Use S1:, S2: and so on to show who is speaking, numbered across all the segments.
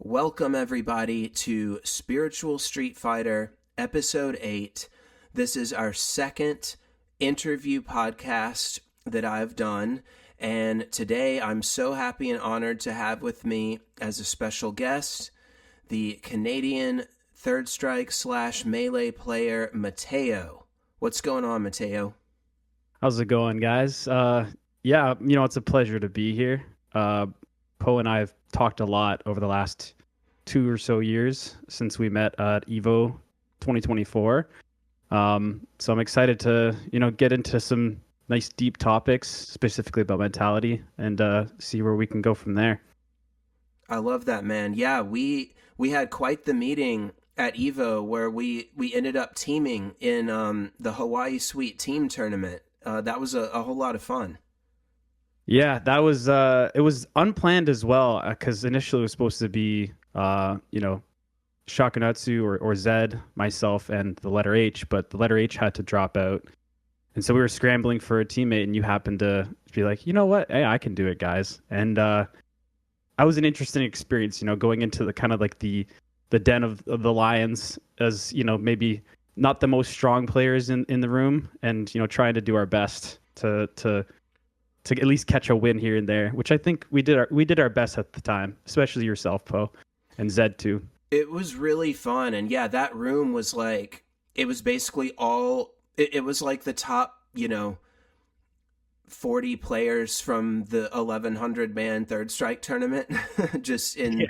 S1: Welcome, everybody, to Spiritual Street Fighter, Episode 8. This is our second interview podcast that I've done, and today I'm so happy and honored to have with me as a special guest the Canadian Third Strike / Melee player, Matteo. What's going on, Matteo?
S2: How's it going, guys? It's a pleasure to be here. Poe and I have talked a lot over the last 2 or so years since we met at EVO 2024. So I'm excited to, get into some nice deep topics, specifically about mentality, and see where we can go from there.
S1: I love that, man. Yeah, we had quite the meeting at EVO where we ended up teaming in the Hawaii Suite team tournament. That was a whole lot of fun.
S2: Yeah, that was it was unplanned as well, because initially it was supposed to be Shakunatsu or Zed, myself, and the letter H, but the letter H had to drop out. And so we were scrambling for a teammate, and you happened to be like, you know what? Hey, I can do it, guys. And that was an interesting experience, going into the kind of like the den of the lions as, maybe not the most strong players in the room, and, trying to do our best to at least catch a win here and there, which I think we did our best at the time, especially yourself, Poe, and Zed too.
S1: It was really fun, and yeah, that room was like, it was basically it was like the top, 40 players from the 1100-man Third Strike tournament just in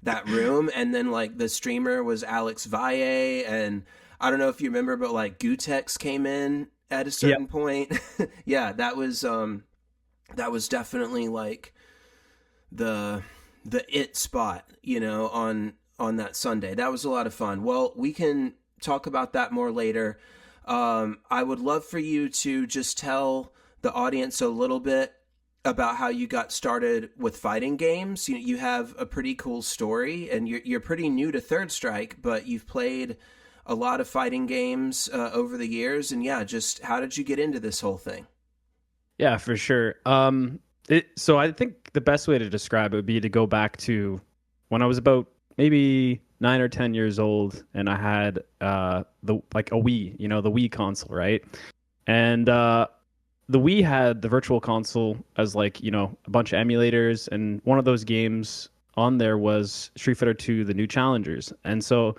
S1: that room, and then like the streamer was Alex Valle, and I don't know if you remember, but like Gutex came in at a certain point. Yeah, that was definitely like the it spot, on that Sunday. That was a lot of fun. Well, we can talk about that more later. I would love for you to just tell the audience a little bit about how you got started with fighting games. You have a pretty cool story, and you're pretty new to Third Strike, but you've played a lot of fighting games over the years. And yeah, just how did you get into this whole thing?
S2: Yeah, for sure. So I think the best way to describe it would be to go back to when I was about maybe 9 or 10 years old, and I had a Wii, the Wii console, right? And the Wii had the virtual console as a bunch of emulators, and one of those games on there was Street Fighter 2: The New Challengers. And so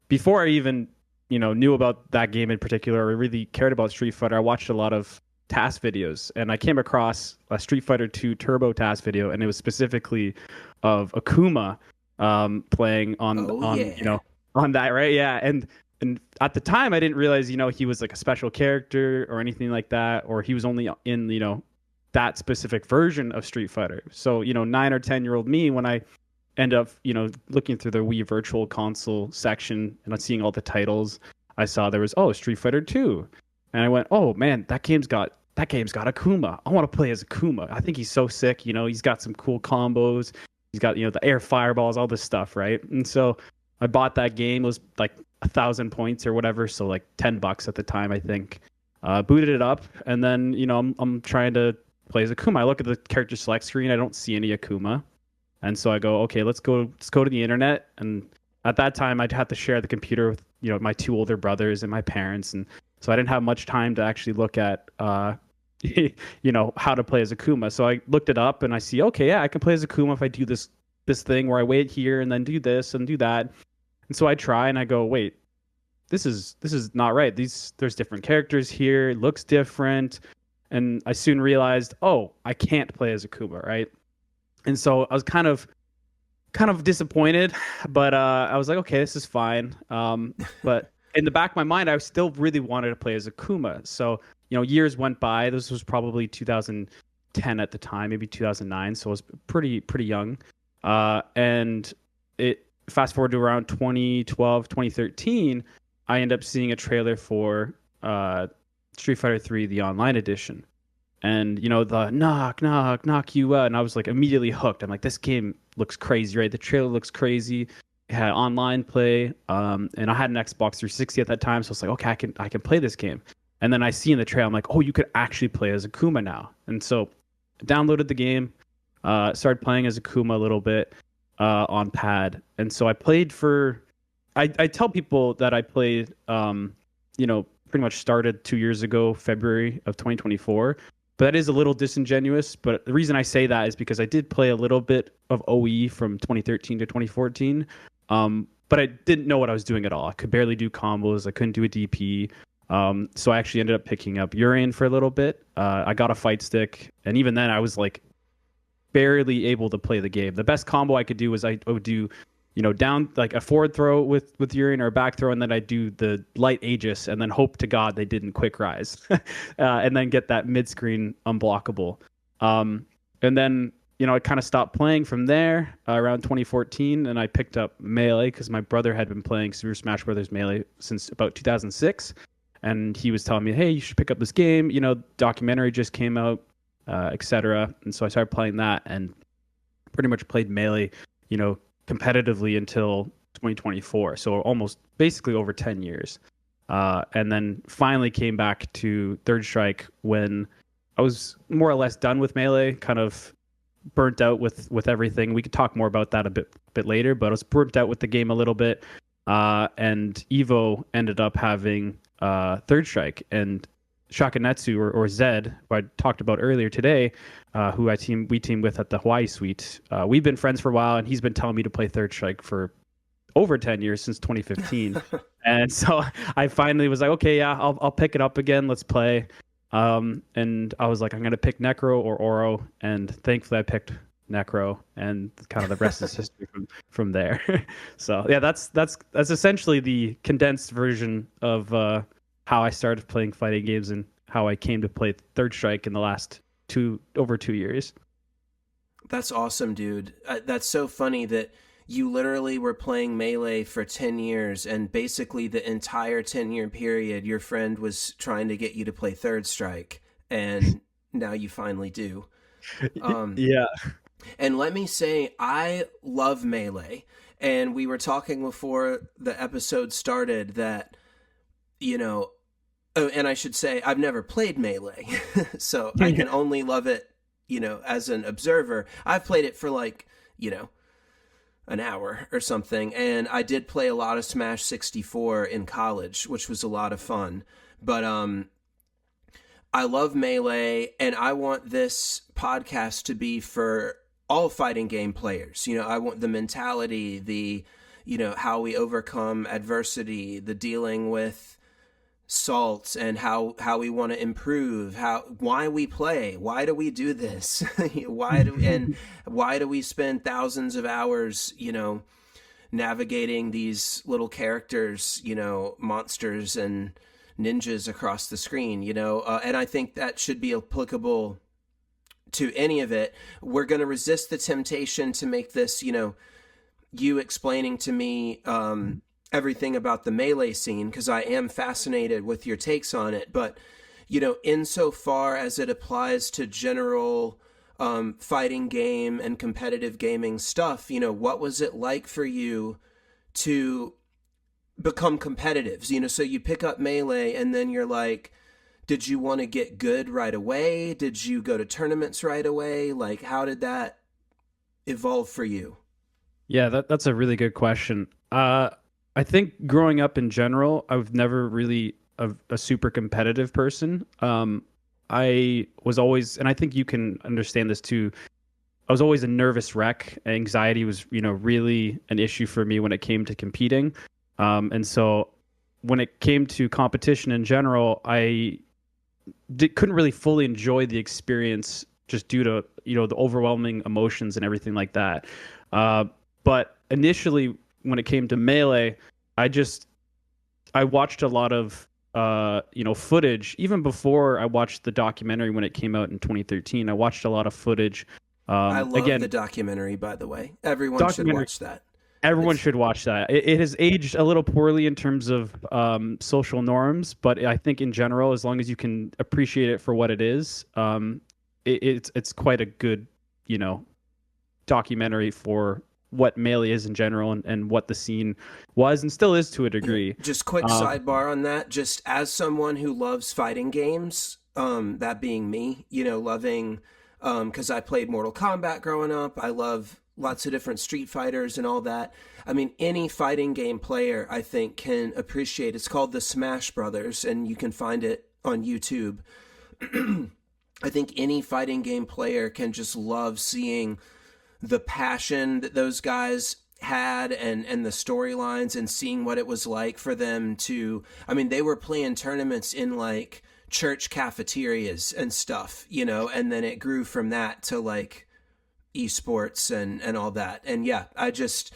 S2: before I even knew about that game in particular, or really cared about Street Fighter, I watched a lot of task videos, and I came across a Street Fighter 2 Turbo task video, and it was specifically of Akuma playing on that, right? Yeah, and at the time I didn't realize he was like a special character or anything like that, or he was only in that specific version of Street Fighter. So 9 or 10-year-old me, when I end up looking through the Wii Virtual Console section and seeing all the titles, I saw there was Street Fighter 2, and I went, oh man, that game's got Akuma. I want to play as Akuma. I think he's so sick. He's got some cool combos. He's got, the air fireballs, all this stuff, right? And so I bought that game. It was like 1,000 points or whatever, so like $10 at the time, I think. Booted it up, and then I'm trying to play as Akuma. I look at the character select screen. I don't see any Akuma, and so I go, okay, let's go to the internet. And at that time, I'd have to share the computer with my 2 older brothers and my parents, and so I didn't have much time to actually look at how to play as Akuma. So I looked it up, and I see, okay, yeah, I can play as Akuma if I do this thing where I wait here and then do this and do that. And so I try, and I go, wait, this is not right. There's different characters here. It looks different. And I soon realized, I can't play as Akuma, right? And so I was kind of disappointed, but I was like, okay, this is fine. But in the back of my mind, I still really wanted to play as Akuma. So years went by. This was probably 2010 at the time, maybe 2009. So I was pretty young. And it fast forward to around 2012, 2013, I end up seeing a trailer for Street Fighter 3, the online edition. And, the knock you out. And I was like immediately hooked. I'm like, this game looks crazy, right? The trailer looks crazy. It had online play. And I had an Xbox 360 at that time. So I was like, okay, I can play this game. And then I see in the trailer, I'm like, you could actually play as Akuma now. And so I downloaded the game, started playing as Akuma a little bit. on pad. And so I played for. I tell people that I played, pretty much started 2 years ago, February of 2024. But that is a little disingenuous. But the reason I say that is because I did play a little bit of OE from 2013 to 2014. But I didn't know what I was doing at all. I could barely do combos. I couldn't do a DP. So I actually ended up picking up Urian for a little bit. I got a fight stick, and even then I was like barely able to play the game. The best combo I could do was I would do, down like a forward throw with Urian or a back throw, and then I do the light Aegis, and then hope to God they didn't quick rise, and then get that mid screen unblockable. And then I kind of stopped playing from there around 2014, and I picked up Melee because my brother had been playing Super Smash Brothers Melee since about 2006. And he was telling me, hey, you should pick up this game. Documentary just came out, etc. And so I started playing that and pretty much played Melee, competitively until 2024. So almost basically over 10 years. And then finally came back to Third Strike when I was more or less done with Melee, kind of burnt out with everything. We could talk more about that a bit later, but I was burnt out with the game a little bit. And Evo ended up having Third Strike, and Shakanetsu or Zed, who I talked about earlier today, who we team with at the Hawaii Suite. We've been friends for a while, and he's been telling me to play Third Strike for over 10 years, since 2015. And so I finally was like, okay, yeah, I'll pick it up again. Let's play. And I was like, I'm gonna pick Necro or Oro, and thankfully I picked Necro, and kind of the rest is history from there. So yeah, that's essentially the condensed version of how I started playing fighting games and how I came to play Third Strike in the last over 2 years.
S1: That's awesome, dude. That's so funny that you literally were playing Melee for 10 years, and basically the entire 10-year period your friend was trying to get you to play Third Strike, and now you finally do.
S2: Yeah.
S1: And let me say, I love Melee. And we were talking before the episode started that, and I should say, I've never played Melee. So I can only love it, as an observer. I've played it for an hour or something. And I did play a lot of Smash 64 in college, which was a lot of fun. But I love Melee, and I want this podcast to be for all fighting game players. I want the mentality, the, how we overcome adversity, the dealing with salts, and how we want to improve, why we play, why do we do this, why do we spend thousands of hours, navigating these little characters, monsters and ninjas across the screen, and I think that should be applicable to any of it. We're going to resist the temptation to make this, you explaining to me everything about the Melee scene, because I am fascinated with your takes on it. But, insofar as it applies to general fighting game and competitive gaming stuff, what was it like for you to become competitive? So you pick up Melee, and then you're like, did you want to get good right away? Did you go to tournaments right away? Like, how did that evolve for you?
S2: Yeah, that's a really good question. I think growing up in general, I was never really a super competitive person. I was always, and I think you can understand this too, I was always a nervous wreck. Anxiety was, really an issue for me when it came to competing. And so when it came to competition in general, I couldn't really fully enjoy the experience just due to the overwhelming emotions and everything like that. But initially, when it came to Melee, I watched a lot of footage. Even before I watched the documentary when it came out in 2013, I watched a lot of footage.
S1: I love the documentary, by the way. Everyone should watch that.
S2: Everyone should watch that. It has aged a little poorly in terms of social norms, but I think in general, as long as you can appreciate it for what it is, it's quite a good, documentary for what Melee is in general and what the scene was and still is to a degree.
S1: Just quick sidebar on that. Just as someone who loves fighting games, that being me, loving, because I played Mortal Kombat growing up. I love lots of different Street Fighters and all that. I mean, any fighting game player, I think, can appreciate. It's called the Smash Brothers, and you can find it on YouTube. I think any fighting game player can just love seeing the passion that those guys had and the storylines and seeing what it was like for them to, I mean, they were playing tournaments in like church cafeterias and stuff, you know, and then it grew from that to like esports and all that. And yeah, I just,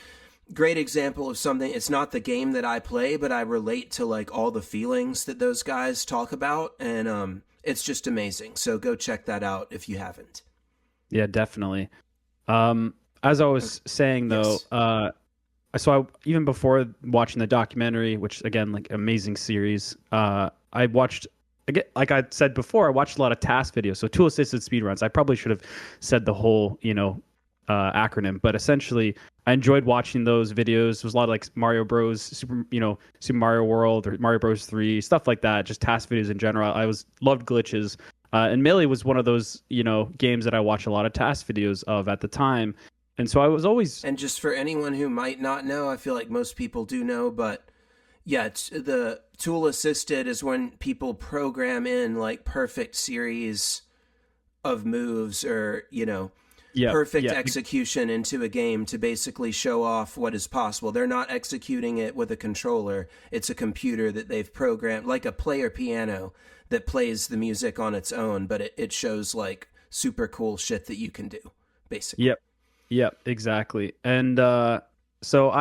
S1: great example of something. It's not the game that I play, but I relate to like all the feelings that those guys talk about, and it's just amazing. So go check that out if you haven't.
S2: Yeah, definitely. As I was saying though,
S1: Yes.
S2: even before watching the documentary, which again, like amazing series, I watched, again, like I said before, I watched a lot of task videos. So tool assisted speedruns. I probably should have said the whole, acronym, but essentially I enjoyed watching those videos. It was a lot of like Mario Bros, Super Mario World or Mario Bros 3, stuff like that, just task videos in general. Loved glitches. And Melee was one of those, games that I watched a lot of task videos of at the time. And so I was always,
S1: And just for anyone who might not know, I feel like most people do know, but yeah, the tool assisted is when people program in like perfect series of moves or,
S2: yeah,
S1: perfect
S2: yeah,
S1: execution into a game to basically show off what is possible. They're not executing it with a controller. It's a computer that they've programmed, like a player piano that plays the music on its own, but it shows like super cool shit that you can do, basically.
S2: yep, yep, exactly. And so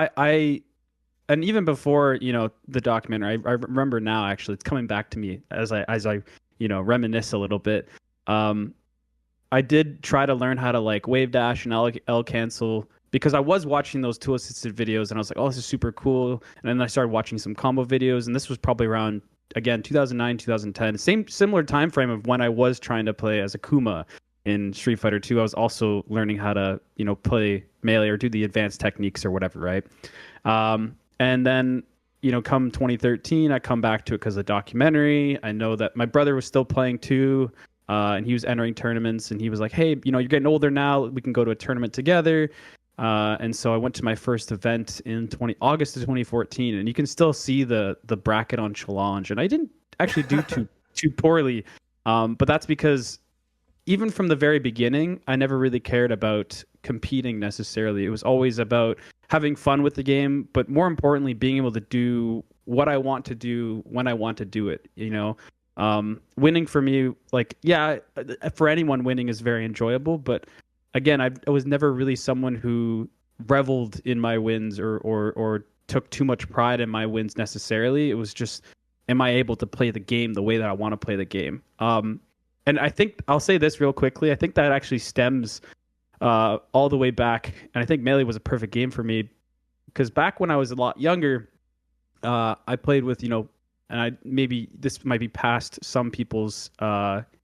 S2: and even before, the documentary, I remember now actually, it's coming back to me as I reminisce a little bit. Um, I did try to learn how to like wave dash and L cancel because I was watching those tool assisted videos and I was like, oh, this is super cool. And then I started watching some combo videos, and this was probably around, again, 2009, 2010, similar time frame of when I was trying to play as Akuma in Street Fighter 2. I was also learning how to, play Melee or do the advanced techniques or whatever, right? And then, come 2013, I come back to it because of the documentary. I know that my brother was still playing too. And he was entering tournaments, and he was like, hey, you're getting older now. We can go to a tournament together. And so I went to my first event in August of 2014, and you can still see the bracket on Challenge. And I didn't actually do too poorly. But that's because even from the very beginning, I never really cared about competing necessarily. It was always about having fun with the game, but more importantly, being able to do what I want to do when I want to do it, winning for me, like, yeah, for anyone, winning is very enjoyable, but again, I was never really someone who reveled in my wins or took too much pride in my wins necessarily. It was just, am I able to play the game the way that I want to play the game? And I think I'll say this real quickly. I think that actually stems all the way back, and I think Melee was a perfect game for me because back when I was a lot younger, I played with, and maybe this might be past some people's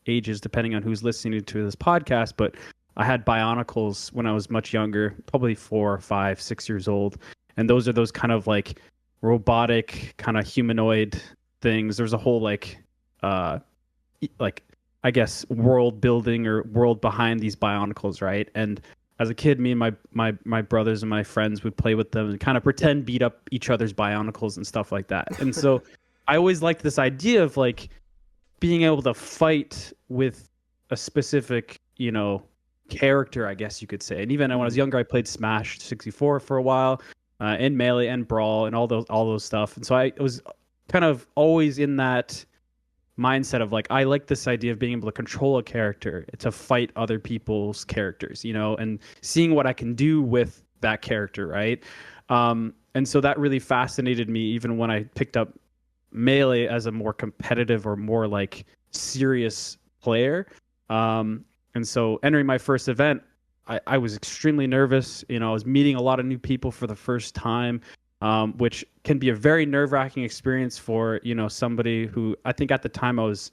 S2: ages, depending on who's listening to this podcast, but I had Bionicles when I was much younger, probably 4, 5, 6 years old. And those are those kind of like robotic, kind of humanoid things. There's a whole like I guess world building or world behind these Bionicles, right? And as a kid, me and my brothers and my friends would play with them and kind of pretend beat up each other's Bionicles and stuff like that. And so I always liked this idea of like being able to fight with a specific, character, I guess you could say. And even when I was younger, I played Smash 64 for a while, and Melee and Brawl and all those stuff. And so I was kind of always in that mindset of like, I like this idea of being able to control a character to fight other people's characters, and seeing what I can do with that character, right? And so that really fascinated me even when I picked up Melee as a more competitive or more like serious player. And so entering my first event, I was extremely nervous. I was meeting a lot of new people for the first time, which can be a very nerve-wracking experience for, somebody who, I think at the time I was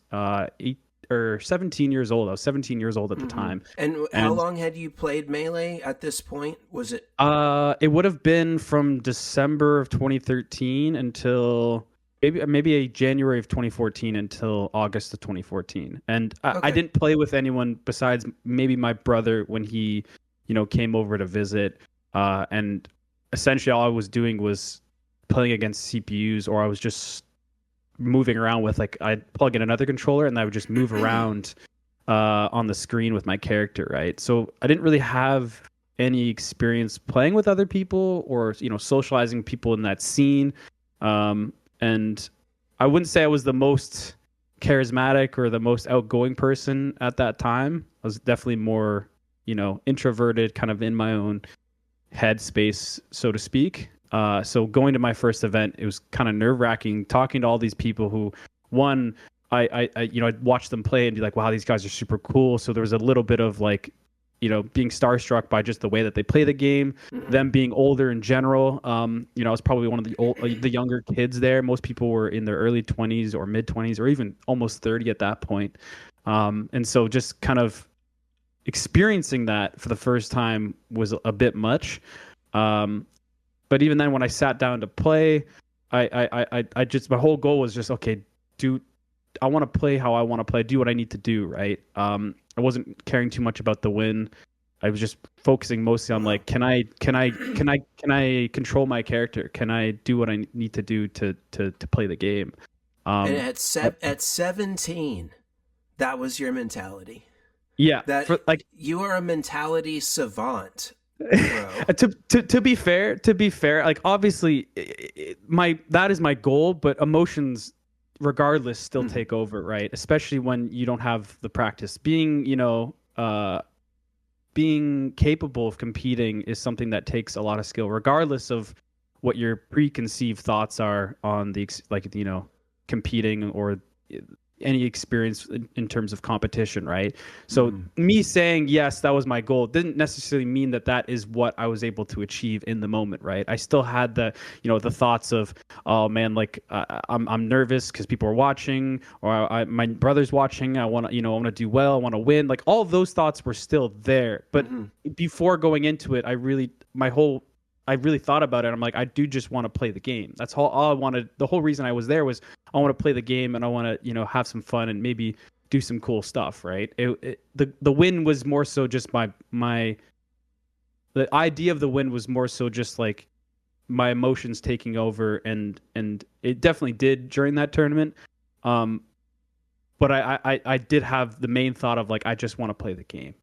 S2: 17 years old. I was 17 years old at the time.
S1: And how long had you played Melee at this point? Was it?
S2: It would have been from December of 2013 until maybe a January of 2014 until August of 2014. And I didn't play with anyone besides maybe my brother when he came over to visit, and essentially all I was doing was playing against CPUs, or I was just moving around with, like, I'd plug in another controller and I would just move around on the screen with my character, right? So I didn't really have any experience playing with other people or socializing people in that scene, and I wouldn't say I was the most charismatic or the most outgoing person at that time. I was definitely more introverted, kind of in my own headspace, so to speak. So going to my first event, it was kind of nerve-wracking talking to all these people who, one, I'd watch them play and be like, wow, these guys are super cool. So there was a little bit of like, being starstruck by just the way that they play the game, them being older in general. I was probably one of the younger kids there. Most people were in their early 20s or mid 20s or even almost 30 at that point. And so just kind of experiencing that for the first time was a bit much. But even then, when I sat down to play, I just, my whole goal was just, okay, I want to play how I want to play, do what I need to do, right? I wasn't caring too much about the win. I was just focusing mostly on like, can I control my character? Can I do what I need to do to play the game?
S1: And at 17, that was your mentality.
S2: Yeah,
S1: that you are a mentality savant.
S2: to be fair, like obviously, that is my goal, but emotions, regardless, still take over, right? Especially when you don't have the practice. Being capable of competing is something that takes a lot of skill, regardless of what your preconceived thoughts are on competing or any experience in terms of competition, right? So me saying yes, that was my goal, didn't necessarily mean that is what I was able to achieve in the moment, right? I still had the thoughts of, oh man, like I'm nervous because people are watching, or my brother's watching. I want to do well. I want to win. Like all of those thoughts were still there, but before going into it, I really thought about it. I'm like, I do just want to play the game. That's all I wanted. The whole reason I was there was I want to play the game and I want to, have some fun and maybe do some cool stuff, right? The win was more so just the idea of the win was more so just like my emotions taking over, and it definitely did during that tournament. But I did have the main thought of like, I just want to play the game.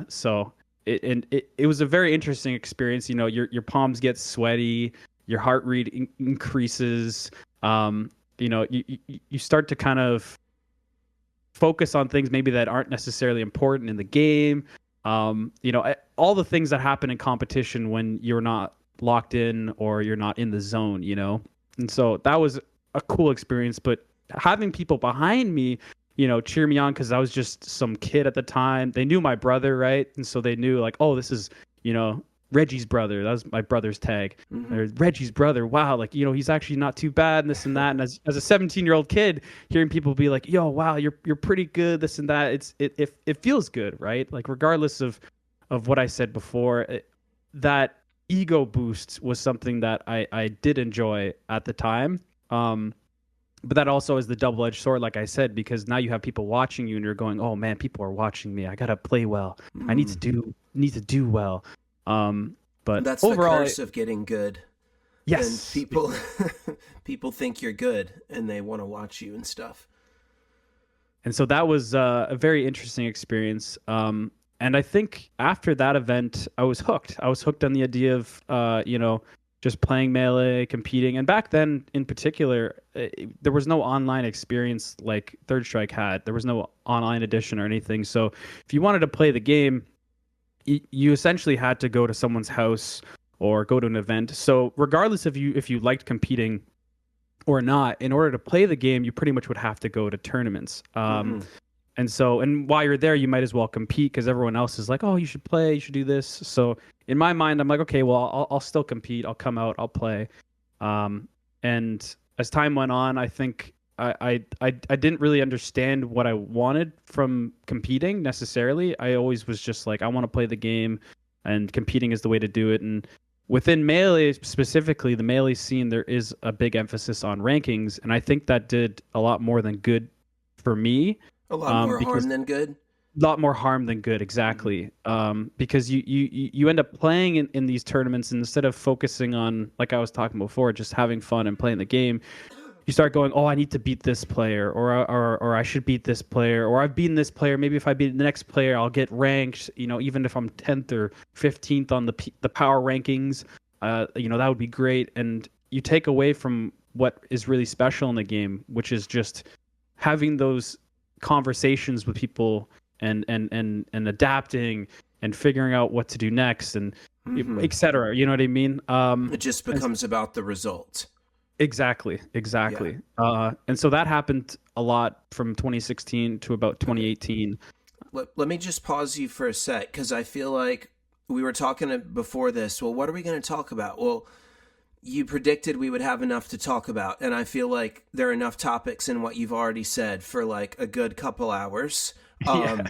S2: So it was a very interesting experience. Your palms get sweaty, your heart rate increases. You start to kind of focus on things maybe that aren't necessarily important in the game. All the things that happen in competition when you're not locked in or you're not in the zone, And so that was a cool experience. But having people behind me, cheer me on, because I was just some kid at the time. They knew my brother, right? And so they knew like, oh, this is, Reggie's brother. That was my brother's tag. Or Reggie's brother. Wow, like, he's actually not too bad, and this and that. And as a 17-year-old kid, hearing people be like, yo, wow, you're pretty good, this and that, it feels good, right? Like regardless of what I said before, that ego boost was something that I did enjoy at the time. But that also is the double-edged sword, like I said, because now you have people watching you and you're going, oh man, people are watching me. I gotta play well. I need to do well. But
S1: that's
S2: overall,
S1: the curse of getting good.
S2: Yes,
S1: and people think you're good and they want to watch you and stuff.
S2: And so that was a very interesting experience. And I think after that event, I was hooked. I was hooked on the idea of just playing Melee, competing. And back then, in particular, there was no online experience like Third Strike had. There was no online edition or anything. So if you wanted to play the game, you essentially had to go to someone's house or go to an event. So regardless of if you liked competing or not, in order to play the game, you pretty much would have to go to tournaments. And while you're there, you might as well compete because everyone else is like, oh, you should play, you should do this. So in my mind, I'm like, okay, well, I'll still compete. I'll come out, I'll play. And as time went on, I think I didn't really understand what I wanted from competing necessarily. I always was just like, I want to play the game, and competing is the way to do it. And within Melee specifically, the Melee scene, there is a big emphasis on rankings, and I think that did a lot more than good for me.
S1: A lot more harm than good.
S2: lot more harm than good, exactly. Because you end up playing in these tournaments, and instead of focusing on, like I was talking before, just having fun and playing the game, you start going, oh, I need to beat this player, or I should beat this player, or I've beaten this player. Maybe if I beat the next player, I'll get ranked. Even if I'm 10th or 15th on the power rankings, that would be great. And you take away from what is really special in the game, which is just having those conversations with people and adapting and figuring out what to do next and et cetera. You know what I mean?
S1: It just becomes about the result.
S2: Exactly. Yeah. And so that happened a lot from 2016 to about 2018.
S1: Let me just pause you for a sec, because I feel like we were talking before this. Well, what are we going to talk about? Well, you predicted we would have enough to talk about, and I feel like there are enough topics in what you've already said for like a good couple hours.
S2: Yeah.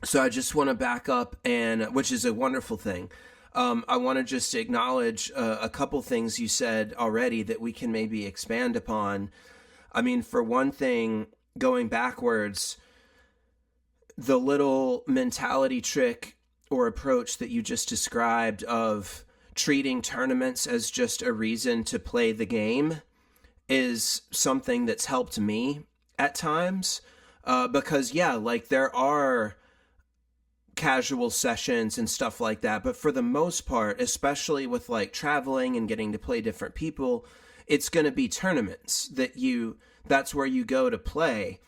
S1: So I just want to back up, which is a wonderful thing. I want to just acknowledge a couple things you said already that we can maybe expand upon. I mean, for one thing, going backwards, the little mentality trick or approach that you just described of treating tournaments as just a reason to play the game is something that's helped me at times. Because, yeah, like there are casual sessions and stuff like that, but for the most part, especially with like traveling and getting to play different people, it's going to be tournaments that's where you go to play.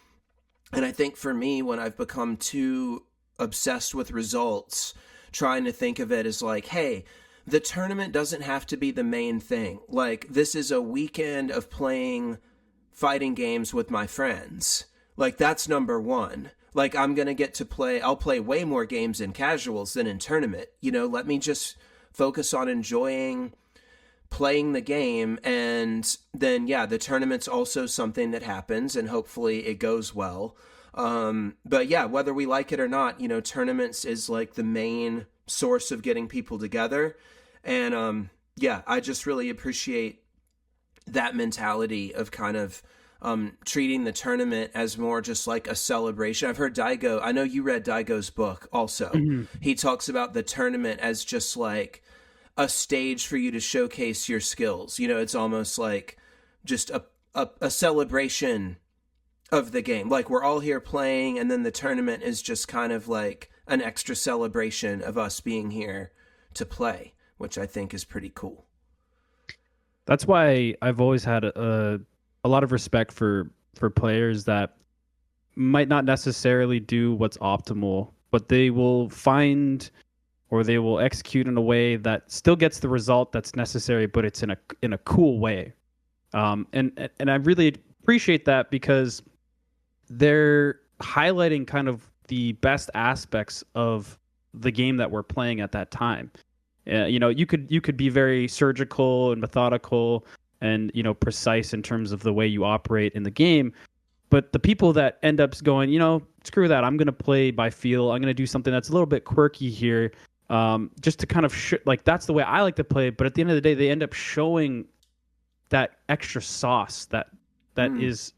S1: And I think for me, when I've become too obsessed with results, trying to think of it as like, hey, the tournament doesn't have to be the main thing. Like, this is a weekend of playing fighting games with my friends. Like, that's number one. Like, I'm going to get to I'll play way more games in casuals than in tournament. Let me just focus on enjoying playing the game. And then, yeah, the tournament's also something that happens, and hopefully it goes well. But yeah, whether we like it or not, tournaments is like the main source of getting people together. And yeah, I just really appreciate that mentality of kind of treating the tournament as more just like a celebration. I've heard Daigo, I know you read Daigo's book also. Mm-hmm. He talks about the tournament as just like a stage for you to showcase your skills. It's almost like just a celebration of the game. Like, we're all here playing, and then the tournament is just kind of like an extra celebration of us being here to play, which I think is pretty cool.
S2: That's why I've always had a lot of respect for players that might not necessarily do what's optimal, but they will find or they will execute in a way that still gets the result that's necessary, but it's in a cool way. And I really appreciate that, because they're highlighting kind of the best aspects of the game that we're playing at that time. You could be very surgical and methodical and precise in terms of the way you operate in the game, but the people that end up going, screw that, I'm going to play by feel, I'm going to do something that's a little bit quirky here, just to kind of like, that's the way I like to play. But at the end of the day, they end up showing that extra sauce that is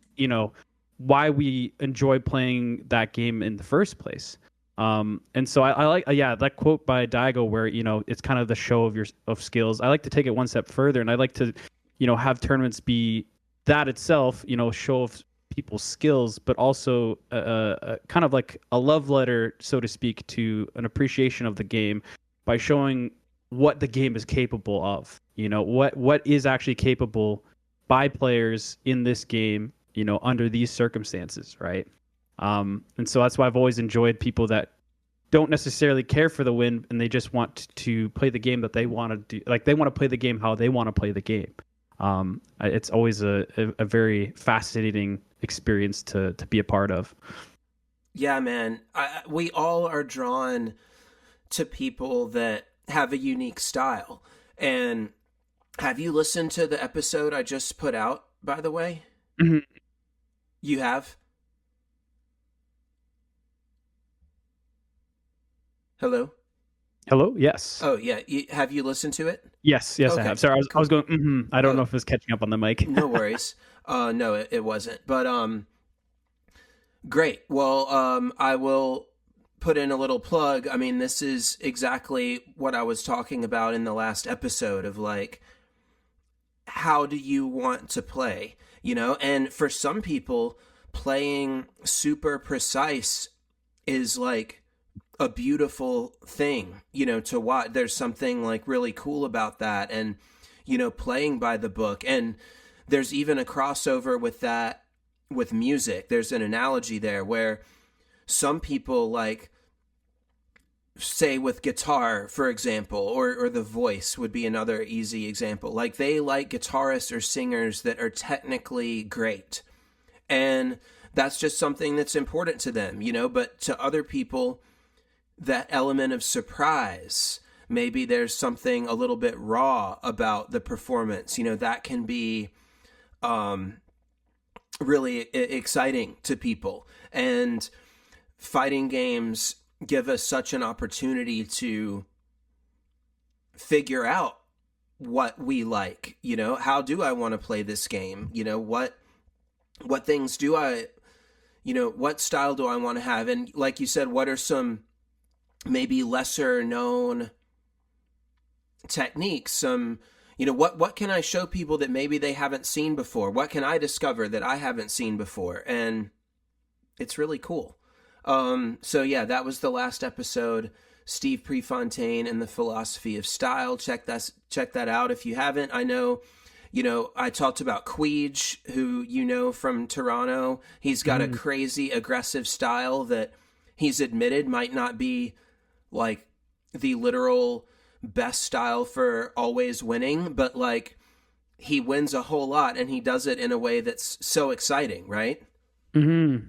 S2: why we enjoy playing that game in the first place. And so I like, that quote by Daigo where, it's kind of the show of skills. I like to take it one step further, and I like to, have tournaments be that itself, show of people's skills, but also kind of like a love letter, so to speak, to an appreciation of the game by showing what the game is capable of, what is actually capable by players in this game, under these circumstances, right? And so that's why I've always enjoyed people that don't necessarily care for the win, and they just want to play the game that they want to do. Like, they want to play the game how they want to play the game. It's always a very fascinating experience to be a part of.
S1: Yeah, man. We all are drawn to people that have a unique style. And have you listened to the episode I just put out, by the way?
S2: Mm-hmm.
S1: You have? Hello?
S2: Hello? Yes.
S1: Oh, yeah. Have you listened to it?
S2: Yes, okay. I have. Sorry, I was going, I don't know if it was catching up on the mic.
S1: No worries. No, it wasn't. But, great. Well, I will put in a little plug, I mean, this is exactly what I was talking about in the last episode of like, how do you want to play? You know, and for some people, playing super precise is like a beautiful thing, you know, to watch. There's something like really cool about that. And, you know, playing by the book. And there's even a crossover with that with music. There's an analogy there where some people like, say with guitar, for example, or the voice would be another easy example. Like they like guitarists or singers that are technically great. And that's just something that's important to them, you know, but to other people, that element of surprise, maybe there's something a little bit raw about the performance, you know, that can be really exciting to people. And fighting games give us such an opportunity to figure out what we like. You know, how do I want to play this game? You know, what things do I, you know, what style do I want to have? And like you said, what are some maybe lesser known techniques? Some, you know, what can I show people that maybe they haven't seen before? What can I discover that I haven't seen before? And it's really cool. So yeah, that was the last episode, Steve Prefontaine and the Philosophy of Style. Check that out if you haven't. I know, you know, I talked about Queege, who you know from Toronto. He's got a crazy aggressive style that he's admitted might not be like the literal best style for always winning, but like he wins a whole lot and he does it in a way that's so exciting, right?
S2: Mm-hmm.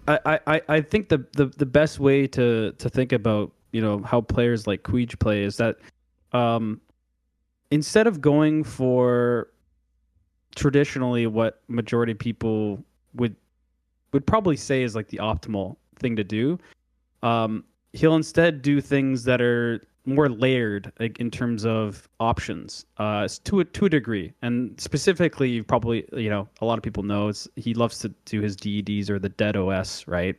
S2: I think the best way to think about, you know, how players like Queege play is that instead of going for traditionally what majority people would probably say is like the optimal thing to do, he'll instead do things that are more layered, like in terms of options, to a degree. And specifically, probably, you know, a lot of people know he loves to do his DEDs or the dead OS, right?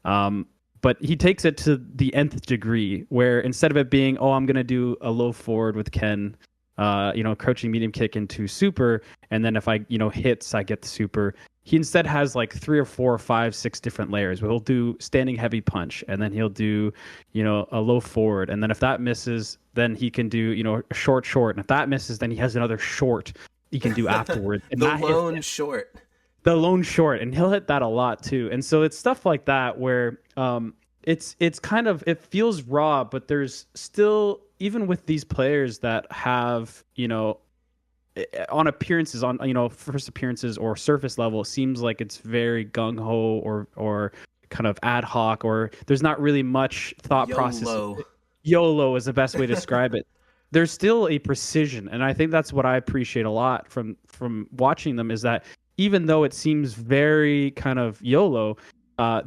S2: But he takes it to the nth degree, where instead of it being, oh, I'm gonna do a low forward with Ken, you know, crouching medium kick into super, and then if I, you know, hits, I get the super. He instead has like 3 or 4 or 5, 6 different layers. He'll do standing heavy punch, and then he'll do, you know, a low forward, and then if that misses, then he can do, you know, a short, and if that misses, then he has another short he can do afterwards. And
S1: the lone short,
S2: and he'll hit that a lot too. And so it's stuff like that where it's kind of, it feels raw, but there's still, even with these players that have, you know, on appearances, on, you know, first appearances or surface level, it seems like it's very gung-ho or kind of ad hoc, or there's not really much thought process. YOLO is the best way to describe it. There's still a precision, and I think that's what I appreciate a lot from watching them, is that even though it seems very kind of YOLO,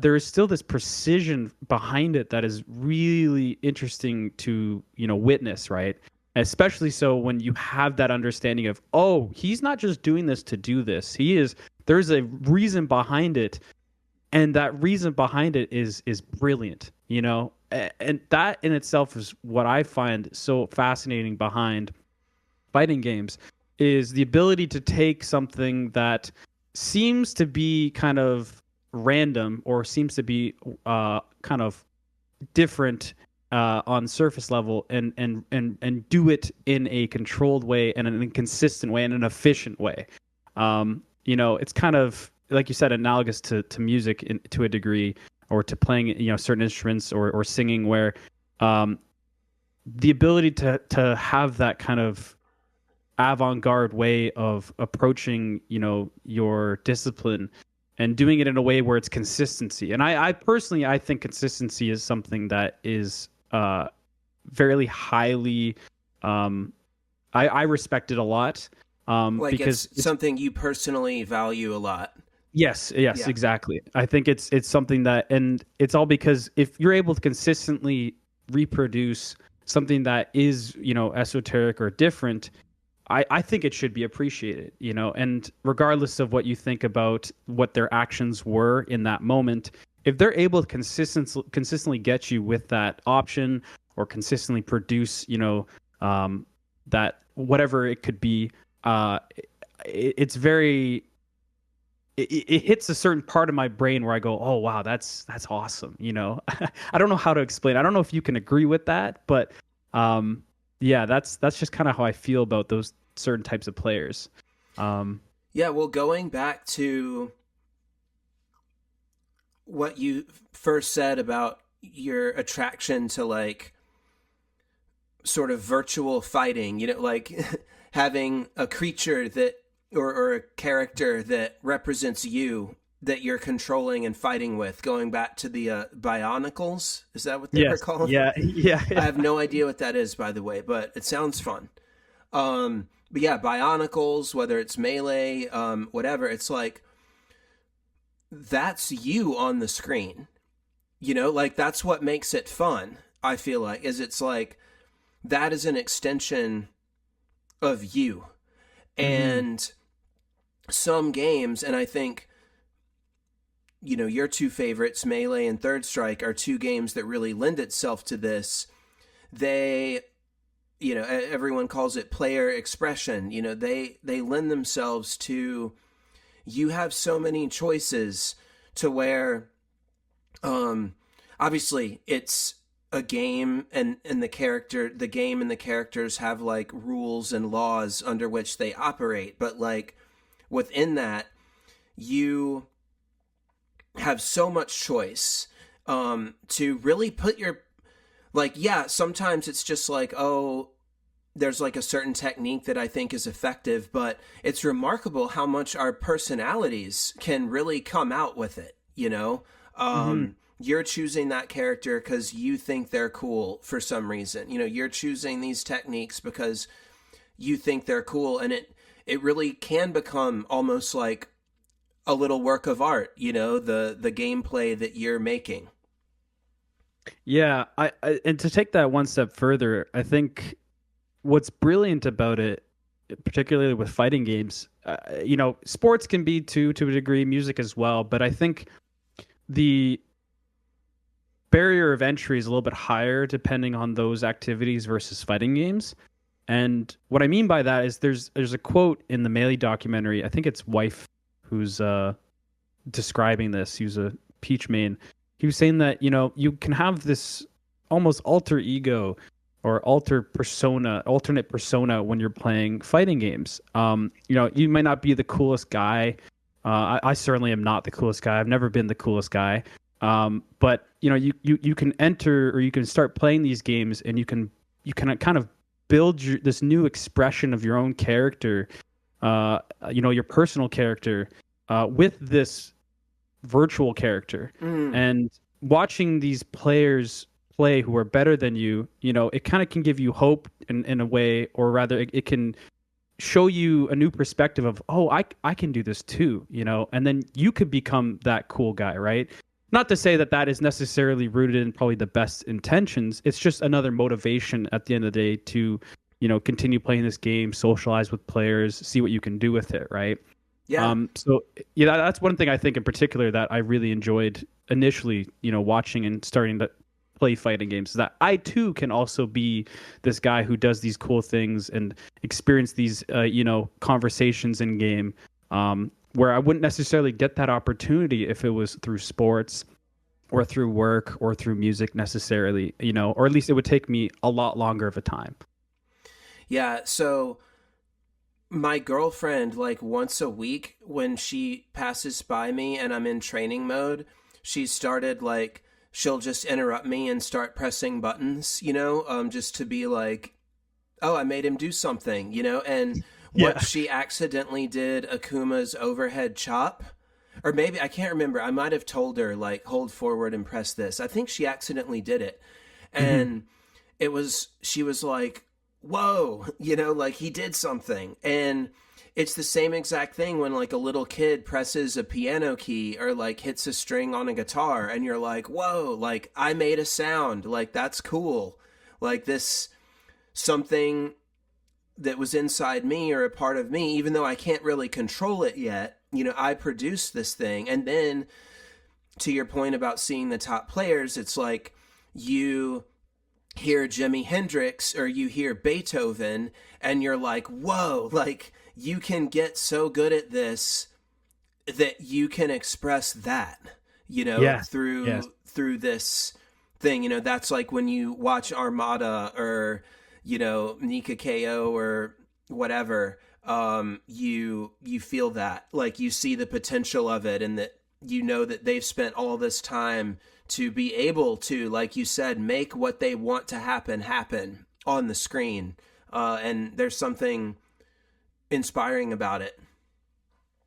S2: there is still this precision behind it that is really interesting to, you know, witness, right? Especially so when you have that understanding of, oh, he's not just doing this to do this. There's a reason behind it, and that reason behind it is brilliant, you know? And that in itself is what I find so fascinating behind fighting games, is the ability to take something that seems to be kind of random or seems to be kind of different on surface level, and do it in a controlled way and in a consistent way and an efficient way. You know, it's kind of, like you said, analogous to music to a degree, or to playing, you know, certain instruments or singing, where the ability to have that kind of avant-garde way of approaching, you know, your discipline and doing it in a way where it's consistency. And I personally, I think consistency is something that is very highly, I respect it a lot,
S1: like
S2: because
S1: it's something you personally value a lot.
S2: Yes, yeah. Exactly. I think it's something that, and it's all because if you're able to consistently reproduce something that is, you know, esoteric or different, I think it should be appreciated, you know. And regardless of what you think about what their actions were in that moment, if they're able to consistently get you with that option or consistently produce, that whatever it could be, it's very it hits a certain part of my brain where I go, oh wow, that's awesome. I don't know how to explain. I don't know if you can agree with that, but yeah, that's just kind of how I feel about those certain types of players.
S1: Yeah, well, going back to what you first said about your attraction to like sort of virtual fighting, like having a creature that or a character that represents you that you're controlling and fighting with, going back to the Bionicles. Is that what they were
S2: Yes.
S1: called?
S2: Yeah. Yeah.
S1: I have no idea what that is, by the way, but it sounds fun. But yeah, Bionicles, whether it's melee, whatever, it's like that's you on the screen. Like that's what makes it fun. I feel like is it's like that is an extension of you. And some games, and I think your two favorites, Melee and Third Strike, are two games that really lend itself to this. They, everyone calls it player expression. They lend themselves to, you have so many choices to where obviously it's a game, and the game and the characters have like rules and laws under which they operate, but like within that you have so much choice to really put your, like, yeah, sometimes it's just like, oh, there's like a certain technique that I think is effective, but it's remarkable how much our personalities can really come out with it. You're choosing that character because you think they're cool for some reason. You're choosing these techniques because you think they're cool, and it really can become almost like a little work of art, the gameplay that you're making.
S2: Yeah, and to take that one step further, I think what's brilliant about it, particularly with fighting games, sports can be to a degree, music as well, but I think the barrier of entry is a little bit higher depending on those activities versus fighting games. And what I mean by that is there's a quote in the Melee documentary. I think it's Wife who's describing this. He was a Peach main. He was saying that you can have this almost alter ego or alternate persona when you're playing fighting games. You might not be the coolest guy. I certainly am not the coolest guy. I've never been the coolest guy. But you can enter, or you can start playing these games, and you can kind of build this new expression of your own character, your personal character, with this virtual character. And watching these players play who are better than you, it kind of can give you hope in a way, or rather it can show you a new perspective of, oh, I can do this too, and then you could become that cool guy, right? Not to say that is necessarily rooted in probably the best intentions. It's just another motivation at the end of the day to, continue playing this game, socialize with players, see what you can do with it, right?
S1: Yeah.
S2: So yeah, that's one thing I think in particular that I really enjoyed initially, watching and starting to play fighting games, is that I too can also be this guy who does these cool things and experience these, conversations in game, where I wouldn't necessarily get that opportunity if it was through sports or through work or through music necessarily, or at least it would take me a lot longer of a time.
S1: Yeah, so my girlfriend, like once a week when she passes by me and I'm in training mode, she started like, she'll just interrupt me and start pressing buttons, just to be like, oh, I made him do something, and
S2: Yeah.
S1: what she accidentally did Akuma's overhead chop, or maybe I can't remember. I might have told her like, hold forward and press this. I think she accidentally did it. And she was like, whoa, like he did something. And it's the same exact thing when like a little kid presses a piano key or like hits a string on a guitar, and you're like, whoa, like I made a sound, like that's cool. Like this, something that was inside me or a part of me, even though I can't really control it yet, I produced this thing. And then to your point about seeing the top players, it's like you hear Jimi Hendrix or you hear Beethoven and you're like, whoa, like you can get so good at this that you can express that, you know,
S2: Yeah. Yes.
S1: through this thing. You know, that's like when you watch Armada or, you know, Nika KO or whatever, you feel that. Like you see the potential of it, and that you know that they've spent all this time to be able to, like you said, make what they want to happen on the screen. And there's something inspiring about it.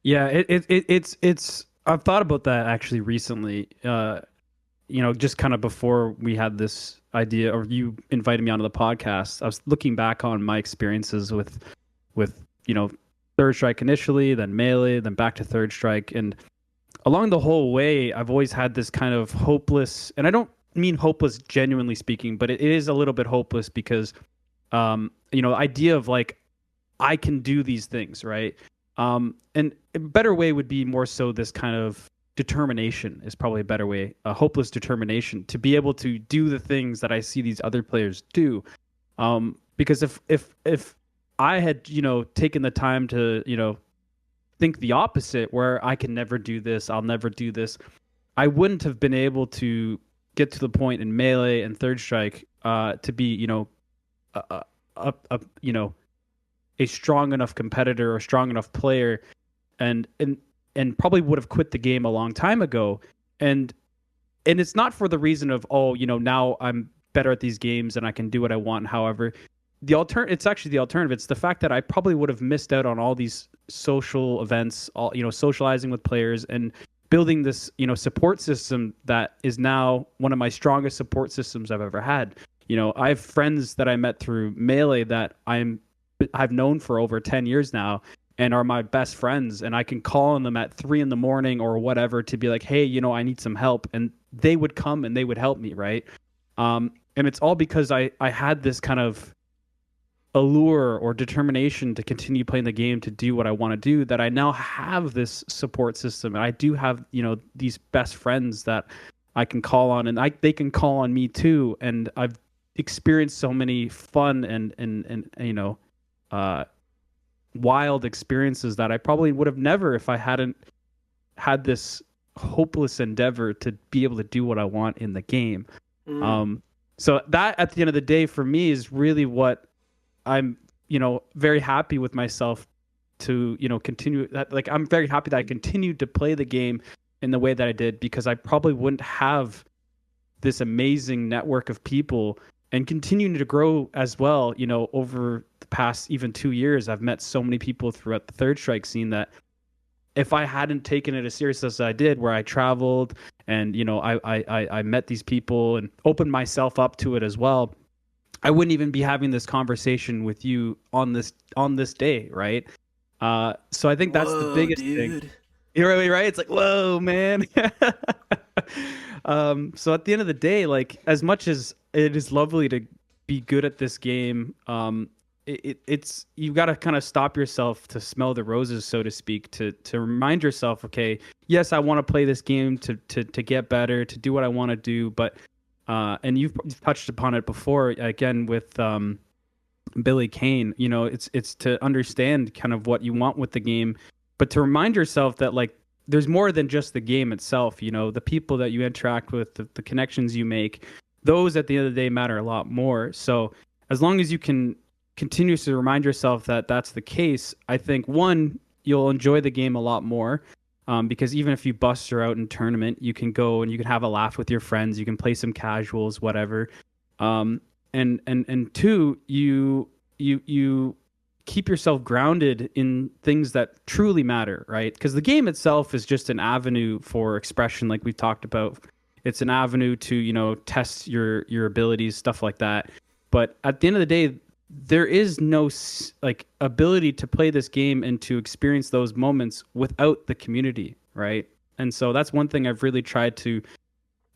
S2: Yeah, it's I've thought about that actually recently. You know, just kind of before we had this idea, or you invited me onto the podcast, I was looking back on my experiences with you know, Third Strike initially, then Melee, then back to Third Strike, and along the whole way, I've always had this kind of hopeless, and I don't mean hopeless genuinely speaking, but it is a little bit hopeless because, you know, the idea of like I can do these things, right? And a better way would be more so this kind of determination is probably a better way, a hopeless determination to be able to do the things that I see these other players do. Because if I had, you know, taken the time to, you know, think the opposite, where I can never do this, I'll never do this, I wouldn't have been able to get to the point in Melee and Third Strike to be, you know, you know, a strong enough competitor or strong enough player, and probably would have quit the game a long time ago. And it's not for the reason of, oh, you know, now I'm better at these games and I can do what I want. However, it's actually the alternative. It's the fact that I probably would have missed out on all these social events, all, you know, socializing with players and building this, you know, support system that is now one of my strongest support systems I've ever had. You know, I have friends that I met through Melee that I've known for over 10 years now and are my best friends, and I can call on them at 3 a.m. or whatever to be like, hey, you know, I need some help, and they would come and they would help me, right? And it's all because I had this kind of allure or determination to continue playing the game, to do what I want to do, that I now have this support system, and I do have, you know, these best friends that I can call on, and they can call on me too, and I've experienced so many fun and you know, wild experiences that I probably would have never if I hadn't had this hopeless endeavor to be able to do what I want in the game. So that, at the end of the day, for me, is really what I'm, you know, very happy with myself to, you know, continue that. Like, I'm very happy that I continued to play the game in the way that I did, because I probably wouldn't have this amazing network of people, and continuing to grow as well. You know, over the past even 2 years, I've met so many people throughout the Third Strike scene that if I hadn't taken it as serious as I did, where I traveled and, you know, I met these people and opened myself up to it as well, I wouldn't even be having this conversation with you on this day, right? So I think that's the biggest thing. You're really right. It's like, whoa, man. So at the end of the day, like, as much as it is lovely to be good at this game, it's you've got to kind of stop yourself to smell the roses, so to speak, to remind yourself, okay, yes, I want to play this game to get better, to do what I want to do, but and you've touched upon it before, again, with Billy Kane. You know, it's to understand kind of what you want with the game, but to remind yourself that, like, there's more than just the game itself. You know, the people that you interact with, the connections you make, those at the end of the day matter a lot more. So as long as you can continuously remind yourself that that's the case, I think, one, you'll enjoy the game a lot more, because even if you bust her out in tournament, you can go and you can have a laugh with your friends, you can play some casuals, whatever. And two, you keep yourself grounded in things that truly matter, right? Because the game itself is just an avenue for expression, like we've talked about. It's an avenue to, you know, test your abilities, stuff like that. But at the end of the day, there is no like ability to play this game and to experience those moments without the community, right? And so that's one thing I've really tried to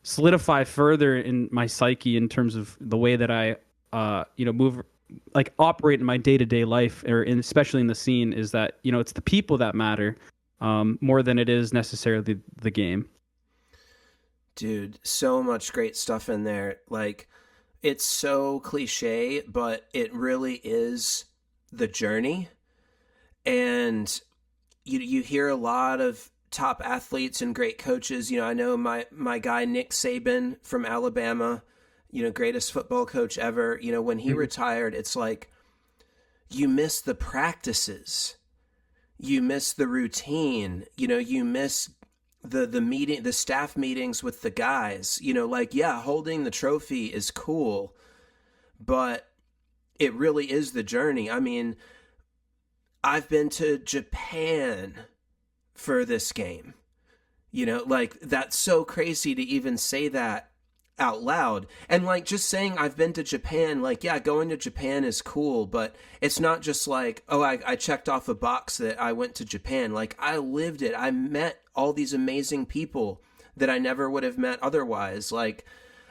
S2: solidify further in my psyche in terms of the way that I, you know, move, like, operate in my day-to-day life, or especially in the scene, is that, you know, it's the people that matter more than it is necessarily the game.
S1: Dude, so much great stuff in there. Like, it's so cliche, but it really is the journey. And you hear a lot of top athletes and great coaches. I know my guy Nick Saban from Alabama, greatest football coach ever. When he
S2: Mhm.
S1: retired, it's like you miss the practices, you miss the routine, you miss the staff meetings with the guys. Like, yeah, holding the trophy is cool, but it really is the journey. I mean, I've been to Japan for this game. Like, that's so crazy to even say that out loud. And like, just saying I've been to Japan, like, yeah, going to Japan is cool, but it's not just like, oh, I checked off a box that I went to Japan. Like, I lived it. I met all these amazing people that I never would have met otherwise. Like,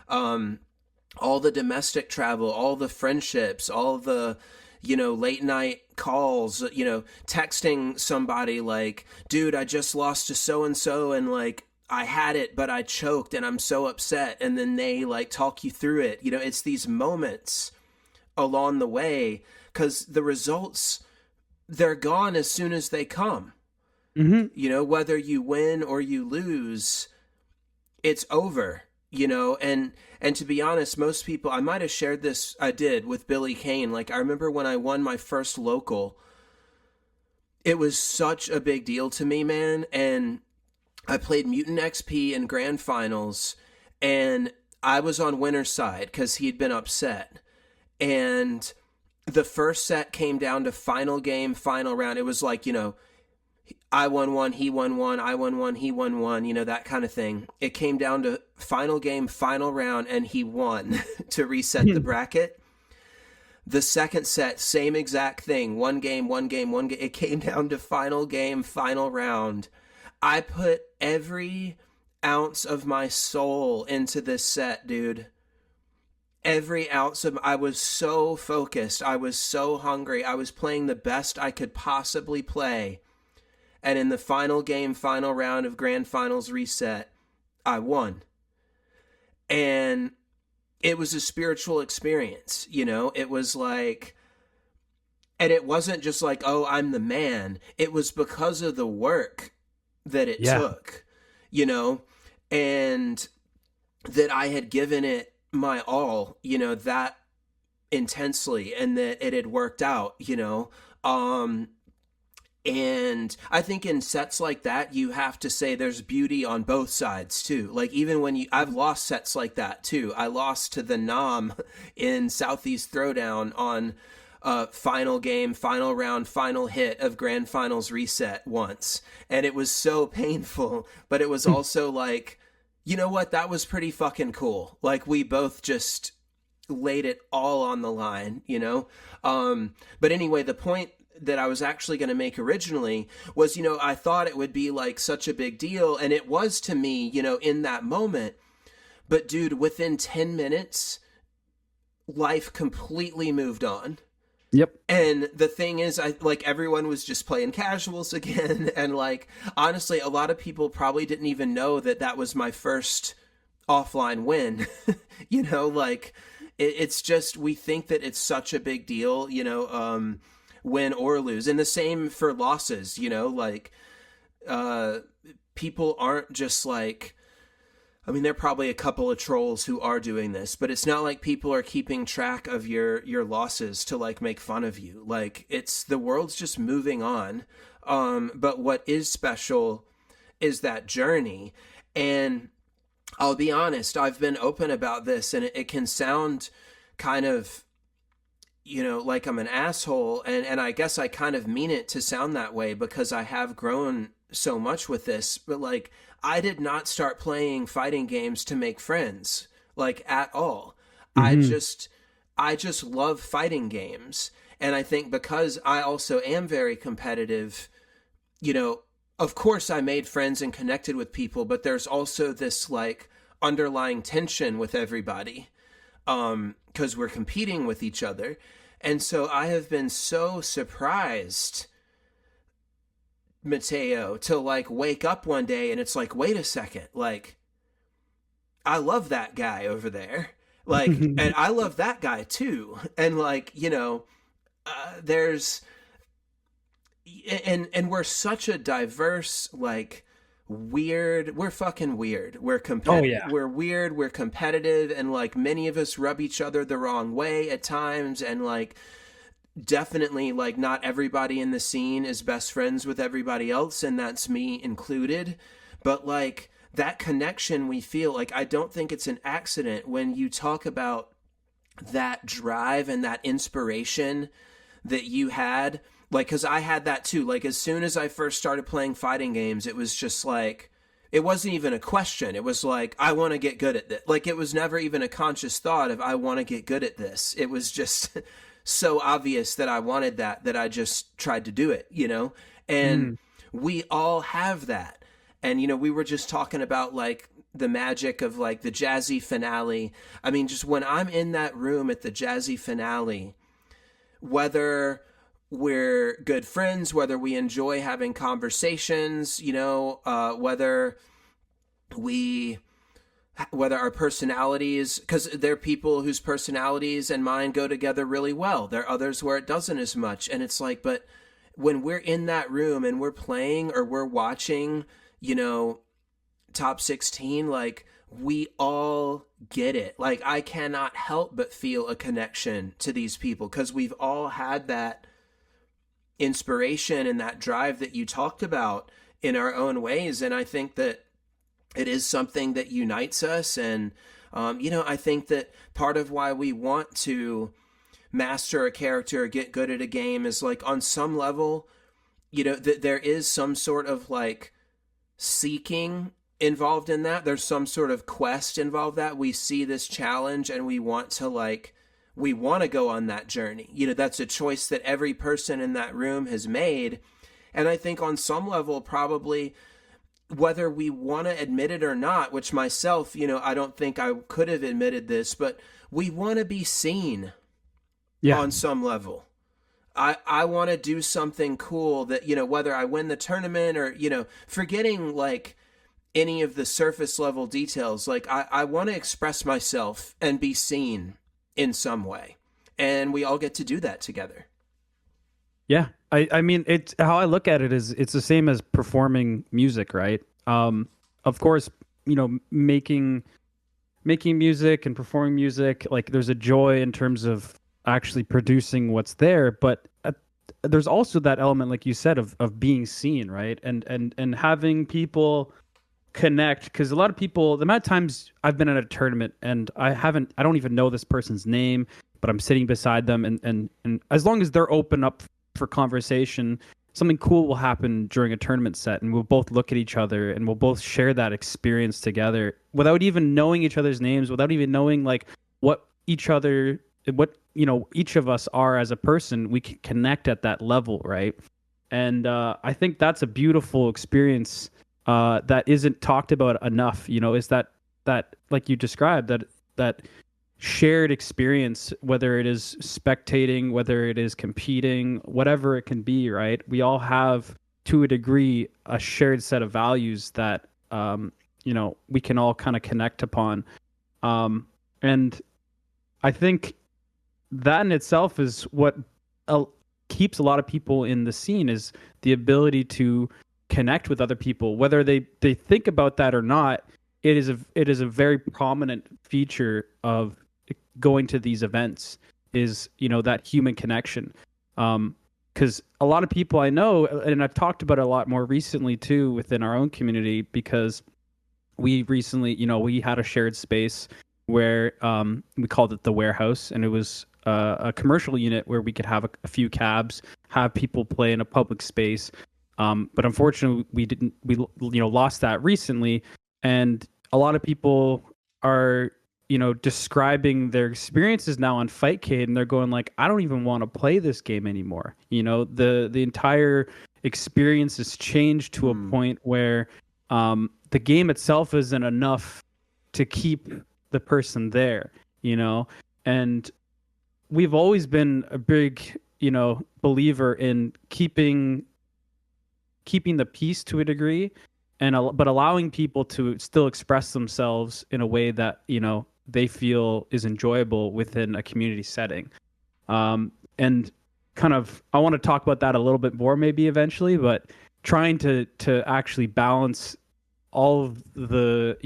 S1: all the domestic travel, all the friendships, all the, late night calls, texting somebody like, dude, I just lost to so and so, and like, I had it, but I choked and I'm so upset. And then they like talk you through it. It's these moments along the way, because the results, they're gone as soon as they come.
S2: Hmm.
S1: Whether you win or you lose, it's over. And to be honest, most people, I might have shared this, I did, with Billy Kane. Like, I remember when I won my first local, it was such a big deal to me, man. And I played Mutant XP in grand finals, and I was on winner's side because he'd been upset. And the first set came down to final game, final round. It was like, I won one, he won one, I won one, he won one, that kind of thing. It came down to final game, final round, and he won to reset the bracket. The second set, same exact thing. One game, one game, one game. It came down to final game, final round. I put every ounce of my soul into this set, dude. Every ounce of, I was so focused. I was so hungry. I was playing the best I could possibly play. And in the final game, final round of grand finals reset, I won. And it was a spiritual experience. It was like, and it wasn't just like, oh, I'm the man. It was because of the work that it
S2: Yeah.
S1: took, and that I had given it my all, that intensely, and that it had worked out, and I think in sets like that, you have to say there's beauty on both sides too. Like, even when I've lost sets like that too. I lost to the Nam in Southeast Throwdown on final game, final round, final hit of grand finals reset once. And it was so painful, but it was also like, you know what? That was pretty fucking cool. Like, we both just laid it all on the line, But anyway, the point that I was actually going to make originally was, I thought it would be like such a big deal, and it was to me, in that moment. But dude, within 10 minutes, life completely moved on.
S2: Yep.
S1: And the thing is, everyone was just playing casuals again. And like, honestly, a lot of people probably didn't even know that that was my first offline win. Like, it's just, we think that it's such a big deal, win or lose. And the same for losses, like, people aren't just like, I mean, there are probably a couple of trolls who are doing this, but it's not like people are keeping track of your losses to like make fun of you. Like, it's, the world's just moving on. But what is special is that journey. And I'll be honest, I've been open about this, and it can sound kind of, like I'm an asshole. And I guess I kind of mean it to sound that way, because I have grown so much with this. But like, I did not start playing fighting games to make friends, like, at all.
S2: Mm-hmm.
S1: I just love fighting games. And I think because I also am very competitive, of course I made friends and connected with people, but there's also this like underlying tension with everybody, because we're competing with each other. And so I have been so surprised, Matteo, to like wake up one day and it's like, wait a second, like, I love that guy over there. Like, and I love that guy too. And like, there's, and we're such a diverse, like, we're fucking weird.
S2: Oh yeah.
S1: We're weird, we're competitive, and like many of us rub each other the wrong way at times, and like definitely like not everybody in the scene is best friends with everybody else, and that's me included. But like that connection we feel, like I don't think it's an accident when you talk about that drive and that inspiration that you had, like, because I had that too. Like as soon as I first started playing fighting games, it was just like, it wasn't even a question. It was like, I want to get good at this. Like it was never even a conscious thought of I want to get good at this. It was just so obvious that I wanted that I just tried to do it, and we all have that. And we were just talking about like the magic of like the jazzy finale. I mean, just when I'm in that room at the jazzy finale, whether we're good friends, whether we enjoy having conversations, whether our personalities, because there are people whose personalities and mine go together really well. There are others where it doesn't as much. And it's like, but when we're in that room and we're playing or we're watching, Top 16, like we all get it. Like I cannot help but feel a connection to these people because we've all had that inspiration and that drive that you talked about in our own ways. And I think that it is something that unites us. And, I think that part of why we want to master a character or get good at a game is like on some level, that there is some sort of like seeking involved in that. There's some sort of quest involved that we see this challenge and we want to go on that journey. That's a choice that every person in that room has made. And I think on some level, probably whether we want to admit it or not, which myself, I don't think I could have admitted this, but we want to be seen on some level. I want to do something cool that, whether I win the tournament or, forgetting like any of the surface level details, like I want to express myself and be seen in some way. And we all get to do that together.
S2: Yeah. I mean, it's how I look at it is it's the same as performing music, right? Of course, making music and performing music, like there's a joy in terms of actually producing what's there, but there's also that element, like you said, of being seen, right? And having people connect, because a lot of people, the amount of times I've been at a tournament and I don't even know this person's name, but I'm sitting beside them, and as long as they're open up for conversation, something cool will happen during a tournament set, and we'll both look at each other and we'll both share that experience together without even knowing each other's names, without even knowing like what each of us are as a person. We can connect at that level, right? And I think that's a beautiful experience that isn't talked about enough. Is that like you described, that shared experience, whether it is spectating, whether it is competing, whatever it can be, right? We all have, to a degree, a shared set of values that we can all kind of connect upon. And I think that in itself is what keeps a lot of people in the scene, is the ability to connect with other people, whether they think about that or not. It is a very prominent feature of going to these events, is that human connection. Because a lot of people I know, and I've talked about it a lot more recently too within our own community, because we recently, we had a shared space where we called it the warehouse, and it was a commercial unit where we could have a few cabs, have people play in a public space. But unfortunately, we lost that recently, and a lot of people are describing their experiences now on Fightcade, and they're going like, I don't even want to play this game anymore. The entire experience has changed to a point where the game itself isn't enough to keep the person there, and we've always been a big, believer in keeping the peace to a degree, but allowing people to still express themselves in a way that they feel is enjoyable within a community setting. And kind of, I want to talk about that a little bit more maybe eventually, but trying to actually balance all of the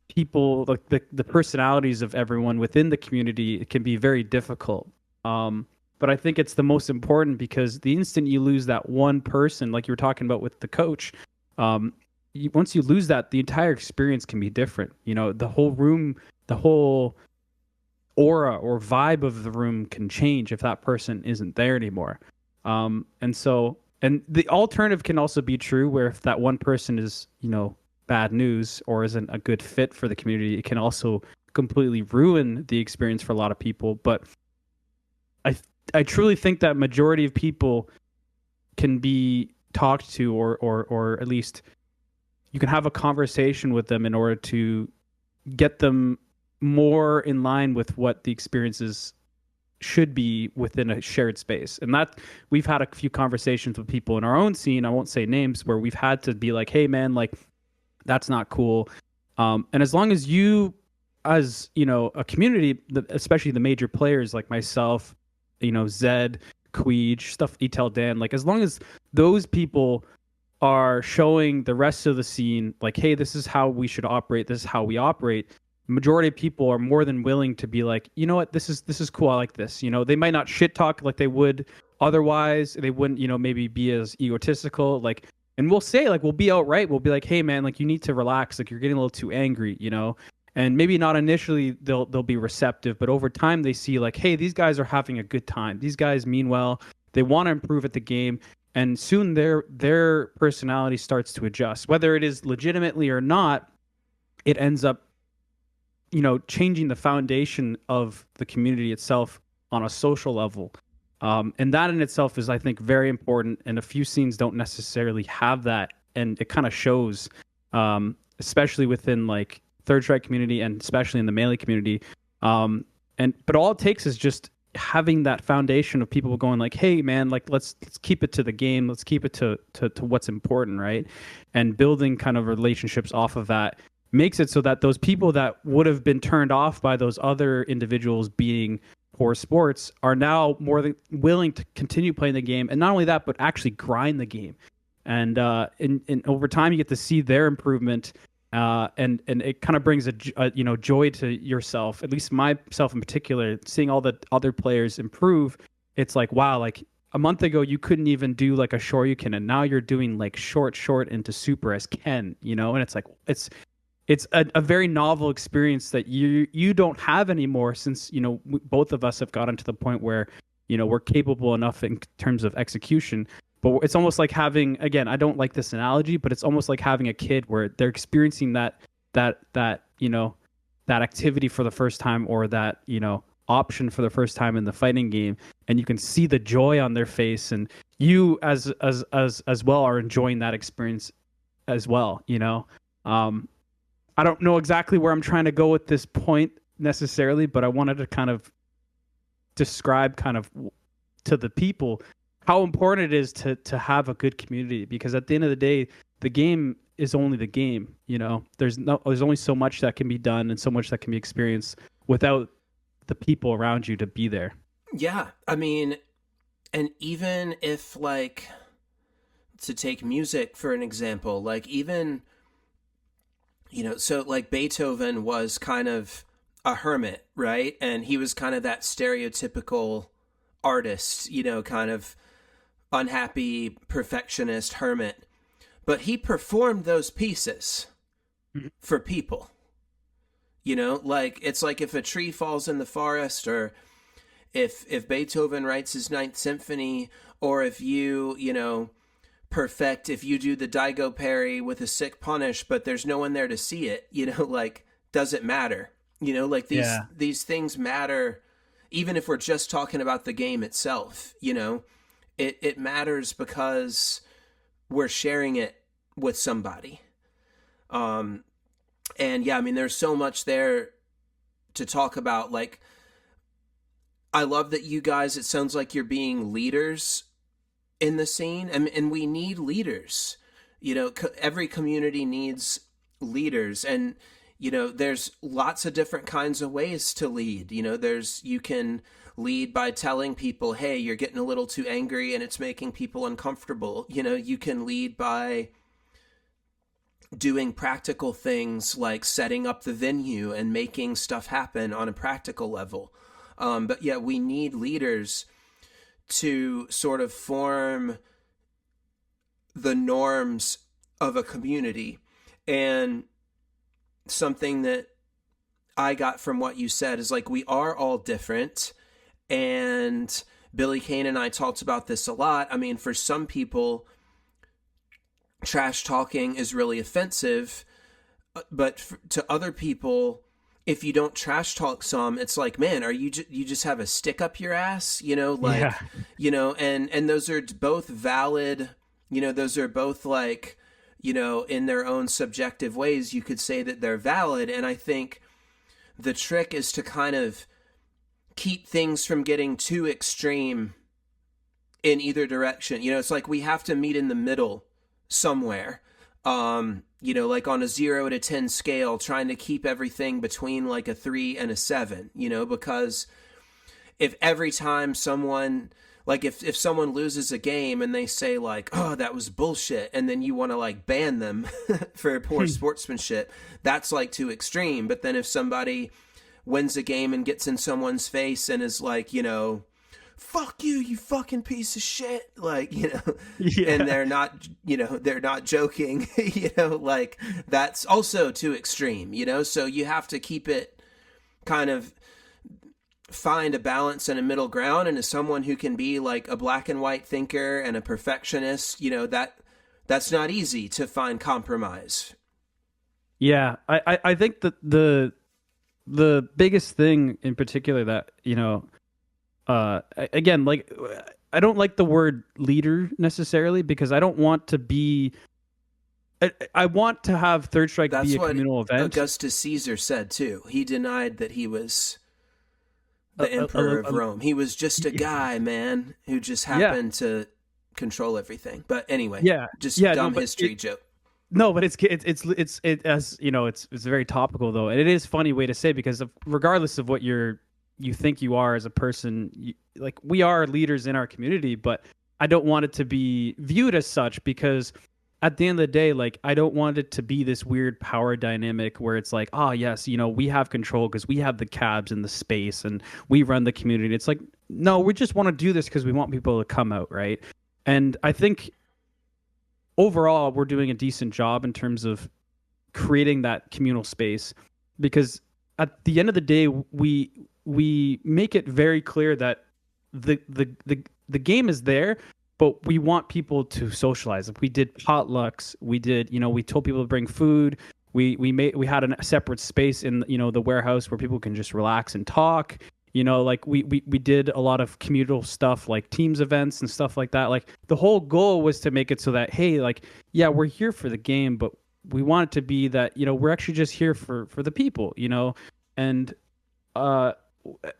S2: people, like the personalities of everyone within the community, it can be very difficult. But I think it's the most important, because the instant you lose that one person, like you were talking about with the coach, once you lose that, the entire experience can be different. The whole room, the whole aura or vibe of the room can change if that person isn't there anymore. And the alternative can also be true, where if that one person is, bad news or isn't a good fit for the community, it can also completely ruin the experience for a lot of people. But I truly think that majority of people can be talked to, or at least you can have a conversation with them in order to get them more in line with what the experiences should be within a shared space. And that, we've had a few conversations with people in our own scene, I won't say names, where we've had to be like, hey man, like that's not cool. And as long as you, as a community, especially the major players like myself, Zed, Queej, stuff, Etel, Dan, like as long as those people are showing the rest of the scene like, hey, this is how we should operate, this is how we operate, majority of people are more than willing to be like, you know what, this is cool, I like this. They might not shit talk like they would otherwise. They wouldn't, maybe be as egotistical, like, and we'll say, like, we'll be outright, we'll be like, hey man, like you need to relax, like you're getting a little too angry, and maybe not initially they'll be receptive, but over time they see like, hey, these guys are having a good time, these guys mean well, they want to improve at the game, and soon their personality starts to adjust, whether it is legitimately or not. It ends up changing the foundation of the community itself on a social level. And that in itself is, I think, very important. And a few scenes don't necessarily have that. And it kind of shows, especially within like Third Strike community and especially in the Melee community. But all it takes is just having that foundation of people going like, hey man, like let's keep it to the game. Let's keep it to what's important. Right. And building kind of relationships off of that makes it so that those people that would have been turned off by those other individuals being poor sports are now more than willing to continue playing the game. And not only that, but actually grind the game. And over time, you get to see their improvement. And it kind of brings a joy to yourself, at least myself in particular, seeing all the other players improve. It's like, wow, like a month ago, you couldn't even do like a Shoryuken, and now you're doing like short into super as Ken, and it's like, it's a very novel experience that you don't have anymore, since both of us have gotten to the point where we're capable enough in terms of execution. But it's almost like having, again, I don't like this analogy, but it's almost like having a kid where they're experiencing that activity for the first time, or that option for the first time in the fighting game, and you can see the joy on their face, and you as well are enjoying that experience as well. I don't know exactly where I'm trying to go with this point necessarily, but I wanted to kind of describe kind of to the people how important it is to have a good community, because at the end of the day, the game is only the game. There's only so much that can be done and so much that can be experienced without the people around you to be there.
S1: Yeah, I mean, and even if, like, to take music for an example, like even so like Beethoven was kind of a hermit, right? And he was kind of that stereotypical artist, kind of unhappy perfectionist hermit. But he performed those pieces for people. Like it's like if a tree falls in the forest, or if Beethoven writes his Ninth Symphony, or if you if you do the Daigo parry with a sick punish, but there's no one there to see it, like, does it matter? Like these things matter, even if we're just talking about the game itself. It matters because we're sharing it with somebody. And yeah, I mean, there's so much there to talk about. Like, I love that you guys, it sounds like you're being leaders in the scene, and we need leaders. every community needs leaders, and there's lots of different kinds of ways to lead. You can lead by telling people, hey, you're getting a little too angry and it's making people uncomfortable. You can lead by doing practical things like setting up the venue and making stuff happen on a practical level. But yeah, we need leaders to sort of form the norms of a community. And something that I got from what you said is, like, we are all different. And Billy Kane and I talked about this a lot. I mean, for some people, trash talking is really offensive, but to other people, if you don't trash talk some, it's like, man, are you you just have a stick up your ass, and those are both valid. Those are both, like, in their own subjective ways, you could say that they're valid. And I think the trick is to kind of keep things from getting too extreme in either direction. It's like we have to meet in the middle somewhere. Like on a 0 to 10 scale, trying to keep everything between like a 3 and a 7, because if every time someone, like if someone loses a game and they say like, oh, that was bullshit, and then you want to like ban them for poor sportsmanship, that's like too extreme. But then if somebody wins a game and gets in someone's face and is like, fuck you, you fucking piece of shit, like, yeah. And they're not joking, like, that's also too extreme, so you have to keep it, kind of find a balance and a middle ground. And as someone who can be like a black and white thinker and a perfectionist, that's not easy to find compromise.
S2: Yeah, I think that the biggest thing in particular that, again, like, I don't like the word leader necessarily, because I don't want to be. I want to have Third Strike be a communal event.
S1: Augustus Caesar said too. He denied that he was the emperor of Rome. He was just a guy, man, who just happened to control everything. But anyway, dumb history joke.
S2: No, but it's as it's very topical though, and it is a funny way to say, because regardless of what you think you are as a person, like, we are leaders in our community, but I don't want it to be viewed as such, because at the end of the day, like, I don't want it to be this weird power dynamic where it's like, oh yes, we have control because we have the cabs and the space and we run the community. It's like, no, we just want to do this because we want people to come out, right? And I think overall we're doing a decent job in terms of creating that communal space, because at the end of the day, we make it very clear that the game is there, but we want people to socialize. If we did potlucks, we told people to bring food. We had a separate space in the warehouse where people can just relax and talk. Like we did a lot of communal stuff, like Teams events and stuff like that. Like, the whole goal was to make it so that, hey, like, yeah, we're here for the game, but we want it to be that, we're actually just here for the people, and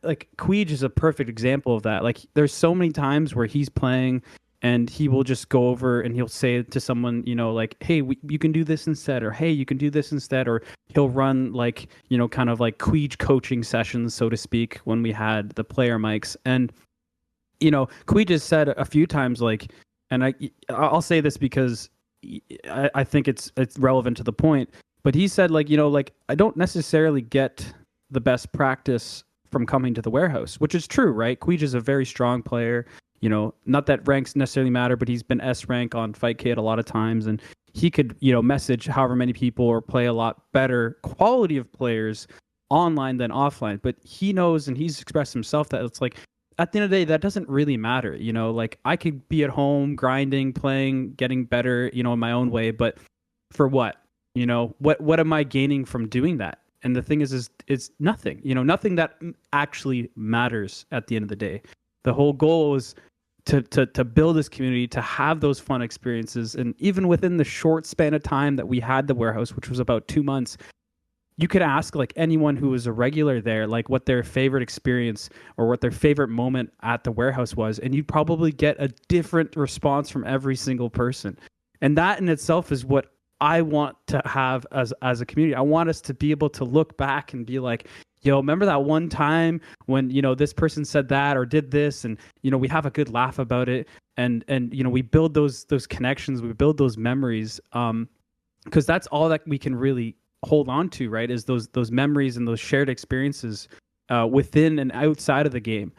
S2: like, Queej is a perfect example of that. Like, there's so many times where he's playing and he will just go over and he'll say to someone, like, hey, you can do this instead, or hey, you can do this instead, or he'll run like, kind of like Queej coaching sessions, so to speak, when we had the player mics. And, Queej has said a few times, like, and I'll say this because I think it's relevant to the point, but he said, like, like, I don't necessarily get the best practice from coming to the warehouse, which is true, right? Queej is a very strong player. Not that ranks necessarily matter, but he's been S rank on Fightcade a lot of times, and he could, message however many people or play a lot better quality of players online than offline. But he knows, and he's expressed himself, that it's like, at the end of the day, that doesn't really matter. Like, I could be at home grinding, playing, getting better, in my own way, but for what? What am I gaining from doing that? And the thing is it's nothing, nothing that actually matters at the end of the day. The whole goal is to build this community, to have those fun experiences. And even within the short span of time that we had the warehouse, which was about 2 months, you could ask like anyone who was a regular there, like what their favorite experience or what their favorite moment at the warehouse was. And you'd probably get a different response from every single person. And that in itself is what I want to have as a community. I want us to be able to look back and be like, yo, remember that one time when, this person said that or did this, and we have a good laugh about it, and we build those connections, we build those memories, because that's all that we can really hold on to, right? Is those memories and those shared experiences within and outside of the game.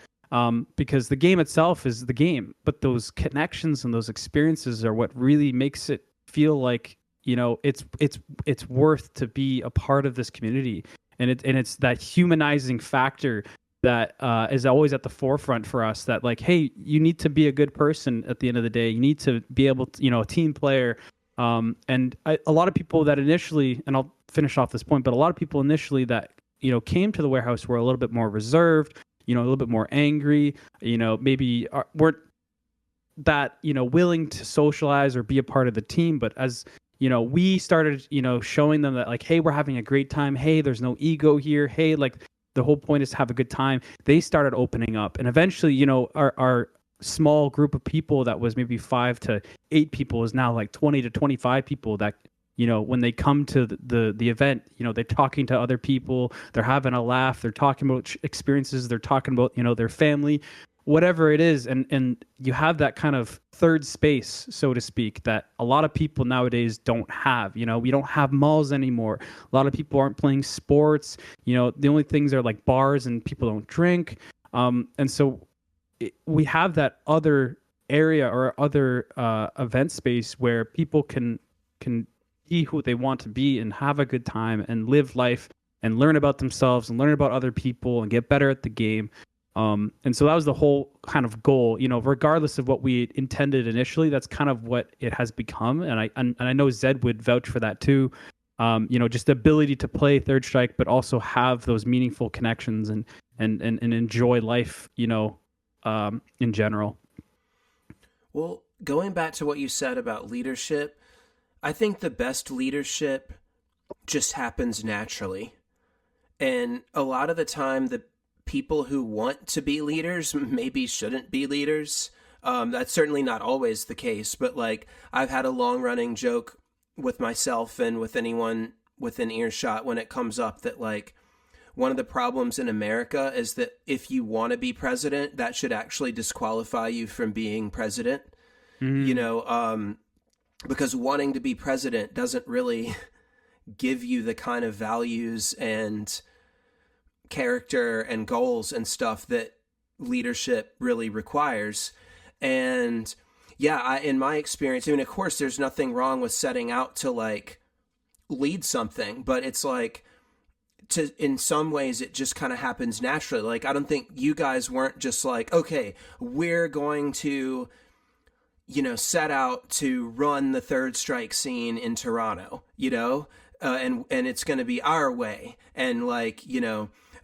S2: Because the game itself is the game, but those connections and those experiences are what really makes it feel like it's worth to be a part of this community, and it's that humanizing factor that is always at the forefront for us. That like, hey, you need to be a good person at the end of the day. You need to be able to, a team player. And a lot of people that initially, and I'll finish off this point, but a lot of people initially that came to the warehouse were a little bit more reserved, a little bit more angry, maybe weren't that willing to socialize or be a part of the team. But as we started showing them that like, hey, we're having a great time, hey, there's no ego here, hey, like the whole point is to have a good time, they started opening up. And eventually our small group of people that was maybe 5 to 8 people is now like 20 to 25 people that when they come to the event, they're talking to other people, they're having a laugh, they're talking about experiences, they're talking about their family, whatever it is. And you have that kind of third space, so to speak, that a lot of people nowadays don't have. We don't have malls anymore. A lot of people aren't playing sports. The only things are like bars, and people don't drink. And so we have that other area or other event space where people can be who they want to be and have a good time and live life and learn about themselves and learn about other people and get better at the game. And so that was the whole kind of goal, regardless of what we intended initially. That's kind of what it has become. And I know Zed would vouch for that too. Just the ability to play Third Strike, but also have those meaningful connections and enjoy life, in general.
S1: Well, going back to what you said about leadership, I think the best leadership just happens naturally. And a lot of the time, the people who want to be leaders maybe shouldn't be leaders. That's certainly not always the case, but like I've had a long running joke with myself and with anyone within earshot when it comes up that like one of the problems in America is that if you want to be president, that should actually disqualify you from being president. Because wanting to be president doesn't really give you the kind of values and character and goals and stuff that leadership really requires. And yeah, in my experience, I mean, of course, there's nothing wrong with setting out to like lead something, but it's like in some ways it just kind of happens naturally. Like, I don't think you guys weren't just like, okay, we're going to, set out to run the Third Strike scene in Toronto, and it's going to be our way. And like,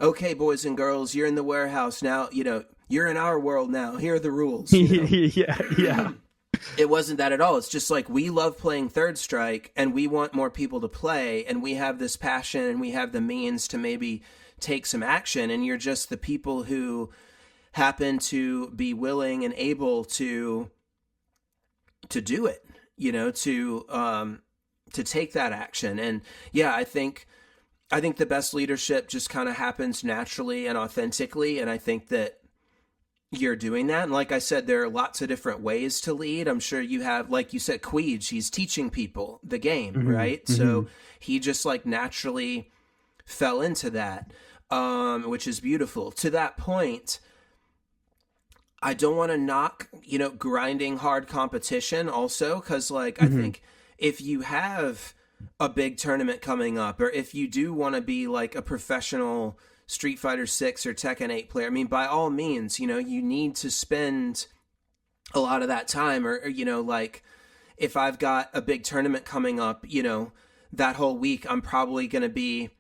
S1: okay, boys and girls, you're in the warehouse now, you're in our world now. Here are the rules.
S2: Yeah.
S1: It wasn't that at all. It's just like, we love playing Third Strike and we want more people to play, and we have this passion and we have the means to maybe take some action, and you're just the people who happen to be willing and able to do it, to take that action. And yeah, I think the best leadership just kind of happens naturally and authentically, and I think that you're doing that. And like I said, there are lots of different ways to lead. I'm sure you have, like you said, Queej, he's teaching people the game, right? Mm-hmm. So he just like naturally fell into that, which is beautiful. To that point, I don't want to knock, grinding hard competition also, because like I think if you have a big tournament coming up, or if you do want to be like a professional Street Fighter 6 or Tekken 8 player, I mean, by all means, you need to spend a lot of that time, or like if I've got a big tournament coming up, that whole week I'm probably going to be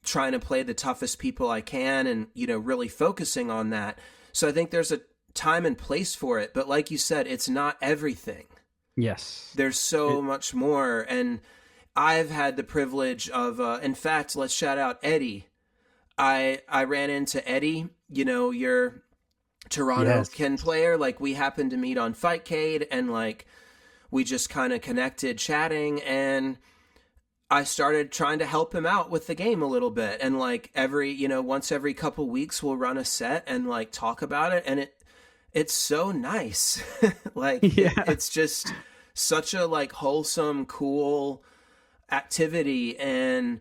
S1: trying to play the toughest people I can and, really focusing on that. So I think there's a time and place for it, but like you said, it's not everything.
S2: Yes.
S1: There's so much more. And I've had the privilege of, in fact, let's shout out Eddie. I ran into Eddie, your Toronto Ken player. Like, we happened to meet on Fightcade, and like we just kind of connected chatting, and I started trying to help him out with the game a little bit. And like once every couple weeks we'll run a set and like talk about it, and it's so nice.
S2: Yeah.
S1: it's just such a like wholesome, cool activity. And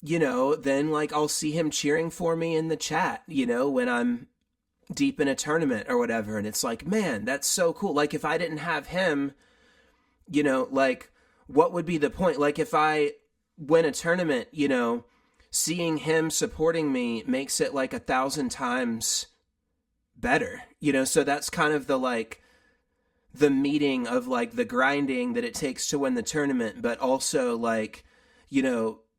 S1: then like I'll see him cheering for me in the chat, when I'm deep in a tournament or whatever, and it's like, man, that's so cool. Like if I didn't have him, like what would be the point? Like if I win a tournament, seeing him supporting me makes it like 1,000 times better, so that's kind of the meeting of like the grinding that it takes to win the tournament, but also like,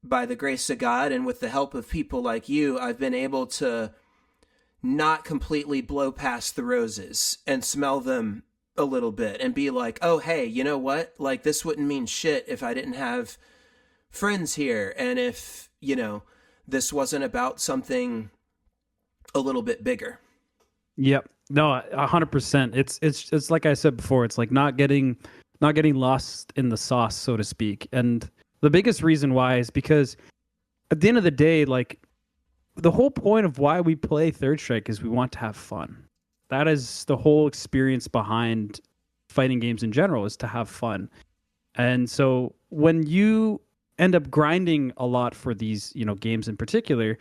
S1: by the grace of God and with the help of people like you, I've been able to not completely blow past the roses and smell them a little bit and be like, oh, hey, you know what? Like this wouldn't mean shit if I didn't have friends here. And if, this wasn't about something a little bit bigger.
S2: Yep. No, 100%. It's like I said before, it's like not getting lost in the sauce, so to speak. And the biggest reason why is because at the end of the day, like the whole point of why we play Third Strike is we want to have fun. That is the whole experience behind fighting games in general, is to have fun. And so when you end up grinding a lot for these, games in particular,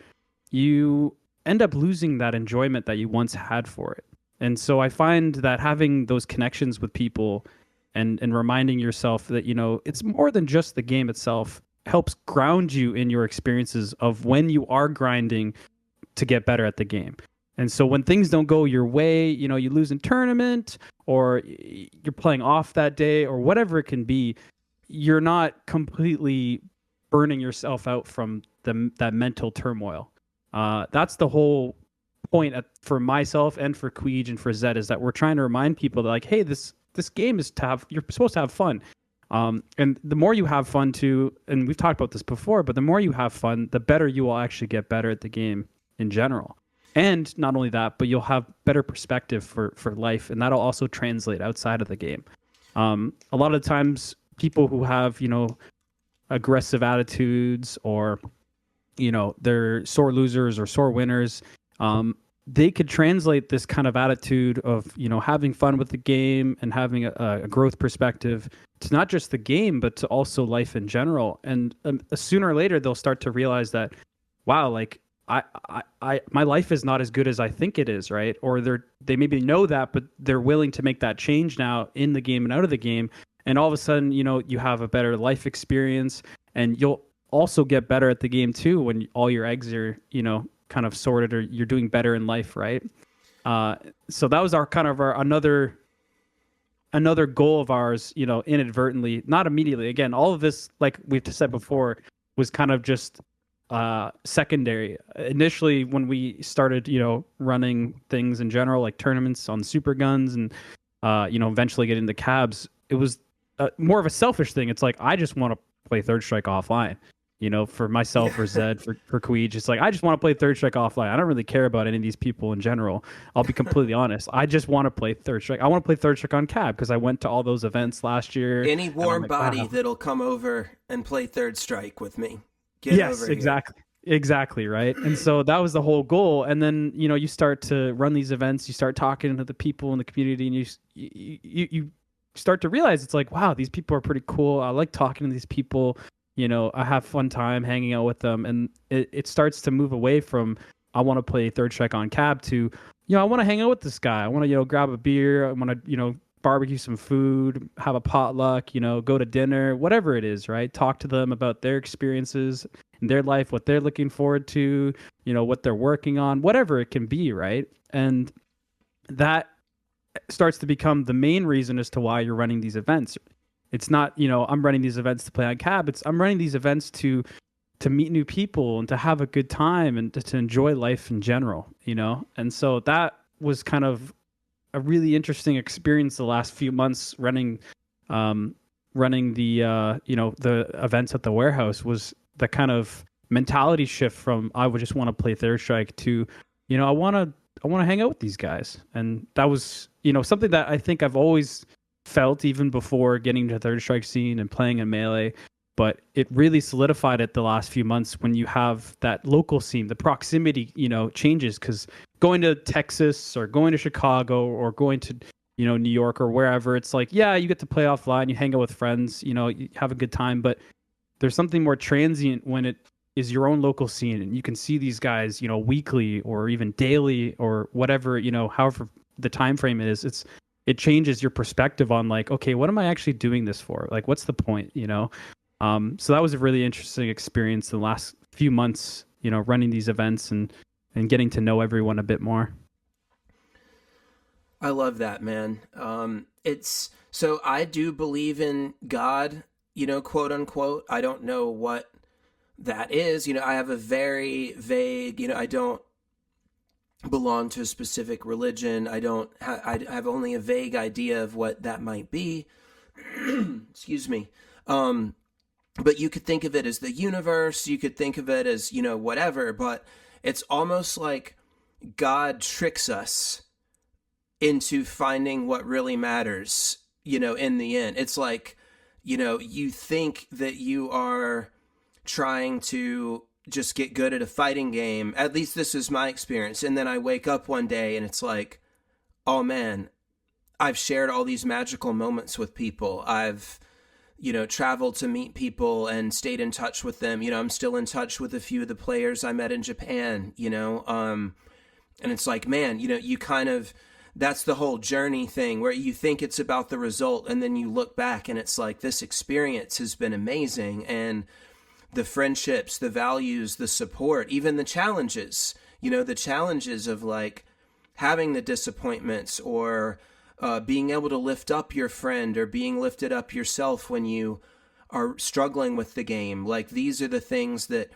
S2: you end up losing that enjoyment that you once had for it. And so I find that having those connections with people and reminding yourself that, it's more than just the game itself helps ground you in your experiences of when you are grinding to get better at the game. And so when things don't go your way, you lose in tournament or you're playing off that day or whatever it can be, you're not completely burning yourself out from that mental turmoil. That's the whole point for myself and for Queej and for Zed, is that we're trying to remind people that like, hey, this game is you're supposed to have fun. And the more you have fun too, and we've talked about this before, but the more you have fun, the better you will actually get better at the game in general. And not only that, but you'll have better perspective for life, and that'll also translate outside of the game. A lot of times people who have, aggressive attitudes or, they're sore losers or sore winners, they could translate this kind of attitude of, having fun with the game and having a growth perspective to not just the game, but to also life in general. And sooner or later, they'll start to realize that, wow, like my life is not as good as I think it is, right? Or they maybe know that, but they're willing to make that change now in the game and out of the game. And all of a sudden, you have a better life experience, and you'll also get better at the game too when all your eggs are, kind of sorted, or you're doing better in life, right? So that was our another goal of ours, inadvertently, not immediately. Again, all of this, like we've said before, was kind of just secondary. Initially, when we started, running things in general, like tournaments on super guns and, eventually getting the cabs, it was more of a selfish thing. It's like, I just want to play Third Strike offline. For myself or Zed, for Queej, it's like, I just want to play Third Strike offline. I don't really care about any of these people in general. I'll be completely honest. I just want to play Third Strike. I want to play Third Strike on cab because I went to all those events last year.
S1: Any warm body that'll come over and play Third Strike with me.
S2: Yes, exactly. Exactly, right? And so that was the whole goal. And then, you start to run these events, you start talking to the people in the community, and you start to realize it's like, wow, these people are pretty cool. I like talking to these people. I have fun time hanging out with them. And it starts to move away from, I want to play Third Strike on cab to, I want to hang out with this guy. I want to, grab a beer. I want to, barbecue some food, have a potluck, go to dinner, whatever it is, right? Talk to them about their experiences in their life, what they're looking forward to, what they're working on, whatever it can be, right? And that starts to become the main reason as to why you're running these events. It's not, I'm running these events to play on cab. I'm running these events to meet new people and to have a good time and to enjoy life in general, And so that was kind of a really interesting experience the last few months running the the events at the warehouse. Was the kind of mentality shift from, I would just want to play Third Strike to, I want to hang out with these guys. And that was, something that I think I've always felt even before getting to the third strike scene and playing in Melee, but it really solidified it the last few months when you have that local scene. The proximity, changes, because going to Texas or going to Chicago or going to, New York or wherever, it's like, yeah, you get to play offline, you hang out with friends, you have a good time, but there's something more transient when it is your own local scene and you can see these guys, weekly or even daily or whatever, however the time frame is. It changes your perspective on like, okay, what am I actually doing this for? Like, what's the point, So that was a really interesting experience the last few months, running these events and getting to know everyone a bit more.
S1: I love that, man. It's so I do believe in God, quote unquote. I don't know what that is. I have a very vague, I don't belong to a specific religion. I have only a vague idea of what that might be. Excuse me. But you could think of it as the universe. You could think of it as, whatever. But it's almost like God tricks us into finding what really matters, in the end. It's like, you think that you are trying to just get good at a fighting game. At least this is my experience. And then I wake up one day and it's like, oh man, I've shared all these magical moments with people. I've, traveled to meet people and stayed in touch with them. I'm still in touch with a few of the players I met in Japan, and it's like, man, you kind of, that's the whole journey thing where you think it's about the result and then you look back and it's like, this experience has been amazing. And the friendships, the values, the support, even the challenges, the challenges of like having the disappointments or being able to lift up your friend or being lifted up yourself when you are struggling with the game. Like, these are the things that,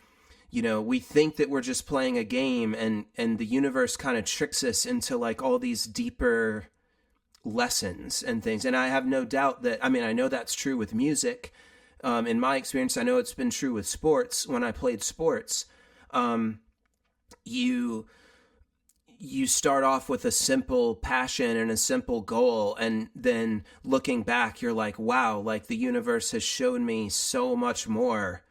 S1: we think that we're just playing a game, and the universe kind of tricks us into like all these deeper lessons and things. And I have no doubt that, I know that's true with music. In my experience, I know it's been true with sports. When I played sports, you start off with a simple passion and a simple goal, and then looking back, you're like, wow, like the universe has shown me so much more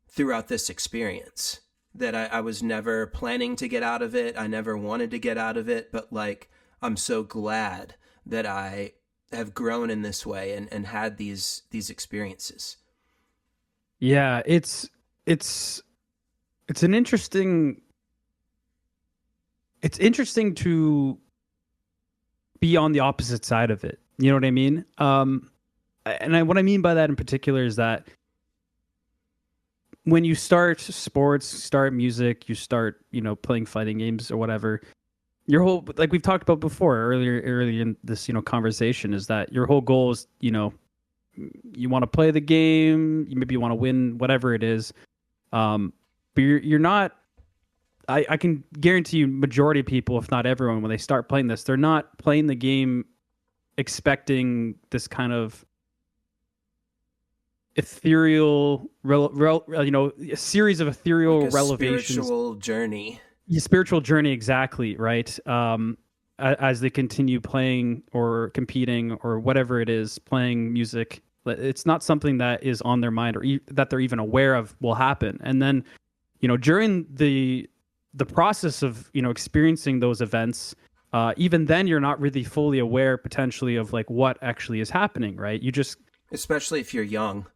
S1: throughout this experience that I was never planning to get out of it. I never wanted to get out of it, but like, I'm so glad that I have grown in this way and had these experiences.
S2: Yeah, it's an interesting, it's interesting to be on the opposite side of it. You know what I mean? What I mean by that in particular is that when you start sports, start music, you start, playing fighting games or whatever, your whole, like we've talked about before earlier in this, conversation, is that your whole goal is, you want to play the game, maybe you want to win, whatever it is. But you're not, I can guarantee you majority of people, if not everyone, when they start playing this, they're not playing the game expecting this kind of ethereal, a series of ethereal
S1: like a
S2: relevations.
S1: Spiritual journey.
S2: Yeah, spiritual journey, exactly, right? As they continue playing or competing or whatever it is, playing music, it's not something that is on their mind or that they're even aware of will happen. And then, during the process of, experiencing those events, even then you're not really fully aware potentially of like what actually is happening, right? You just,
S1: especially if you're young,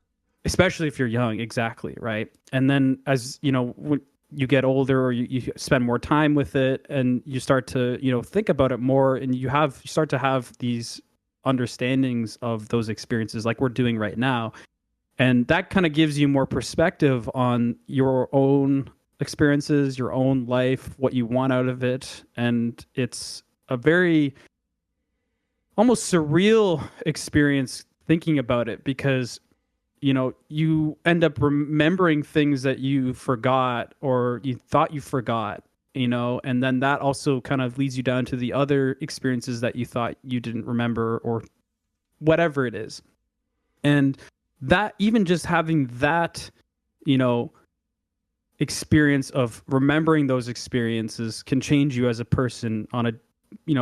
S2: exactly, right? And then as when you get older or you spend more time with it and you start to think about it more, and you start to have these understandings of those experiences like we're doing right now, and that kind of gives you more perspective on your own experiences, your own life, what you want out of it. And it's a very almost surreal experience thinking about it, because you end up remembering things that you forgot or you thought you forgot, and then that also kind of leads you down to the other experiences that you thought you didn't remember or whatever it is. And that, even just having that, experience of remembering those experiences can change you as a person on a,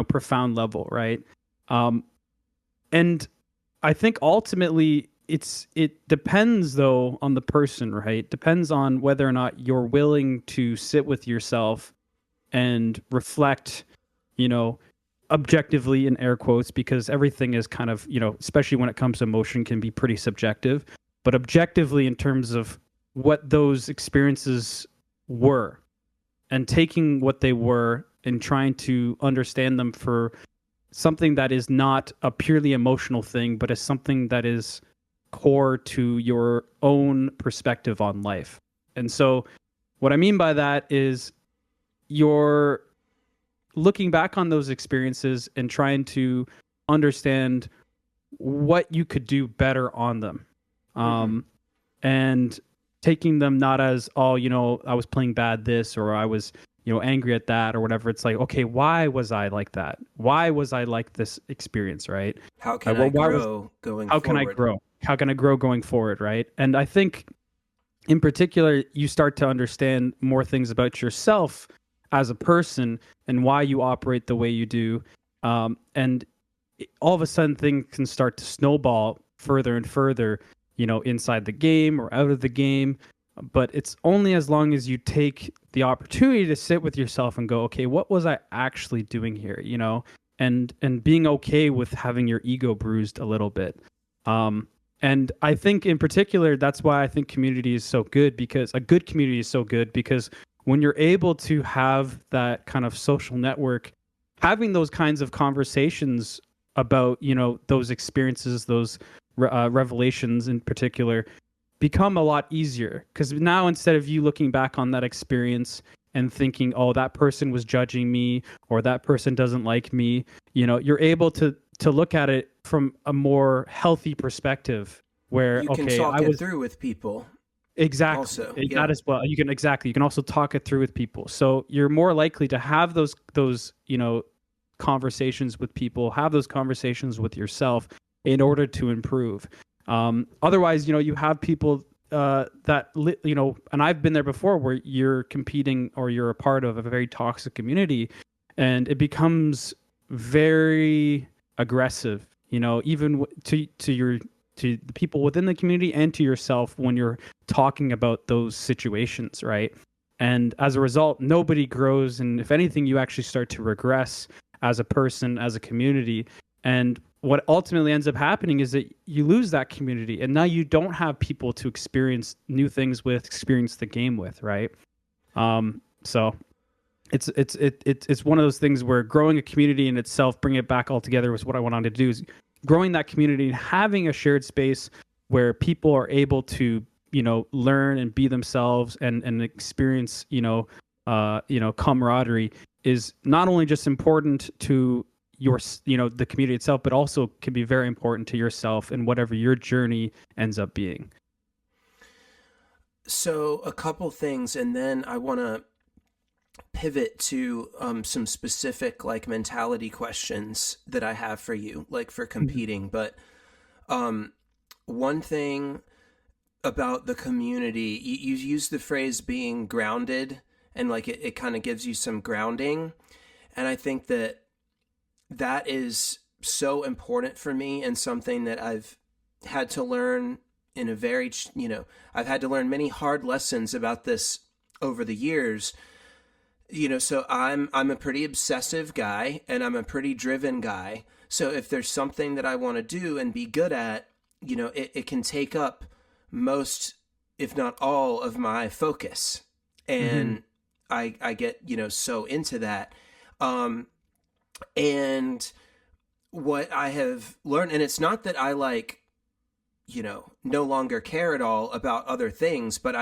S2: profound level, right? And I think ultimately it depends though on the person, right? Depends on whether or not you're willing to sit with yourself and reflect, you know, objectively in air quotes, because everything is kind of, especially when it comes to emotion, can be pretty subjective, but objectively in terms of what those experiences were, and taking what they were and trying to understand them for something that is not a purely emotional thing, but is something that is core to your own perspective on life. And so, what I mean by that is you're looking back on those experiences and trying to understand what you could do better on them.
S1: Mm-hmm.
S2: And taking them not as, oh, I was playing bad this, or I was, angry at that or whatever. It's like, okay, why was I like that? Why was I like this experience, right?
S1: How can I grow going
S2: how
S1: forward?
S2: can I grow? How can I grow going forward, right? And I think in particular, you start to understand more things about yourself as a person and why you operate the way you do. And all of a sudden, things can start to snowball further and further, inside the game or out of the game. But it's only as long as you take the opportunity to sit with yourself and go, okay, what was I actually doing here? And being okay with having your ego bruised a little bit. And I think in particular, that's why I think community is so good, because a good community is so good, because when you're able to have that kind of social network, having those kinds of conversations about, those experiences, those revelations in particular, become a lot easier. Because now, instead of you looking back on that experience and thinking, oh, that person was judging me, or that person doesn't like me, you're able to look at it from a more healthy perspective, where,
S1: You can
S2: okay,
S1: talk it through with people.
S2: exactly
S1: Also,
S2: that
S1: yeah.
S2: as well. You can also talk it through with people, so you're more likely to have those conversations with people, have those conversations with yourself in order to improve. Otherwise, you have people and I've been there before, where you're competing or you're a part of a very toxic community, and it becomes very aggressive, even to the people within the community and to yourself when you're talking about those situations, right? And as a result, nobody grows, and if anything, you actually start to regress as a person, as a community. And what ultimately ends up happening is that you lose that community, and now you don't have people to experience new things with, experience the game with, right? So it's one of those things where growing a community in itself, bringing it back all together, was what I wanted to do, is growing that community and having a shared space where people are able to, learn and be themselves, and experience, camaraderie, is not only just important to your, the community itself, but also can be very important to yourself and whatever your journey ends up being.
S1: So a couple things, and then I want to pivot to some specific like mentality questions that I have for you, like for
S2: Mm-hmm.
S1: competing. But one thing about the community, you use the phrase being grounded, and like it kind of gives you some grounding. And I think that is so important for me, and something that I've had to learn in a very, I've had to learn many hard lessons about this over the years. So I'm a pretty obsessive guy, and I'm a pretty driven guy. So if there's something that I want to do and be good at, it can take up most, if not all, of my focus.
S2: Mm-hmm.
S1: And I get, so into that. And what I have learned, and it's not that I like, no longer care at all about other things, but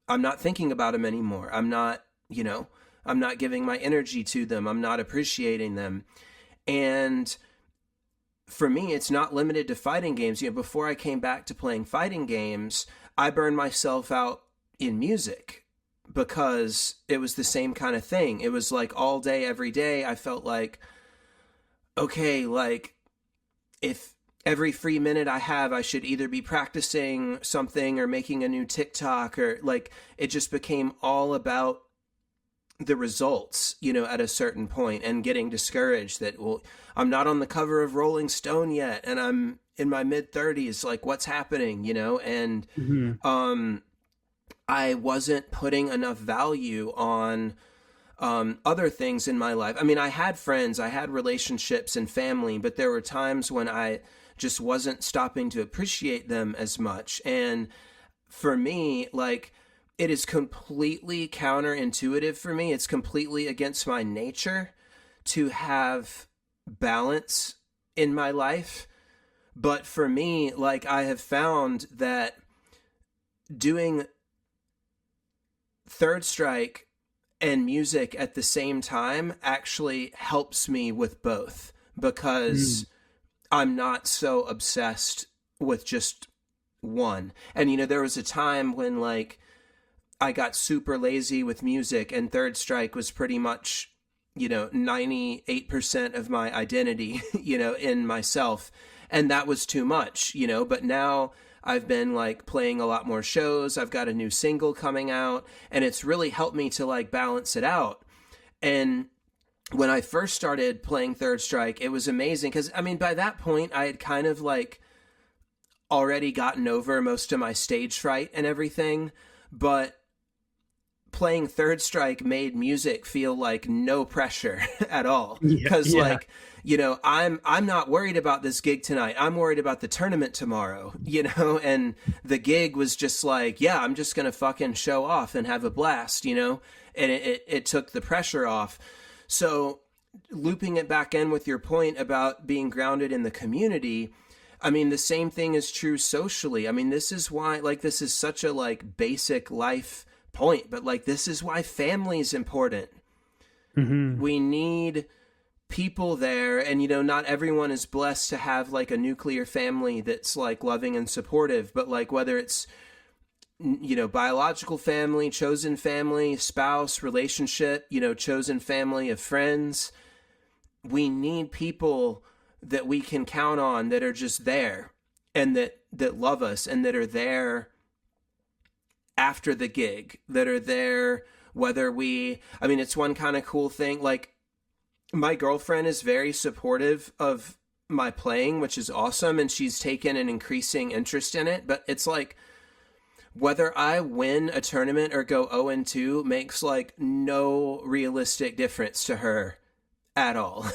S1: I'm not thinking about them anymore. I'm not giving my energy to them. I'm not appreciating them. And for me, it's not limited to fighting games. Before I came back to playing fighting games, I burned myself out in music, because it was the same kind of thing. It was like all day, every day, I felt like, okay, like if every free minute I have, I should either be practicing something or making a new TikTok, or like it just became all about the results, at a certain point, and getting discouraged that, well, I'm not on the cover of Rolling Stone yet, and I'm in my mid 30s, like what's happening, and
S2: Mm-hmm.
S1: I wasn't putting enough value on other things in my life. I mean, I had friends, I had relationships and family, but there were times when I just wasn't stopping to appreciate them as much. And for me, like, it is completely counterintuitive for me. It's completely against my nature to have balance in my life. But for me, like, I have found that doing third strike and music at the same time actually helps me with both, because I'm not so obsessed with just one. And there was a time when like I got super lazy with music, and third strike was pretty much 98% of my identity in myself, and that was too much. But now I've been like playing a lot more shows. I've got a new single coming out, and it's really helped me to like balance it out. And when I first started playing third strike, it was amazing because, I mean, by that point I had kind of like already gotten over most of my stage fright and everything, but playing third strike made music feel like no pressure at all, because like I'm not worried about this gig tonight, I'm worried about the tournament tomorrow, and the gig was just like, yeah, I'm just gonna fucking show off and have a blast, and it took the pressure off. So looping it back in with your point about being grounded in the community, I mean, the same thing is true socially. I mean, this is why, like, this is such a like basic life point, but like this is why family is important.
S2: Mm-hmm.
S1: We need people there, and not everyone is blessed to have like a nuclear family that's like loving and supportive, but like whether it's biological family, chosen family, spouse, relationship, chosen family of friends, we need people that we can count on, that are just there, and that love us, and that are there after the gig, that are there whether I mean, it's one kind of cool thing, like my girlfriend is very supportive of my playing, which is awesome, and she's taken an increasing interest in it, but it's like whether I win a tournament or go 0-2 makes like no realistic difference to her at all.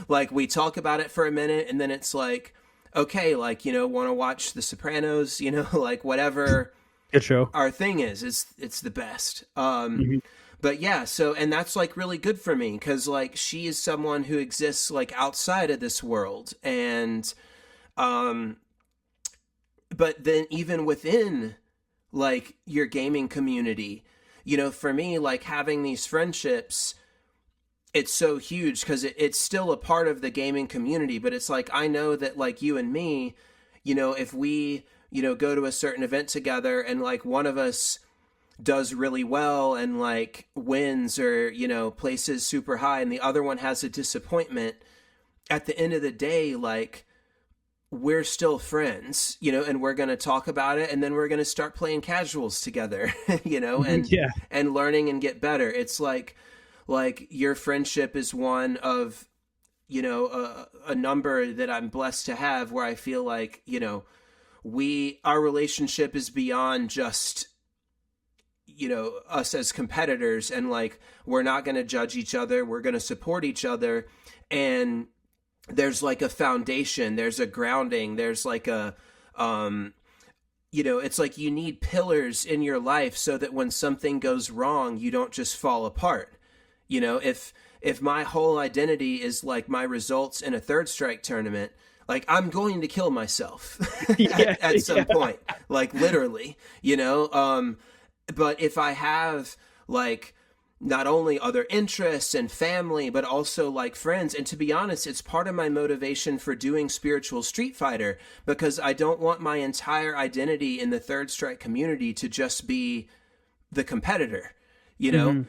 S1: Like we talk about it for a minute, and then it's like, okay, like, want to watch The Sopranos, like whatever
S2: good show
S1: our thing is, it's the best.
S2: Mm-hmm.
S1: But yeah, so, and that's like really good for me, because like she is someone who exists like outside of this world, and but then even within like your gaming community, for me, like having these friendships, it's so huge, because it's still a part of the gaming community, but it's like, I know that like you and me, if we go to a certain event together, and like one of us does really well and like wins, or places super high, and the other one has a disappointment, at the end of the day, like we're still friends, and we're going to talk about it, and then we're going to start playing casuals together, and learning and get better. It's like your friendship is one of a number that I'm blessed to have, where I feel like our relationship is beyond just us as competitors, and like we're not going to judge each other, we're going to support each other, and there's like a foundation, there's a grounding, there's like a it's like you need pillars in your life, so that when something goes wrong, you don't just fall apart. If my whole identity is like my results in a third strike tournament, like I'm going to kill myself at some point, like literally, but if I have like not only other interests and family, but also like friends, and to be honest, it's part of my motivation for doing Spiritual Street Fighter, because I don't want my entire identity in the third strike community to just be the competitor.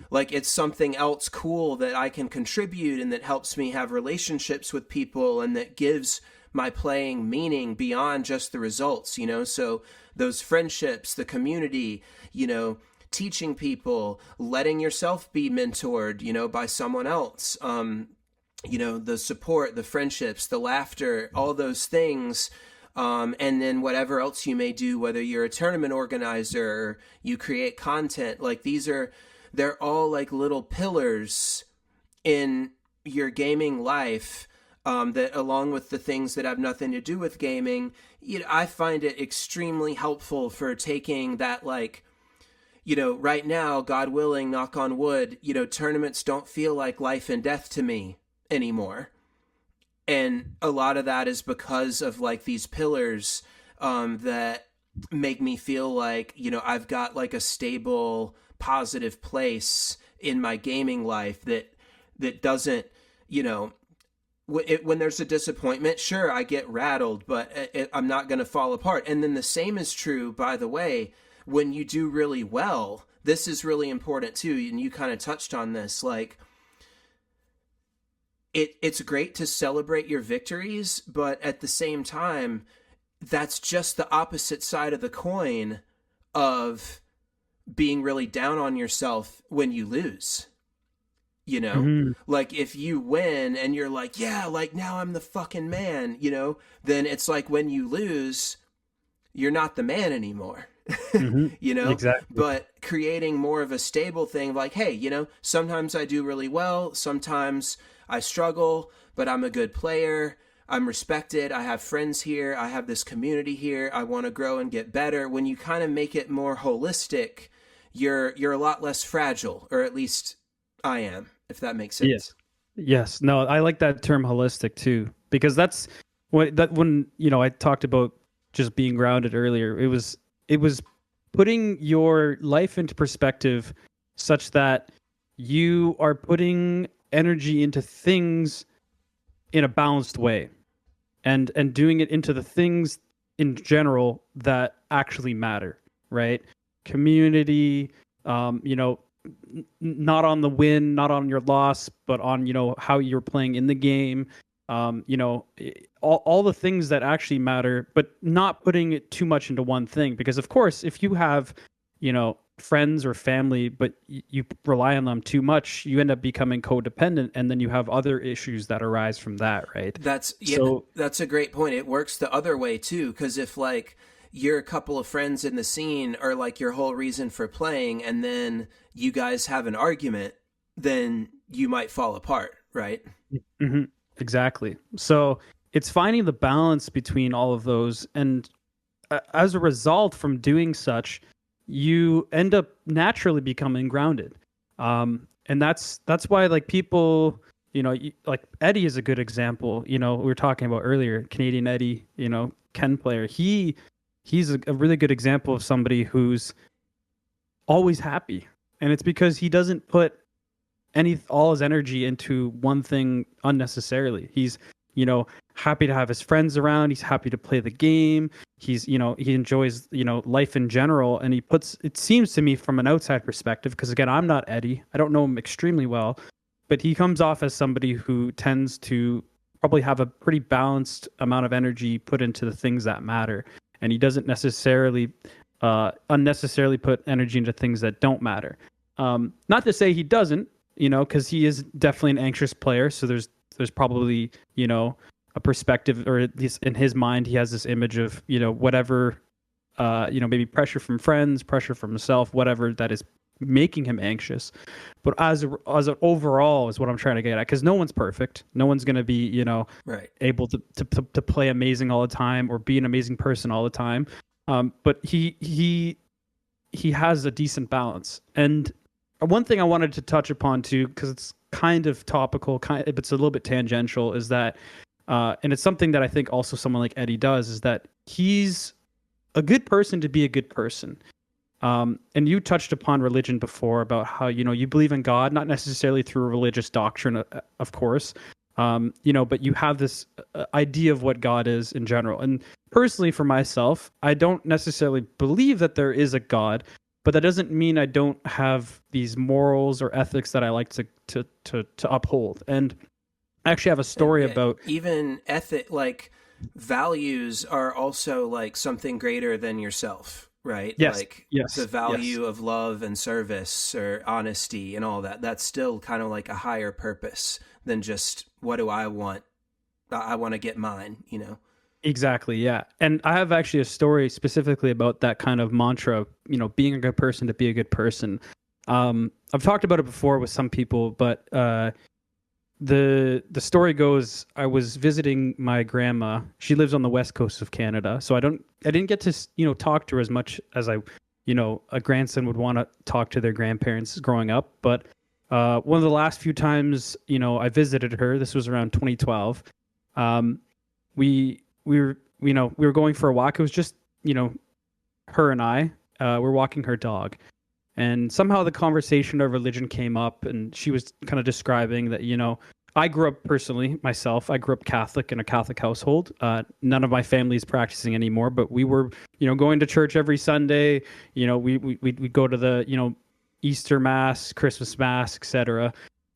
S1: Like it's something else cool that I can contribute, and that helps me have relationships with people, and that gives my playing meaning beyond just the results, so those friendships, the community, teaching people, letting yourself be mentored, by someone else. The support, the friendships, the laughter, all those things. And then whatever else you may do, whether you're a tournament organizer or you create content, like they're all like little pillars in your gaming life, that along with the things that have nothing to do with gaming, I find it extremely helpful for taking that, like, right now, God willing, knock on wood, tournaments don't feel like life and death to me anymore. And a lot of that is because of like these pillars, that make me feel like, I've got like a stable, positive place in my gaming life that doesn't, when there's a disappointment, sure, I get rattled, but I'm not going to fall apart. And then the same is true, by the way, when you do really well. This is really important too, and you kind of touched on this. Like, it's great to celebrate your victories, but at the same time, that's just the opposite side of the coin of being really down on yourself when you lose. Like if you win and you're like, yeah, like now I'm the fucking man, then it's like when you lose, you're not the man anymore.
S2: Exactly.
S1: But creating more of a stable thing, like, hey, sometimes I do really well, sometimes I struggle, but I'm a good player, I'm respected, I have friends here, I have this community here, I want to grow and get better. When you kind of make it more holistic, you're a lot less fragile, or at least I am, if that makes sense.
S2: Yes. No, I like that term holistic too, because that's when I talked about just being grounded earlier. It was putting your life into perspective such that you are putting energy into things in a balanced way, and doing it into the things in general that actually matter, right? Community, not on the win, not on your loss, but on, how you're playing in the game, all the things that actually matter, but not putting it too much into one thing. Because of course, if you have, friends or family, but you rely on them too much, you end up becoming codependent, and then you have other issues that arise from that, right?
S1: That's a great point. It works the other way too, because if like you're a couple of friends in the scene are like your whole reason for playing, and then you guys have an argument, then you might fall apart, right?
S2: Mm-hmm. Exactly. So it's finding the balance between all of those, and as a result, from doing such, you end up naturally becoming grounded. And that's why, like, people, like Eddie is a good example. We were talking about earlier, Canadian Eddie, Ken player. He's a really good example of somebody who's always happy, and it's because he doesn't put all his energy into one thing unnecessarily. He's, happy to have his friends around. He's happy to play the game. He's, he enjoys, life in general. And it seems to me from an outside perspective, because again, I'm not Eddie, I don't know him extremely well, but he comes off as somebody who tends to probably have a pretty balanced amount of energy put into the things that matter. And he doesn't necessarily, unnecessarily put energy into things that don't matter. Not to say he doesn't, because he is definitely an anxious player. So there's probably, a perspective, or at least in his mind, he has this image of, whatever, maybe pressure from friends, pressure from himself, whatever that is making him anxious. But as an overall is what I'm trying to get at, because no one's perfect. No one's going to be,
S1: right,
S2: able to play amazing all the time or be an amazing person all the time. But he has a decent balance. And one thing I wanted to touch upon too, because it's kind of topical, it's a little bit tangential, is that, and it's something that I think also someone like Eddie does, is that he's a good person to be a good person. And you touched upon religion before, about how, you believe in God, not necessarily through a religious doctrine, of course, but you have this idea of what God is in general. And personally, for myself, I don't necessarily believe that there is a God, but that doesn't mean I don't have these morals or ethics that I like to uphold. And I actually have a story about
S1: even like values are also like something greater than yourself, right?
S2: Yes,
S1: Like the
S2: yes, yes.
S1: value of love and service or honesty and all that. That's still kind of like a higher purpose than just what do I want? I want to get mine, you know?
S2: Exactly, yeah. And I have actually a story specifically about that kind of mantra, being a good person to be a good person. I've talked about it before with some people, but the story goes I was visiting my grandma. She lives on the west coast of Canada, so I didn't get to talk to her as much as a grandson would want to talk to their grandparents growing up. But one of the last few times I visited her, this was around 2012. Um, we were going for a walk. It was just her and I. We're walking her dog, and somehow the conversation of religion came up, and she was kind of describing that, I grew up personally myself. I grew up Catholic in a Catholic household. None of my family is practicing anymore, but we were, going to church every Sunday. We go to the, Easter Mass, Christmas Mass, etc.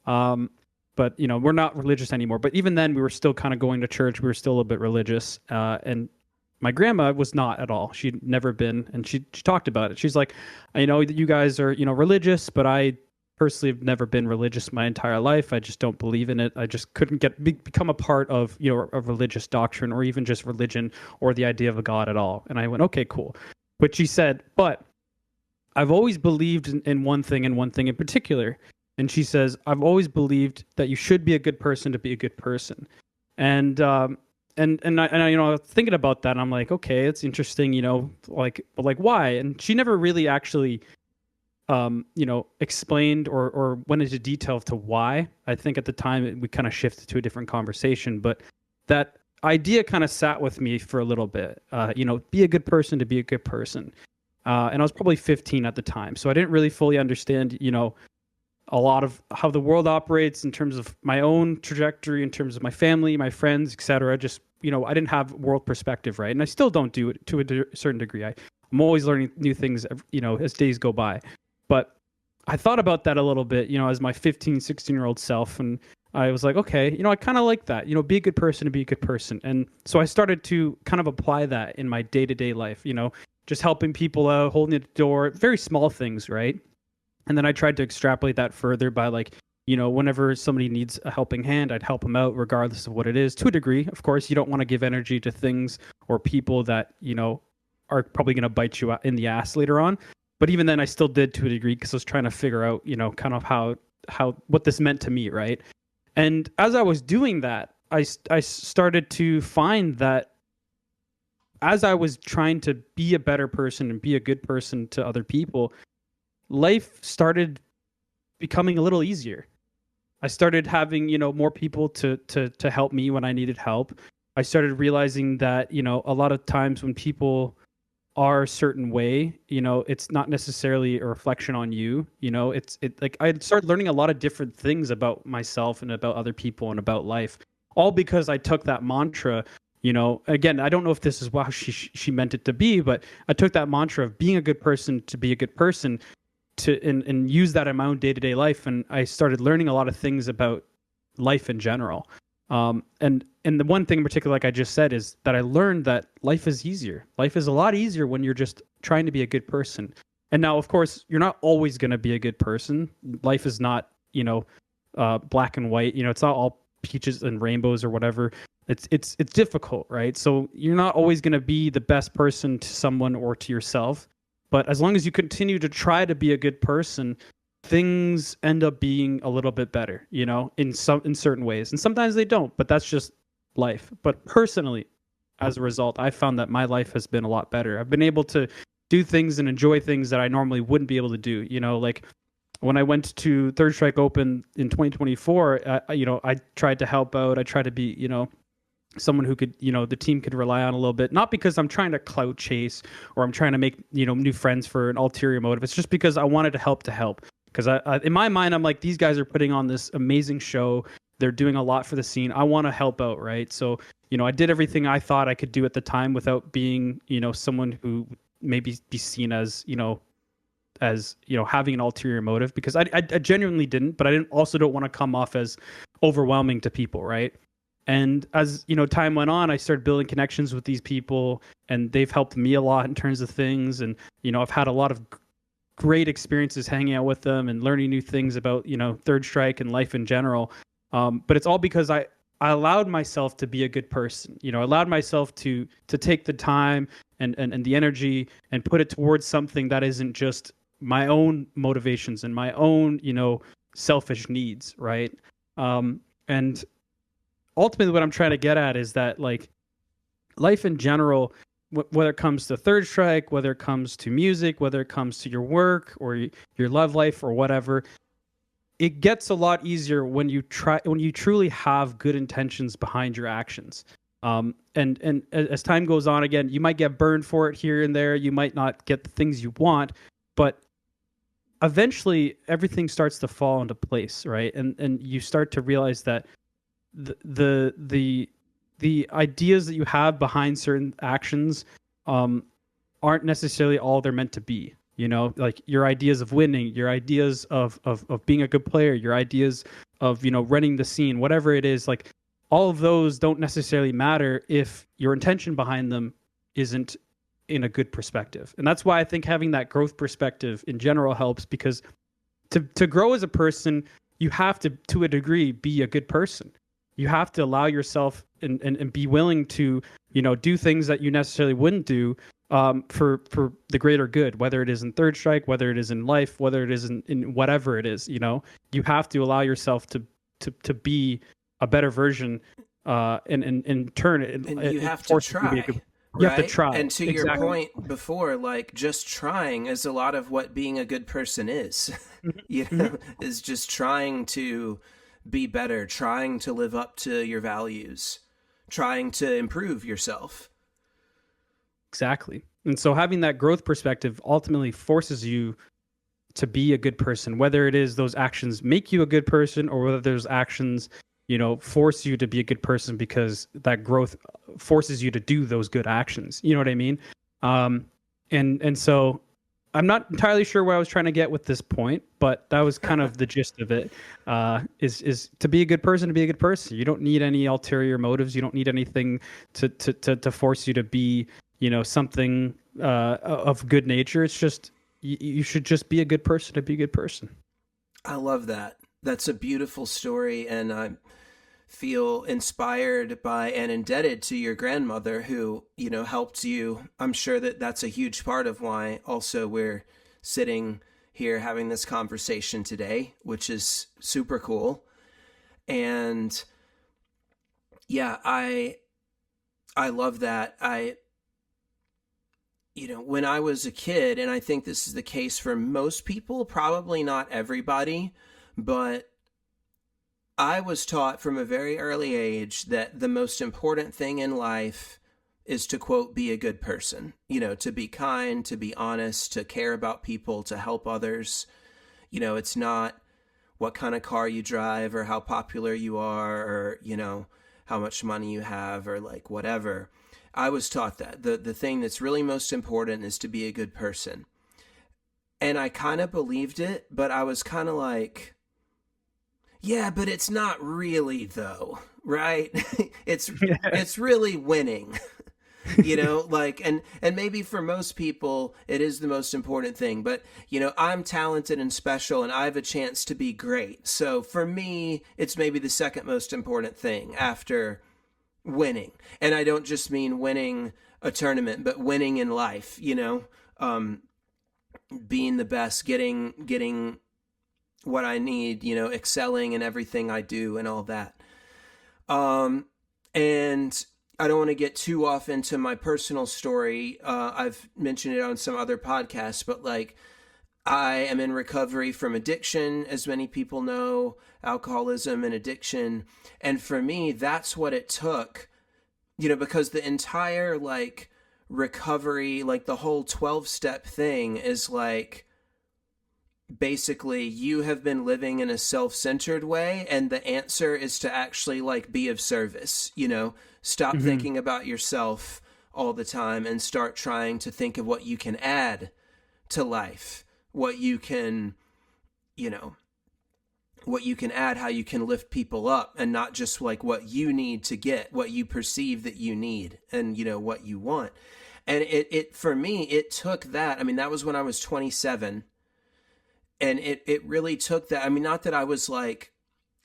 S2: But we're not religious anymore. But even then, we were still kind of going to church. We were still a bit religious, and my grandma was not at all. She'd never been, and she talked about it. She's like, I know that you guys are, religious, but I personally have never been religious my entire life. I just don't believe in it. I just couldn't become a part of, a religious doctrine or even just religion or the idea of a God at all. And I went, okay, cool. But she said, but I've always believed in one thing and one thing in particular. And she says, I've always believed that you should be a good person to be a good person. And I was thinking about that, and I'm like, okay, it's interesting, but like why? And she never really actually, explained or went into detail to why. I think at the time we kind of shifted to a different conversation, but that idea kind of sat with me for a little bit. Be a good person to be a good person. And I was probably 15 at the time, so I didn't really fully understand, a lot of how the world operates in terms of my own trajectory, in terms of my family, my friends, etc. Just, I didn't have world perspective, right? And I still don't do it to a certain degree. I'm always learning new things, as days go by. But I thought about that a little bit, as my 15, 16-year-old self. And I was like, okay, I kind of like that, be a good person to be a good person. And so I started to kind of apply that in my day-to-day life, just helping people out, holding the door, very small things, right? And then I tried to extrapolate that further by like, whenever somebody needs a helping hand, I'd help them out regardless of what it is. To a degree, of course, you don't want to give energy to things or people that, are probably going to bite you in the ass later on. But even then I still did to a degree because I was trying to figure out, kind of how what this meant to me, right? And as I was doing that, I started to find that as I was trying to be a better person and be a good person to other people, life started becoming a little easier. I started having, more people to help me when I needed help. I started realizing that, a lot of times when people are a certain way, it's not necessarily a reflection on you. It's like I started learning a lot of different things about myself and about other people and about life, all because I took that mantra. Again, I don't know if this is how she meant it to be, but I took that mantra of being a good person to be a good person and use that in my own day-to-day life. And I started learning a lot of things about life in general. And the one thing in particular, like I just said, is that I learned that life is easier. Life is a lot easier when you're just trying to be a good person. And now, of course, you're not always going to be a good person. Life is not, black and white. It's not all peaches and rainbows or whatever. It's difficult, right? So you're not always going to be the best person to someone or to yourself. But as long as you continue to try to be a good person, things end up being a little bit better, in certain ways. And sometimes they don't, but that's just life. But personally, as a result, I found that my life has been a lot better. I've been able to do things and enjoy things that I normally wouldn't be able to do. Like when I went to Third Strike Open in 2024, I tried to help out. I tried to be, someone who could, the team could rely on a little bit, not because I'm trying to clout chase or I'm trying to make, new friends for an ulterior motive. It's just because I wanted to help. Because in my mind, I'm like, these guys are putting on this amazing show. They're doing a lot for the scene. I want to help out, right? So, I did everything I thought I could do at the time without being, someone who maybe be seen as, having an ulterior motive, because I genuinely didn't, but I also don't want to come off as overwhelming to people, right? And as time went on, I started building connections with these people, and they've helped me a lot in terms of things. And I've had a lot of great experiences hanging out with them and learning new things about Third Strike and life in general. But it's all because I allowed myself to be a good person. I allowed myself to take the time and the energy and put it towards something that isn't just my own motivations and my own selfish needs, right? And ultimately what I'm trying to get at is that, like, life in general, whether it comes to Third Strike, whether it comes to music, whether it comes to your work or your love life or whatever, it gets a lot easier when you truly have good intentions behind your actions. And as time goes on, again, you might get burned for it here and there. You might not get the things you want, but eventually everything starts to fall into place, right? And you start to realize that the ideas that you have behind certain actions aren't necessarily all they're meant to be. Like your ideas of winning, your ideas of being a good player, your ideas of running the scene, whatever it is, like all of those don't necessarily matter if your intention behind them isn't in a good perspective. And that's why I think having that growth perspective in general helps, because to grow as a person, you have to a degree be a good person. You have to allow yourself and be willing to do things that you necessarily wouldn't do for the greater good, whether it is in Third Strike, whether it is in life, whether it is in whatever it is. You have to allow yourself to be a better version, and in turn,
S1: and you have to try.
S2: You have to try.
S1: And to your point before, like, just trying is a lot of what being a good person is. Is just trying to be better, trying to live up to your values, trying to improve yourself.
S2: Exactly. And so having that growth perspective ultimately forces you to be a good person, whether it is those actions make you a good person or whether those actions, force you to be a good person because that growth forces you to do those good actions. You know what I mean? And so I'm not entirely sure where I was trying to get with this point, but that was kind of the gist of it. Is to be a good person, to be a good person. You don't need any ulterior motives. You don't need anything to force you to be, something of good nature. It's just you should just be a good person to be a good person.
S1: I love that. That's a beautiful story, and I feel inspired by and indebted to your grandmother who, helped you. I'm sure that that's a huge part of why also we're sitting here having this conversation today, which is super cool. And yeah, I love that. When I was a kid, and I think this is the case for most people, probably not everybody, but I was taught from a very early age that the most important thing in life is to, quote, be a good person, to be kind, to be honest, to care about people, to help others. It's not what kind of car you drive or how popular you are or, how much money you have or like whatever. I was taught that the thing that's really most important is to be a good person. And I kind of believed it, but I was kind of like, yeah, but it's not really though, right? It's really winning. And maybe for most people it is the most important thing, but I'm talented and special and I have a chance to be great. So for me, it's maybe the second most important thing after winning. And I don't just mean winning a tournament, but winning in life, being the best, getting what I need, excelling in everything I do and all that. And I don't want to get too off into my personal story. I've mentioned it on some other podcasts, but like I am in recovery from addiction, as many people know, alcoholism and addiction. And for me, that's what it took, because the entire like recovery, like the whole 12-step thing is like, basically you have been living in a self-centered way and the answer is to actually like be of service, stop thinking about yourself all the time and start trying to think of what you can add to life, what you can what you can add, how you can lift people up, and not just like what you need to get, what you perceive that you need, and what you want. And it for me, it took that. I mean, that was when I was 27, and it really took that. I mean, not that I was like,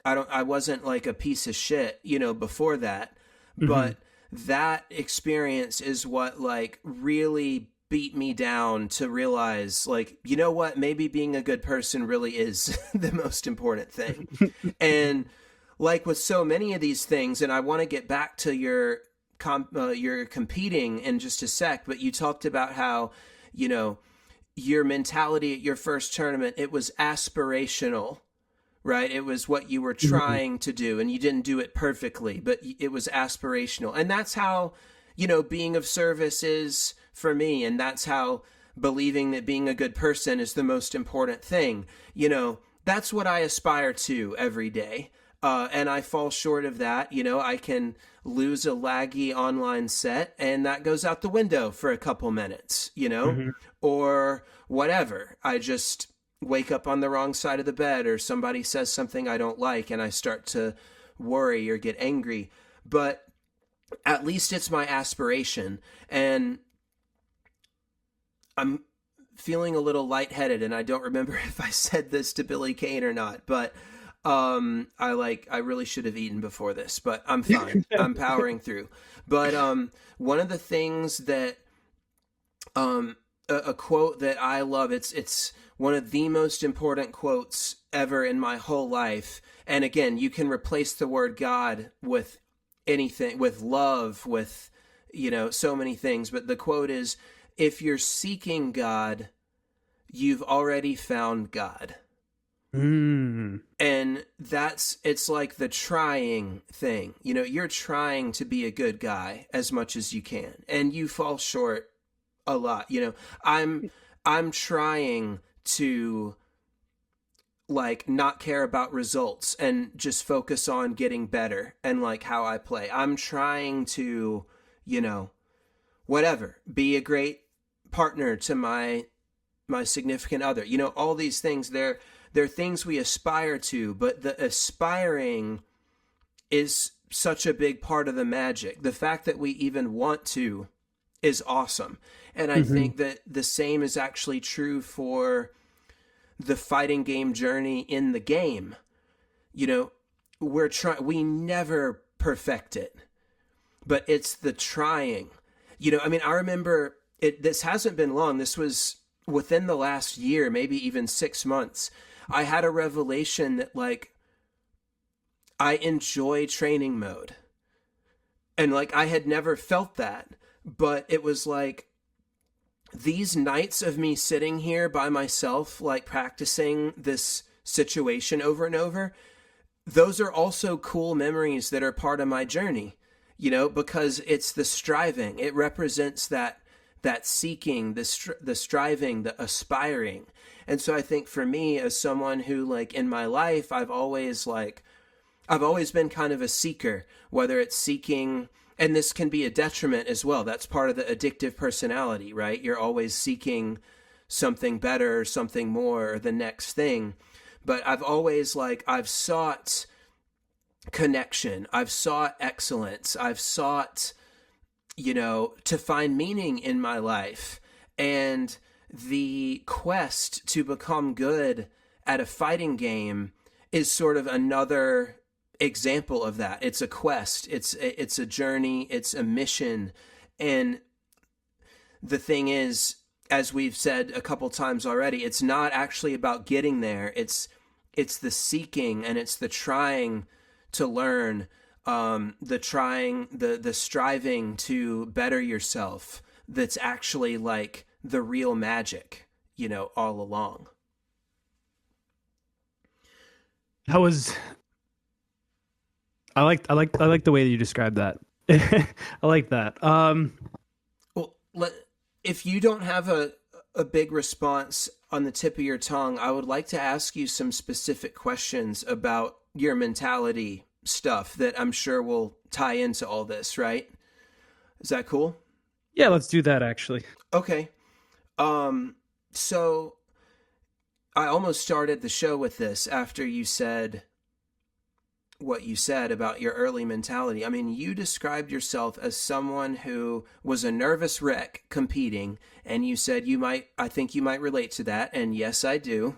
S1: I wasn't like a piece of shit, before that,
S2: Mm-hmm.
S1: but that experience is what like really beat me down to realize, like, what, maybe being a good person really is the most important thing. And like with so many of these things, and I want to get back to your competing in just a sec, but you talked about how, you know, your mentality at your first tournament, it was aspirational, right? It was what you were
S2: Mm-hmm.
S1: trying to do, and you didn't do it perfectly, but it was aspirational. And that's how, being of service is for me. And that's how believing that being a good person is the most important thing. That's what I aspire to every day. And I fall short of that. I can lose a laggy online set and that goes out the window for a couple minutes,
S2: Mm-hmm.
S1: or whatever. I just wake up on the wrong side of the bed, or somebody says something I don't like and I start to worry or get angry. But at least it's my aspiration. And I'm feeling a little lightheaded, and I don't remember if I said this to Billy Kane or not, but I really should have eaten before this, but I'm fine. I'm powering through. But one of the things that a quote that I love, it's one of the most important quotes ever in my whole life. And again, you can replace the word God with anything, with love, with so many things, but the quote is, if you're seeking God, you've already found God.
S2: Mm.
S1: And it's like the trying thing. You're trying to be a good guy as much as you can, and you fall short a lot. I'm I'm trying to like not care about results and just focus on getting better and like how I play. I'm trying to, you know, whatever, be a great partner to my significant other. All these things, they're things we aspire to, but the aspiring is such a big part of the magic. The fact that we even want to is awesome. And I
S2: Mm-hmm.
S1: think that the same is actually true for the fighting game journey in the game. You know, we never perfect it, but it's the trying. I mean, I remember this hasn't been long. This was within the last year, maybe even 6 months. I had a revelation that like I enjoy training mode. And like I had never felt that, but it was like these nights of me sitting here by myself, like practicing this situation over and over, those are also cool memories that are part of my journey, because it's the striving. It represents that seeking, the striving, the aspiring. And so I think for me, as someone who like in my life, I've always been kind of a seeker, whether it's seeking, and this can be a detriment as well. That's part of the addictive personality, right? You're always seeking something better, something more, or the next thing. But I've sought connection. I've sought excellence. I've sought, to find meaning in my life. And the quest to become good at a fighting game is sort of another example of that. It's a quest, it's a journey, it's a mission. And the thing is, as we've said a couple times already, it's not actually about getting there. It's the seeking and it's the trying to learn, the trying, the striving to better yourself. That's actually like the real magic, all along.
S2: That was I like the way that you described that. I like that.
S1: Well, if you don't have a big response on the tip of your tongue, I would like to ask you some specific questions about your mentality stuff that I'm sure will tie into all this, right? Is that cool?
S2: Yeah, let's do that actually.
S1: Okay. Um, so I almost started the show with this after you said what you said about your early mentality. I mean, you described yourself as someone who was a nervous wreck competing, and you said I think you might relate to that, and yes, I do.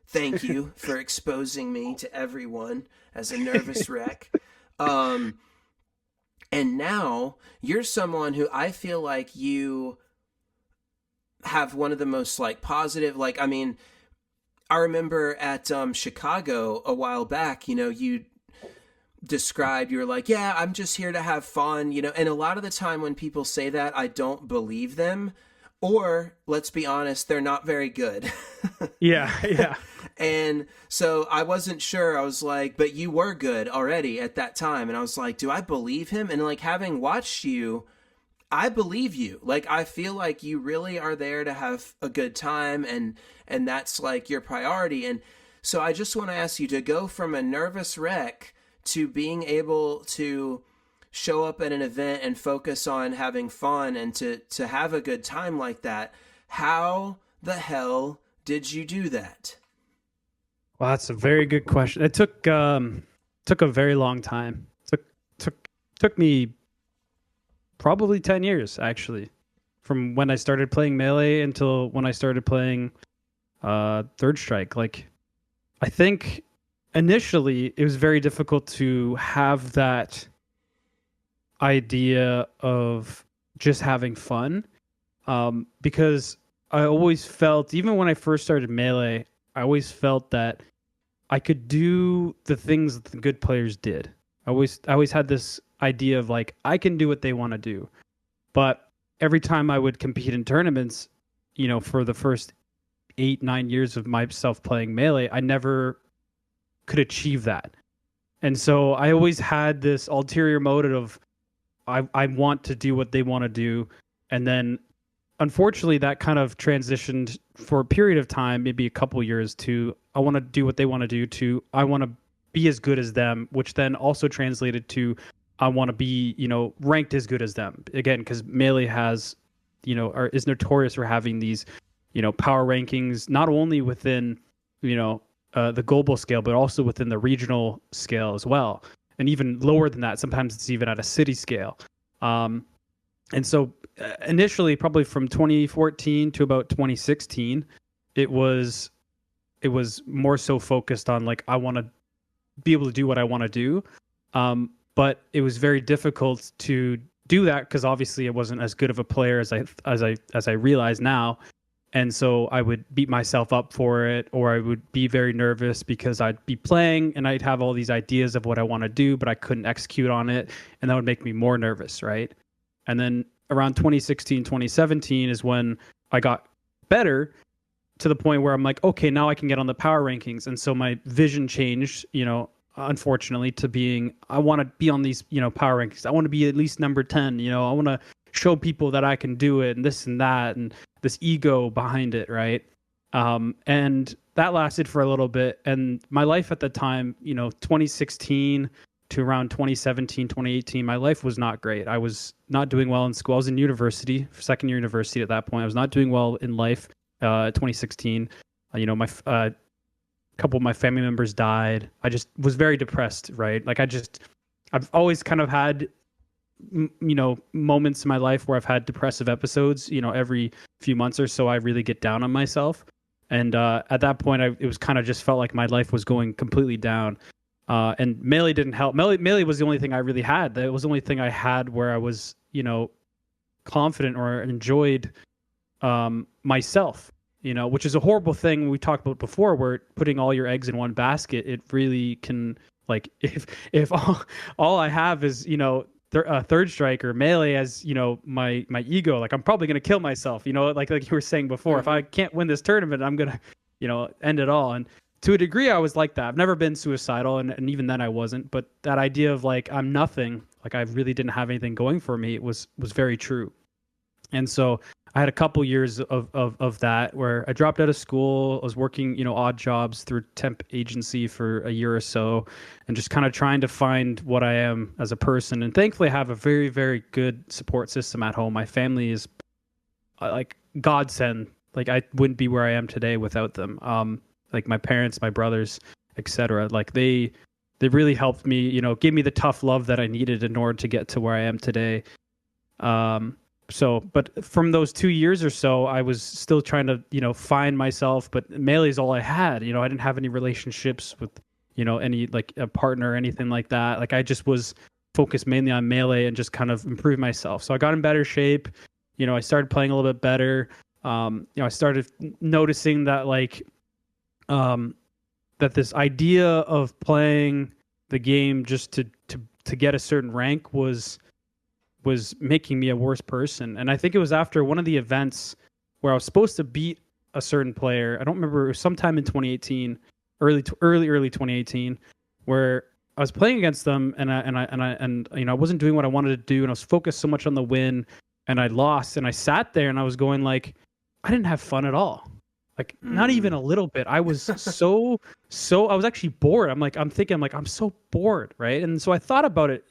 S1: Thank you for exposing me to everyone as a nervous wreck. Um, and now you're someone who I feel like you have one of the most like positive, like, I mean, I remember at Chicago a while back, you described, you were like, yeah, I'm just here to have fun, and a lot of the time when people say that, I don't believe them, or let's be honest, they're not very good.
S2: Yeah, yeah.
S1: And so I wasn't sure. I was like, but you were good already at that time. And I was like, do I believe him? And like, having watched you, I believe you. Like, I feel like you really are there to have a good time, and that's like your priority. And so I just want to ask you to go from a nervous wreck to being able to show up at an event and focus on having fun and to have a good time like that. How the hell did you do that?
S2: Well, that's a very good question. It took a very long time. Took me probably 10 years, actually, from when I started playing Melee until when I started playing Third Strike. Like, I think initially it was very difficult to have that idea of just having fun, because I always felt, even when I first started Melee, I always felt that I could do the things that the good players did. I always had this idea of like, I can do what they want to do. But every time I would compete in tournaments, for the first 8-9 years of myself playing Melee, I never could achieve that. And so I always had this ulterior motive of I want to do what they want to do. And then unfortunately that kind of transitioned for a period of time, maybe a couple years, to I want to do what they want to do, to I want to be as good as them, which then also translated to I want to be, ranked as good as them. Again, because Melee has, or is notorious for having these, power rankings, not only within, the global scale, but also within the regional scale as well. And even lower than that, sometimes it's even at a city scale. And so initially, probably from 2014 to about 2016, it was more so focused on like, I want to be able to do what I want to do. But it was very difficult to do that because obviously I wasn't as good of a player as I realize now. And so I would beat myself up for it, or I would be very nervous because I'd be playing and I'd have all these ideas of what I want to do, but I couldn't execute on it. And that would make me more nervous, right? And then around 2016, 2017 is when I got better to the point where I'm like, okay, now I can get on the power rankings. And so my vision changed, unfortunately, to being, I want to be on these, power rankings. I want to be at least number 10, I want to show people that I can do it and this and that, and this ego behind it, right? And that lasted for a little bit. And my life at the time, 2016 to around 2017, 2018, my life was not great. I was not doing well in school. I was in university, second year university at that point. I was not doing well in life. 2016, my couple of my family members died. I just was very depressed, right? Like I've always kind of had, moments in my life where I've had depressive episodes, every few months or so. I really get down on myself. And at that point, it was kind of just felt like my life was going completely down. And Melee didn't help. Melee was the only thing I really had. That was the only thing I had where I was, confident or enjoyed myself, which is a horrible thing we talked about before, where putting all your eggs in one basket, it really can, like, if all I have is, Third Strike or Melee as, my ego, like I'm probably going to kill myself, like you were saying before.
S1: Mm-hmm.
S2: If I can't win this tournament, I'm going to, end it all. And to a degree, I was like that. I've never been suicidal, and even then I wasn't. But that idea of like, I'm nothing, like I really didn't have anything going for me, was very true. And so I had a couple years of that where I dropped out of school. I was working, odd jobs through temp agency for a year or so, and just kind of trying to find what I am as a person. And thankfully, I have a very, very good support system at home. My family is like godsend like I wouldn't be where I am today without them. Like my parents, my brothers, etc. Like they really helped me, gave me the tough love that I needed in order to get to where I am today. But from those 2 years or so, I was still trying to, find myself, but Melee is all I had. I didn't have any relationships with, any like a partner or anything like that. Like I just was focused mainly on Melee and just kind of improve myself. So I got in better shape. I started playing a little bit better. I started noticing that that this idea of playing the game just to get a certain rank was making me a worse person. And I think it was after one of the events where I was supposed to beat a certain player. I don't remember, it was sometime in 2018, early 2018, where I was playing against them and I wasn't doing what I wanted to do, and I was focused so much on the win, and I lost, and I sat there and I was going like, I didn't have fun at all. Like not even a little bit. I was so I was actually bored. I'm thinking I'm so bored, right? And so I thought about it,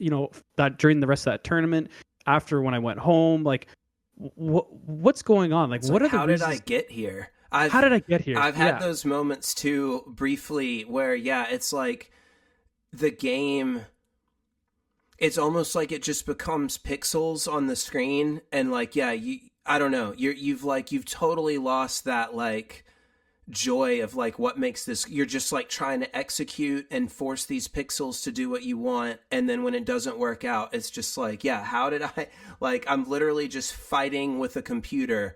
S2: that during the rest of that tournament, after when I went home, like what's going on? Like what are the reasons?
S1: How did I get here?
S2: How did I get here?
S1: I've had those moments too, briefly, where it's like the game, it's almost like it just becomes pixels on the screen, and I don't know. You've totally lost that like joy of like what makes this. You're just like trying to execute and force these pixels to do what you want, and then when it doesn't work out, it's just like, how did I? Like I'm literally just fighting with a computer,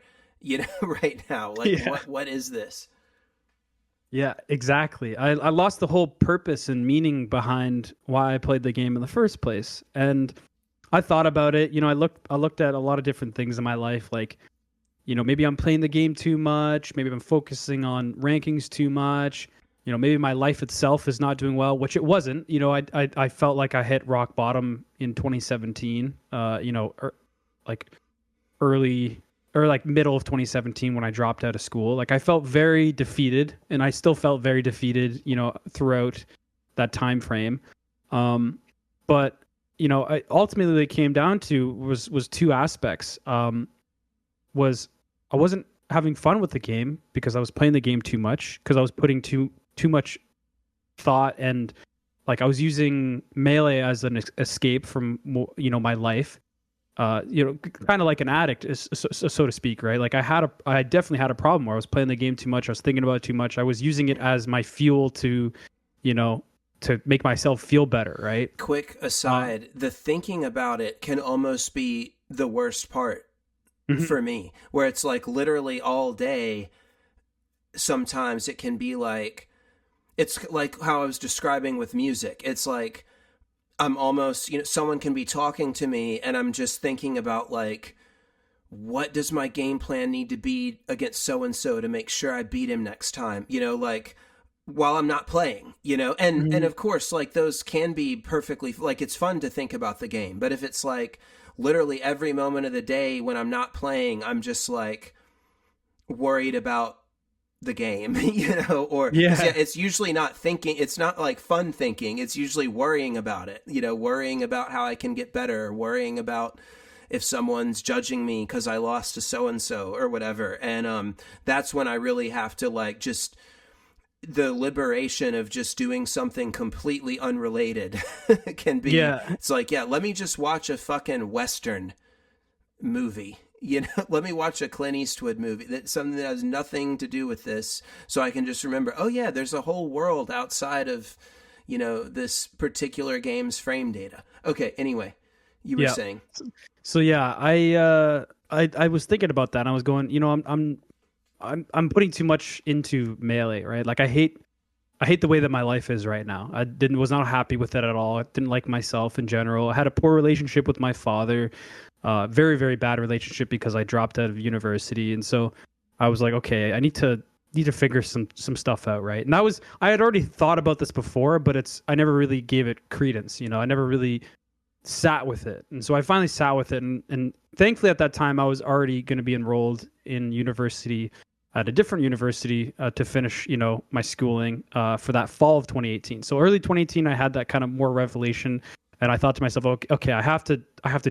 S1: right now. Like what is this?
S2: Yeah, exactly. I lost the whole purpose and meaning behind why I played the game in the first place, and I thought about it. I looked at a lot of different things in my life, like, maybe I'm playing the game too much. Maybe I'm focusing on rankings too much. Maybe my life itself is not doing well, which it wasn't. I felt like I hit rock bottom in 2017. Like early or like middle of 2017 when I dropped out of school. Like I felt very defeated, and I still felt very defeated, throughout that time frame. But ultimately it came down to was two aspects. Was I wasn't having fun with the game because I was playing the game too much, because I was putting too much thought, and like I was using Melee as an escape from my life. Kind of like an addict, so to speak, right? Like I definitely had a problem where I was playing the game too much. I was thinking about it too much. I was using it as my fuel to make myself feel better, right?
S1: Quick aside, the thinking about it can almost be the worst part for me, where it's like literally all day. Sometimes it can be like, it's like how I was describing with music. It's like I'm almost, someone can be talking to me and I'm just thinking about like, what does my game plan need to be against so-and-so to make sure I beat him next time? Like while I'm not playing, and of course, like those can be perfectly, like it's fun to think about the game. But if it's like literally every moment of the day when I'm not playing, I'm just like worried about the game, or it's usually not thinking. It's not like fun thinking. It's usually worrying about it, worrying about how I can get better, worrying about if someone's judging me because I lost to so-and-so or whatever. And that's when I really have to like just the liberation of just doing something completely unrelated can be, it's like, let me just watch a fucking Western movie. Let me watch a Clint Eastwood movie, that's something that has nothing to do with this, so I can just remember, there's a whole world outside of, this particular game's frame data. Okay, anyway, you were saying.
S2: So I was thinking about that, and I was going, I'm putting too much into Melee, right? Like I hate the way that my life is right now. I was not happy with it at all. I didn't like myself in general. I had a poor relationship with my father. Very, very bad relationship because I dropped out of university. And so I was like, okay, I need to figure some stuff out, right? And I had already thought about this before, but I never really gave it credence. I never really sat with it. And so I finally sat with it. And thankfully at that time, I was already going to be enrolled in university at a different university to finish, my schooling for that fall of 2018. So early 2018, I had that kind of more revelation. And I thought to myself, okay, I have to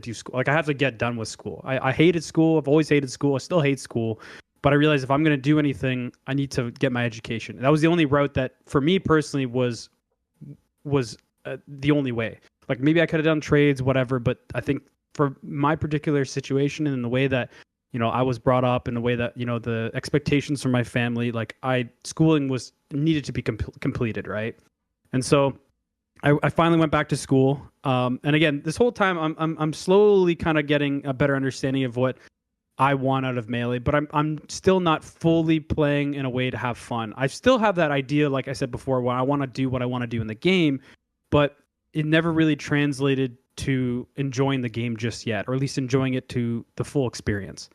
S2: do school. Like I have to get done with school. I hated school. I've always hated school. I still hate school. But I realized if I'm going to do anything, I need to get my education. And that was the only route that, for me personally, was the only way. Like maybe I could have done trades, whatever. But I think for my particular situation and the way that I was brought up, and the way that the expectations from my family, like schooling was needed to be completed, right? And so I finally went back to school. And again, this whole time I'm slowly kind of getting a better understanding of what I want out of Melee, but I'm still not fully playing in a way to have fun. I still have that idea, like I said before, when I want to do what I want to do in the game, but it never really translated to enjoying the game just yet, or at least enjoying it to the full experience.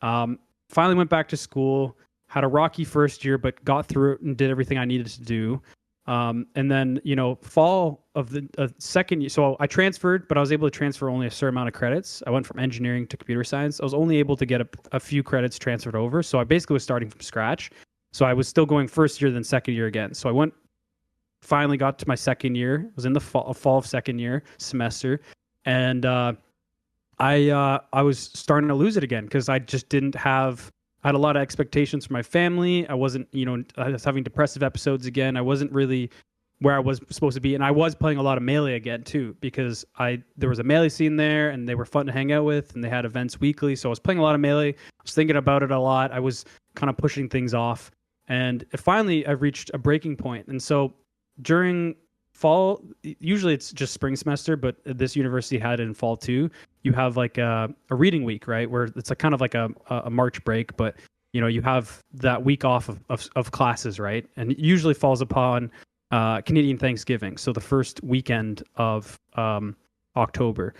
S2: Finally went back to school, had a rocky first year, but got through it and did everything I needed to do. And then, fall of the second year, so I transferred, but I was able to transfer only a certain amount of credits. I went from engineering to computer science. I was only able to get a few credits transferred over. So I basically was starting from scratch. So I was still going first year, then second year again. So I finally got to my second year. I was in the fall of second year semester. And, I was starting to lose it again because I just didn't have. I had a lot of expectations for my family. I wasn't, I was having depressive episodes again. I wasn't really where I was supposed to be, and I was playing a lot of Melee again too because there was a Melee scene there, and they were fun to hang out with, and they had events weekly. So I was playing a lot of Melee. I was thinking about it a lot. I was kind of pushing things off, and finally I reached a breaking point. And so during fall, usually it's just spring semester, but this university had it in fall too. You have like a reading week, right? Where it's kind of like a March break, but you have that week off of classes, right? And it usually falls upon Canadian Thanksgiving, so the first weekend of October.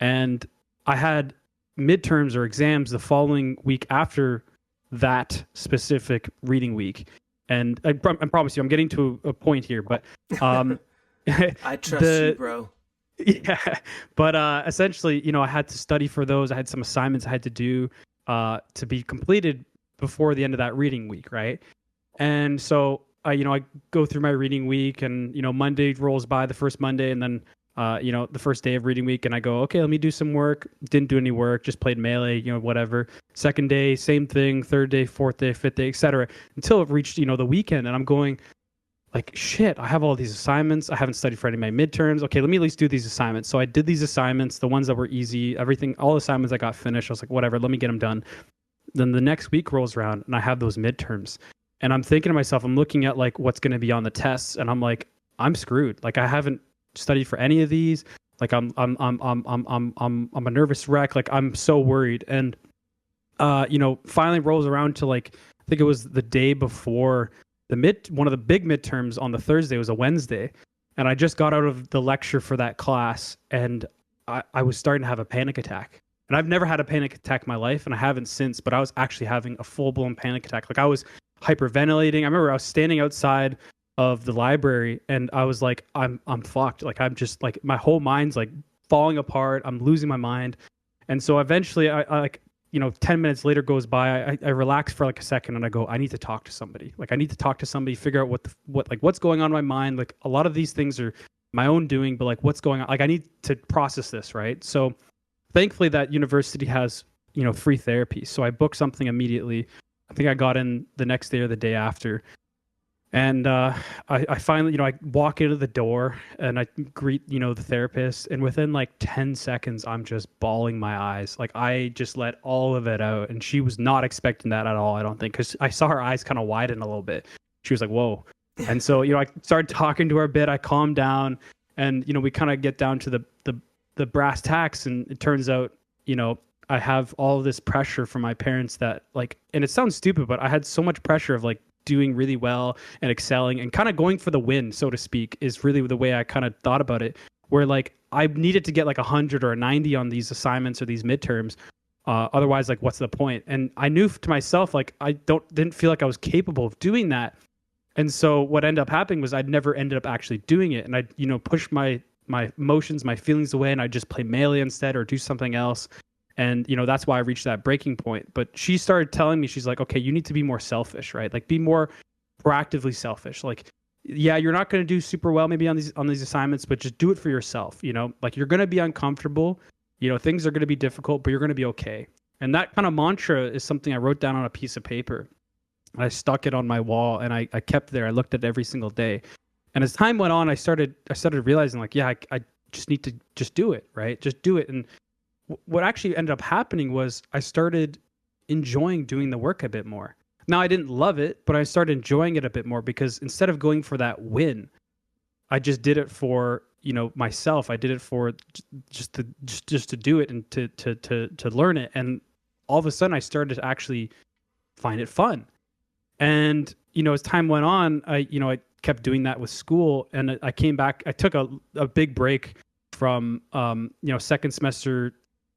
S2: And I had midterms or exams the following week after that specific reading week. And I promise you, I'm getting to a point here, but
S1: I trust you, bro.
S2: Yeah, but essentially, I had to study for those. I had some assignments I had to do to be completed before the end of that reading week, right? And so I go through my reading week, and Monday rolls by, the first Monday, and then the first day of reading week, and I go, okay, let me do some work. Didn't do any work, just played Melee, whatever. Second day, same thing. Third day, fourth day, fifth day, etc. Until it reached the weekend, and I'm going, like, shit, I have all these assignments. I haven't studied for any of my midterms. Okay, let me at least do these assignments. So I did these assignments, the ones that were easy, everything, all assignments I got finished. I was like, whatever, let me get them done. Then the next week rolls around, and I have those midterms. And I'm thinking to myself, I'm looking at like what's going to be on the tests, and I'm like, I'm screwed. Like, I haven't studied for any of these. Like, I'm a nervous wreck. Like, I'm so worried. And finally rolls around to, like, I think it was the day before one of the big midterms on the Thursday. Was a Wednesday, and I just got out of the lecture for that class, and I was starting to have a panic attack. And I've never had a panic attack in my life, and I haven't since, but I was actually having a full-blown panic attack. Like, I was hyperventilating. I remember I was standing outside of the library, and I was like, I'm fucked. Like, I'm just, like, my whole mind's like falling apart. I'm losing my mind. And so eventually I like, 10 minutes later goes by, I relax for like a second, and I go, I need to talk to somebody. Like, I need to talk to somebody, figure out what's going on in my mind. Like, a lot of these things are my own doing, but like, what's going on? Like, I need to process this, right? So thankfully that university has, free therapy. So I booked something immediately. I think I got in the next day or the day after. And I finally, I walk into the door, and I greet, the therapist. And within like 10 seconds, I'm just bawling my eyes. Like, I just let all of it out. And she was not expecting that at all, I don't think, because I saw her eyes kind of widen a little bit. She was like, whoa. And so, I started talking to her a bit. I calmed down, and, we kind of get down to the brass tacks. And it turns out, I have all of this pressure from my parents that, like, and it sounds stupid, but I had so much pressure of like doing really well and excelling and kind of going for the win, so to speak, is really the way I kind of thought about it, where like I needed to get like 100 or a 90 on these assignments or these midterms. Otherwise, like, what's the point? And I knew to myself, like, I didn't feel like I was capable of doing that. And so what ended up happening was I'd never ended up actually doing it. And I, pushed my emotions, my feelings away, and I'd just play Melee instead or do something else. And, that's why I reached that breaking point. But she started telling me, she's like, okay, you need to be more selfish, right? Like, be more proactively selfish. Like, yeah, you're not going to do super well maybe on these assignments, but just do it for yourself. Like, you're going to be uncomfortable. Things are going to be difficult, but you're going to be okay. And that kind of mantra is something I wrote down on a piece of paper. I stuck it on my wall, and I kept it there. I looked at it every single day. And as time went on, I started realizing, like, yeah, I just need to just do it, right? Just do it. And what actually ended up happening was I started enjoying doing the work a bit more. Now I didn't love it, but I started enjoying it a bit more because instead of going for that win, I just did it for, myself. I did it for just to do it and to learn it. And all of a sudden I started to actually find it fun. And, as time went on, I kept doing that with school, and I came back. I took a big break from, second semester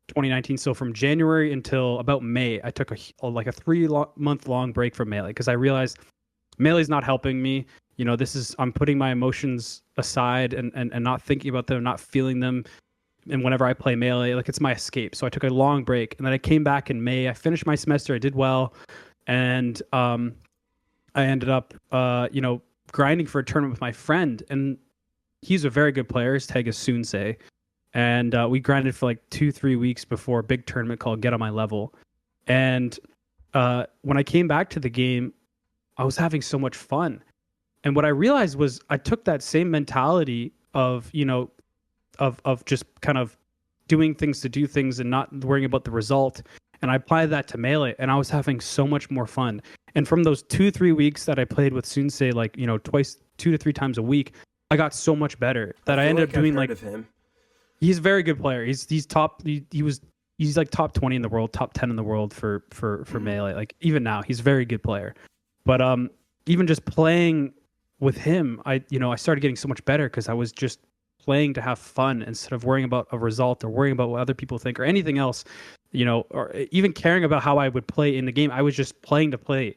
S2: 2019. So from January until about May, I took like a 3-month long break from Melee because I realized Melee's not helping me. I'm putting my emotions aside and not thinking about them, not feeling them. And whenever I play Melee, like, it's my escape. So I took a long break, and then I came back in May. I finished my semester. I did well. And I ended up, grinding for a tournament with my friend, and he's a very good player. His tag is Sunsei, and we grinded for like 2-3 weeks before a big tournament called Get on My Level. And when I came back to the game, I was having so much fun. And what I realized was I took that same mentality of just kind of doing things to do things and not worrying about the result. And I applied that to Melee, and I was having so much more fun. And from those 2-3 weeks that I played with Sunsei, like, twice, 2 to 3 times a week, I got so much better that I ended up doing,
S1: I've heard of him.
S2: He's a very good player. He's top. He's like top 20 in the world, top 10 in the world for Melee. Like, even now, he's a very good player. But even just playing with him, I started getting so much better because I was just playing to have fun instead of worrying about a result or worrying about what other people think or anything else, or even caring about how I would play in the game. I was just playing to play.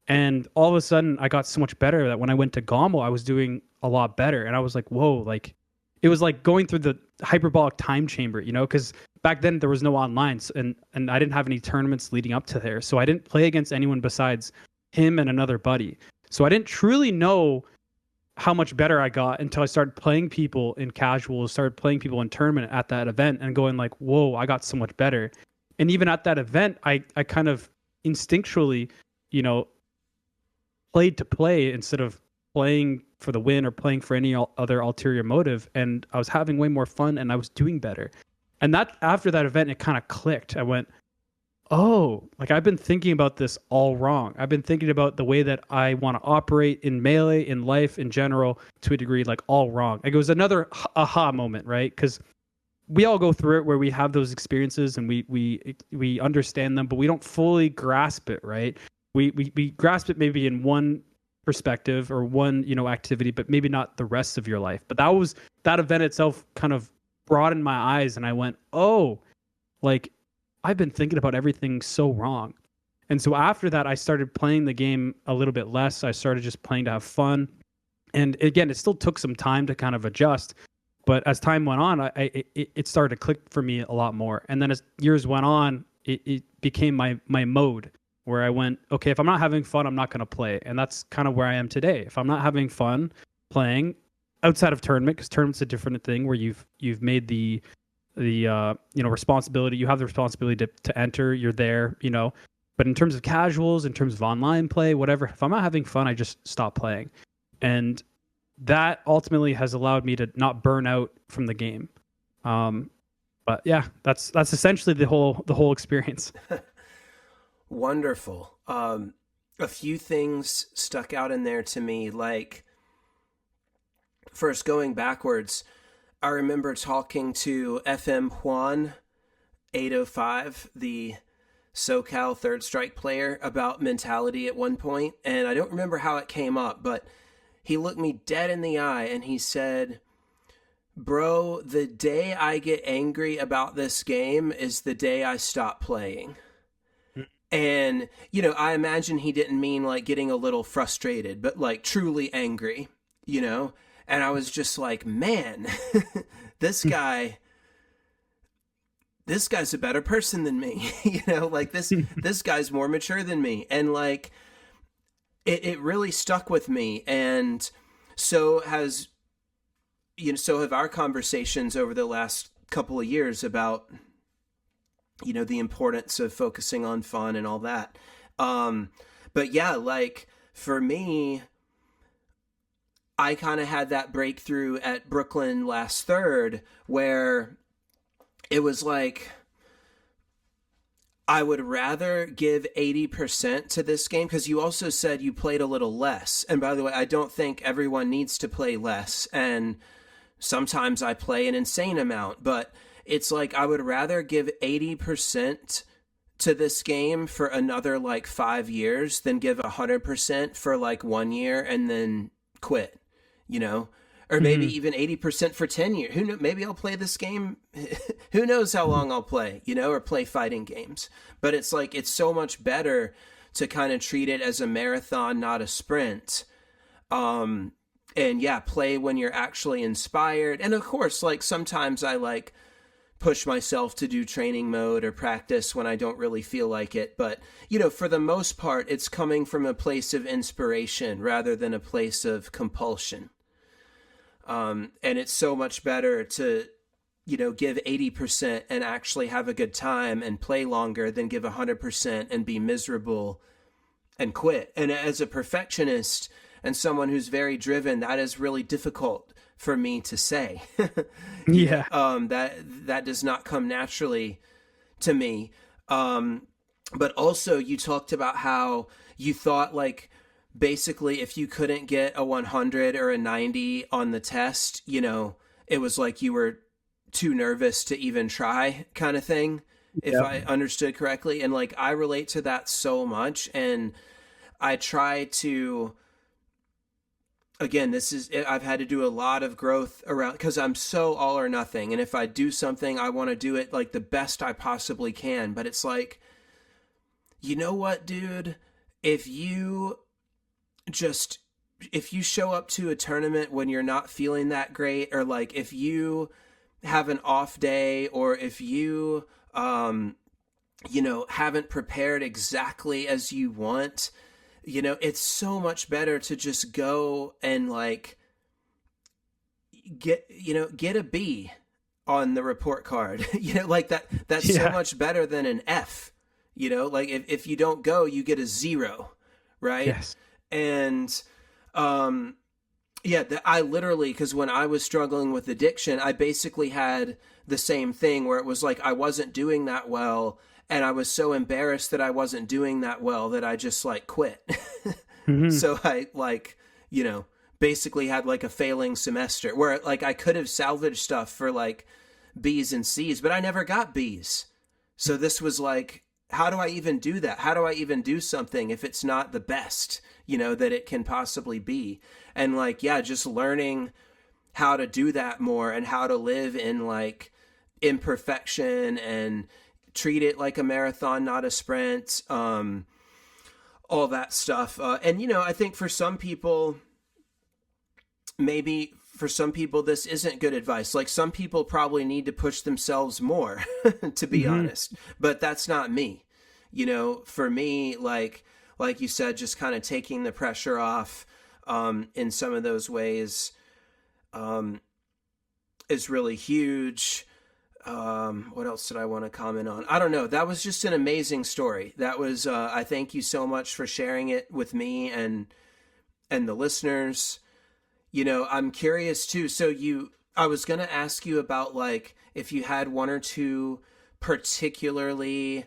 S2: And all of a sudden I got so much better that when I went to Gommel, I was doing a lot better. And I was like, whoa, like, it was like going through the hyperbolic time chamber, because back then there was no online, and I didn't have any tournaments leading up to there. So I didn't play against anyone besides him and another buddy. So I didn't truly know how much better I got until I started playing people in casuals, started playing people in tournament at that event, and going like, whoa, I got so much better. And even at that event, I kind of instinctually, played to play instead of playing for the win or playing for any other ulterior motive. And I was having way more fun, and I was doing better. And that, after that event, it kind of clicked. I went, oh, like, I've been thinking about this all wrong. I've been thinking about the way that I want to operate in Melee, in life in general, to a degree, like, all wrong. Like, it was another aha moment, right? Because we all go through it where we have those experiences and we understand them, but we don't fully grasp it, right? We grasp it maybe in one perspective or one, activity, but maybe not the rest of your life. But that event itself kind of broadened my eyes, and I went, oh, like, I've been thinking about everything so wrong. And so after that, I started playing the game a little bit less. I started just playing to have fun. And again, it still took some time to kind of adjust. But as time went on, it started to click for me a lot more. And then as years went on, it became my mode, where I went, okay, if I'm not having fun, I'm not going to play. And that's kind of where I am today. If I'm not having fun playing outside of tournament, because tournament's a different thing, where you've made the responsibility. You have the responsibility to enter. You're there, But in terms of casuals, in terms of online play, whatever, if I'm not having fun, I just stop playing. And that ultimately has allowed me to not burn out from the game. But yeah, that's essentially the whole experience.
S1: Wonderful. A few things stuck out in there to me. Like, first, going backwards, I remember talking to FM Juan 805, the SoCal Third Strike player, about mentality at one point, and I don't remember how it came up, but he looked me dead in the eye and he said, bro, the day I get angry about this game is the day I stop playing. And, I imagine he didn't mean like getting a little frustrated, but like truly angry, And I was just like, man, this guy's a better person than me, like this guy's more mature than me. And like, it really stuck with me. And so have our conversations over the last couple of years about the importance of focusing on fun and all that. Um, but yeah, like for me, I kind of had that breakthrough at Brooklyn last third where it was like I would rather give 80% to this game because you also said you played a little less. And by the way, I don't think everyone needs to play less. And sometimes I play an insane amount, but it's like I would rather give 80% to this game for another like 5 years than give 100% for like 1 year and then quit, you know? Or maybe
S2: Mhm.
S1: even 80% for 10 years. Who knows? Maybe I'll play this game. Who knows how long I'll play, or play fighting games. But it's like, it's so much better to kind of treat it as a marathon, not a sprint. And yeah, play when you're actually inspired. And of course, like sometimes I like push myself to do training mode or practice when I don't really feel like it. But, for the most part, it's coming from a place of inspiration rather than a place of compulsion. And it's so much better to, give 80% and actually have a good time and play longer than give 100% and be miserable and quit. And as a perfectionist and someone who's very driven, that is really difficult for me to say.
S2: Yeah.
S1: That does not come naturally to me. But also you talked about how you thought like basically if you couldn't get a 100 or a 90 on the test, it was like you were too nervous to even try kind of thing, if
S2: Yep.
S1: I understood correctly. And like I relate to that so much, and I try to, again, I've had to do a lot of growth around because I'm so all or nothing, and if I do something I want to do it like the best I possibly can. But it's like, you know what, dude, if you just if you show up to a tournament when you're not feeling that great, or like if you have an off day, or if you haven't prepared exactly as you want, it's so much better to just go and like get a B on the report card. Like that's so
S2: Yeah.
S1: much better than an F. Like if you don't go, you get a 0, right?
S2: Yes.
S1: And yeah, I literally, because when I was struggling with addiction, I basically had the same thing where it was like I wasn't doing that well, and I was so embarrassed that I wasn't doing that well that I just like quit.
S2: Hmm.
S1: So I like, basically had like a failing semester where like I could have salvaged stuff for like B's and C's, but I never got B's. So this was like, how do I even do that? How do I even do something if it's not the best, that it can possibly be? And like, yeah, just learning how to do that more and how to live in like imperfection and treat it like a marathon, not a sprint. All that stuff. And, I think for some people, maybe for some people, this isn't good advice. Like some people probably need to push themselves more, to be
S2: Hmm.
S1: honest. But that's not me. For me, like you said, just kind of taking the pressure off in some of those ways um, is really huge. What else did I want to comment on? I don't know. That was just an amazing story. That was. I thank you so much for sharing it with me and the listeners. I'm curious too. I was gonna ask you about like if you had one or two particularly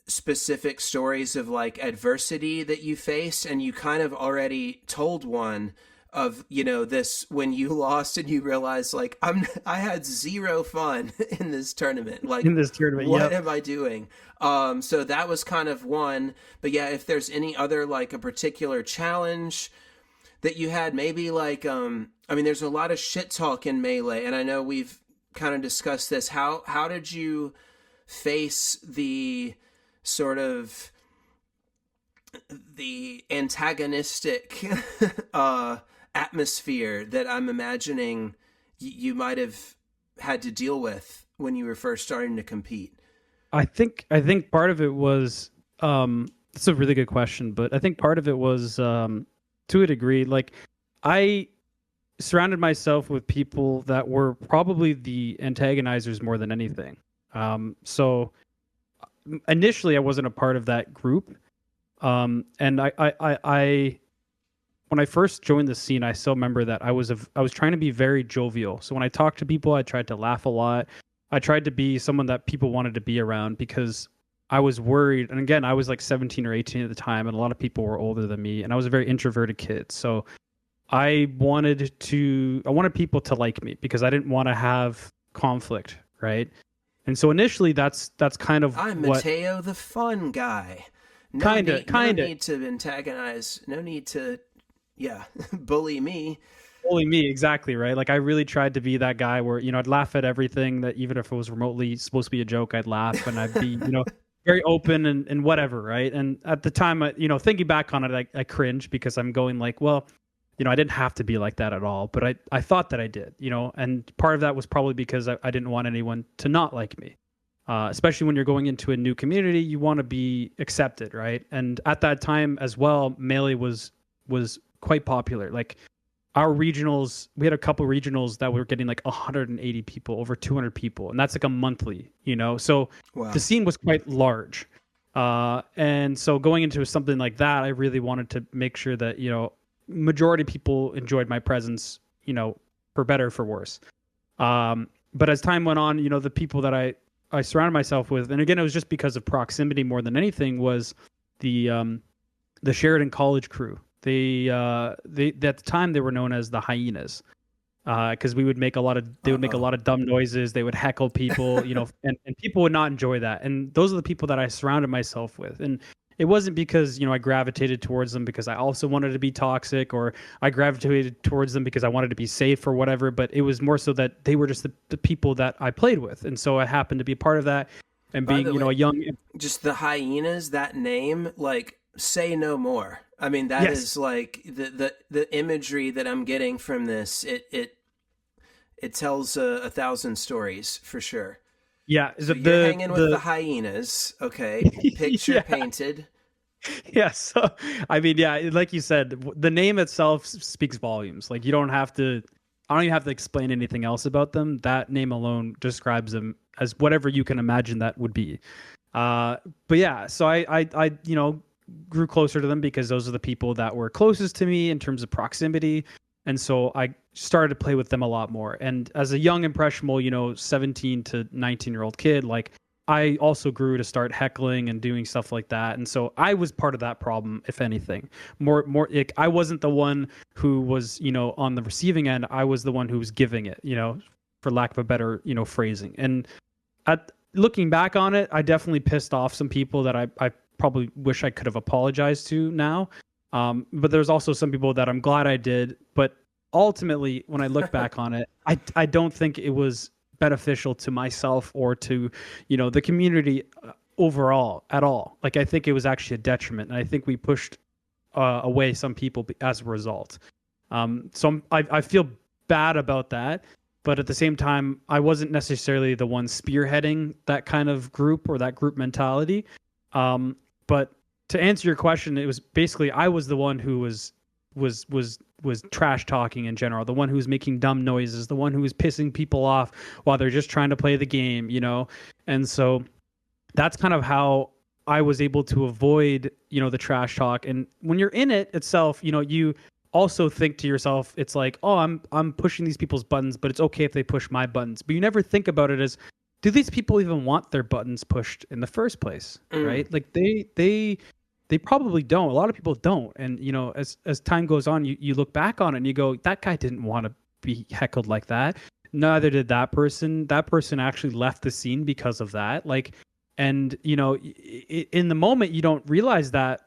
S1: specific stories of like adversity that you faced, and you kind of already told one of this when you lost and you realized like I had zero fun in this tournament, like
S2: In this tournament.
S1: what
S2: Yep.
S1: am I doing? So that was kind of one. But yeah, if there's any other like a particular challenge that you had, maybe like I mean there's a lot of shit talk in Melee, and I know we've kind of discussed this. How did you face the sort of the antagonistic atmosphere that I'm imagining you might have had to deal with when you were first starting to compete?
S2: I think part of it was it's a really good question, but I think part of it was to a degree like I surrounded myself with people that were probably the antagonizers more than anything. So initially I wasn't a part of that group. And I when I first joined the scene, I still remember that I was trying to be very jovial. So when I talked to people, I tried to laugh a lot. I tried to be someone that people wanted to be around because I was worried. And again, I was like 17 or 18 at the time, and a lot of people were older than me, and I was a very introverted kid. So I wanted people to like me because I didn't want to have conflict, right? And so initially that's kind of
S1: I'm
S2: what
S1: Matteo, the fun guy. No
S2: kind of
S1: need to antagonize. No need to, yeah, bully me.
S2: bully me, exactly, right? Like I really tried to be that guy where, I'd laugh at everything that even if it was remotely supposed to be a joke, I'd laugh and I'd be, very open and whatever, right? And at the time, thinking back on it, I cringe because I'm going like, well, I didn't have to be like that at all, but I thought that I did, and part of that was probably because I didn't want anyone to not like me. Especially when you're going into a new community, you want to be accepted, right? And at that time as well, Melee was quite popular. Like our regionals, we had a couple regionals that were getting like 180 people, over 200 people, and that's like a monthly, So
S1: Wow.
S2: the scene was quite large, and so going into something like that, I really wanted to make sure that majority of people enjoyed my presence, for better or for worse. But as time went on, the people that I surrounded myself with, and again, it was just because of proximity more than anything, was the Sheridan College crew. They at the time they were known as the Hyenas, because we would make a lot of they would make a lot of dumb noises. They would heckle people, and people would not enjoy that. And those are the people that I surrounded myself with. And it wasn't because I gravitated towards them because I also wanted to be toxic, or I gravitated towards them because I wanted to be safe or whatever. But it was more so that they were just the people that I played with, and so I happened to be a part of that. And
S1: By
S2: being
S1: the way,
S2: a young,
S1: just the Hyenas, that name, like, say no more. I mean, that
S2: yes,
S1: is like the imagery that I'm getting from this. It tells a thousand stories for sure.
S2: yeah,
S1: So you're hanging with the Hyenas, okay? Picture
S2: yeah.
S1: painted.
S2: Yeah, so I mean, yeah, like you said, the name itself speaks volumes. Like you don't have to, I don't even have to explain anything else about them. That name alone describes them as whatever you can imagine that would be. But yeah, so I grew closer to them because those are the people that were closest to me in terms of proximity, and so I started to play with them a lot more. And as a young impressionable, 17 to 19-year-old kid, like I also grew to start heckling and doing stuff like that. And so I was part of that problem, if anything. Like, I wasn't the one who was, on the receiving end. I was the one who was giving it, for lack of a better, phrasing. And looking back on it, I definitely pissed off some people that I probably wish I could have apologized to now. But there's also some people that I'm glad I did. But ultimately, when I look back on it, I don't think it was beneficial to myself or to the community overall at all. Like I think it was actually a detriment, and I think we pushed away some people as a result. So I feel bad about that, but at the same time I wasn't necessarily the one spearheading that kind of group or that group mentality. But to answer your question, it was basically I was the one who was trash talking in general, the one who was making dumb noises, the one who was pissing people off while they're just trying to play the game, And so that's kind of how I was able to avoid, the trash talk. And when you're in it itself, you also think to yourself, it's like, oh, I'm pushing these people's buttons, but it's okay if they push my buttons. But you never think about it as, do these people even want their buttons pushed in the first place, right? Like they probably don't. A lot of people don't. And, as time goes on, you look back on it and you go, that guy didn't want to be heckled like that. Neither did that person. That person actually left the scene because of that. Like, and, in the moment, you don't realize that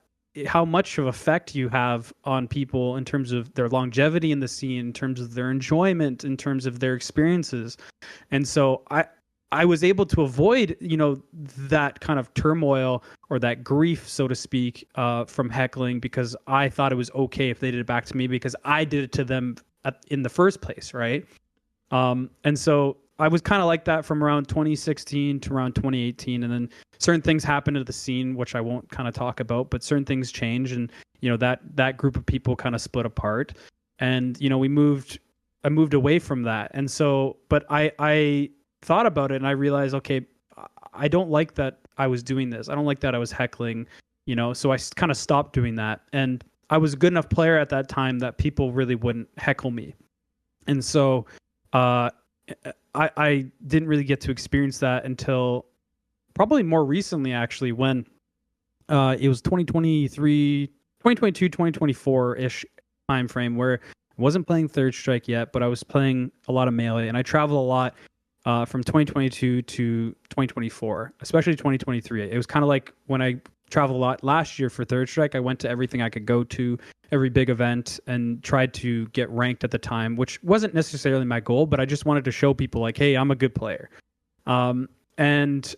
S2: how much of effect you have on people in terms of their longevity in the scene, in terms of their enjoyment, in terms of their experiences. And so I was able to avoid, that kind of turmoil or that grief, so to speak, from heckling because I thought it was okay if they did it back to me because I did it to them in the first place, right? And so I was kind of like that from around 2016 to around 2018, and then certain things happened at the scene, which I won't kind of talk about, but certain things changed, and that group of people kind of split apart, and I moved away from that, and so, but I thought about it and I realized, okay, I don't like that I was doing this. I don't like that I was heckling, you know. So I kind of stopped doing that, and I was a good enough player at that time that people really wouldn't heckle me. And so uh, I didn't really get to experience that until probably more recently, actually, when it was 2023, 2022, 2024-ish time frame where I wasn't playing Third Strike yet, but I was playing a lot of Melee, and I traveled a lot from 2022 to 2024, especially 2023. It was kind of like when I traveled a lot last year for Third Strike. I went to everything I could go to, every big event, and tried to get ranked at the time, which wasn't necessarily my goal, but I just wanted to show people like, hey, I'm a good player. And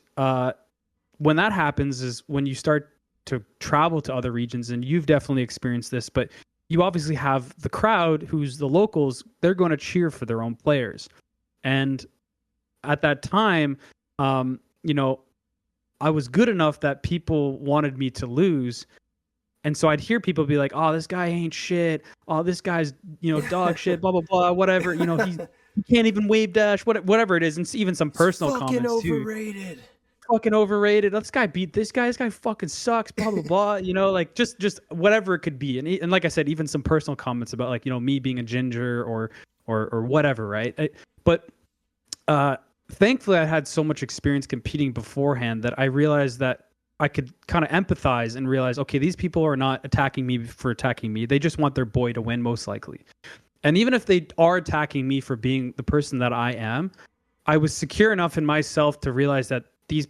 S2: when that happens is when you start to travel to other regions, and you've definitely experienced this, but you obviously have the crowd who's the locals. They're going to cheer for their own players. And at that time, you know, I was good enough that people wanted me to lose. And so I'd hear people be like, oh, this guy ain't shit. Oh, this guy's, you know, dog shit, blah, blah, blah, whatever. You know, he can't even wave dash, whatever it is. And even some personal comments
S1: overrated.
S2: too. Fucking overrated. This guy beat this guy. This guy fucking sucks, blah, blah, blah. You know, like just whatever it could be. And like I said, even some personal comments about like, you know, me being a ginger or whatever, right? But thankfully I had so much experience competing beforehand that I realized that I could kind of empathize and realize, okay, these people are not attacking me for attacking me. They just want their boy to win, most likely. And even if they are attacking me for being the person that I am, I was secure enough in myself to realize that these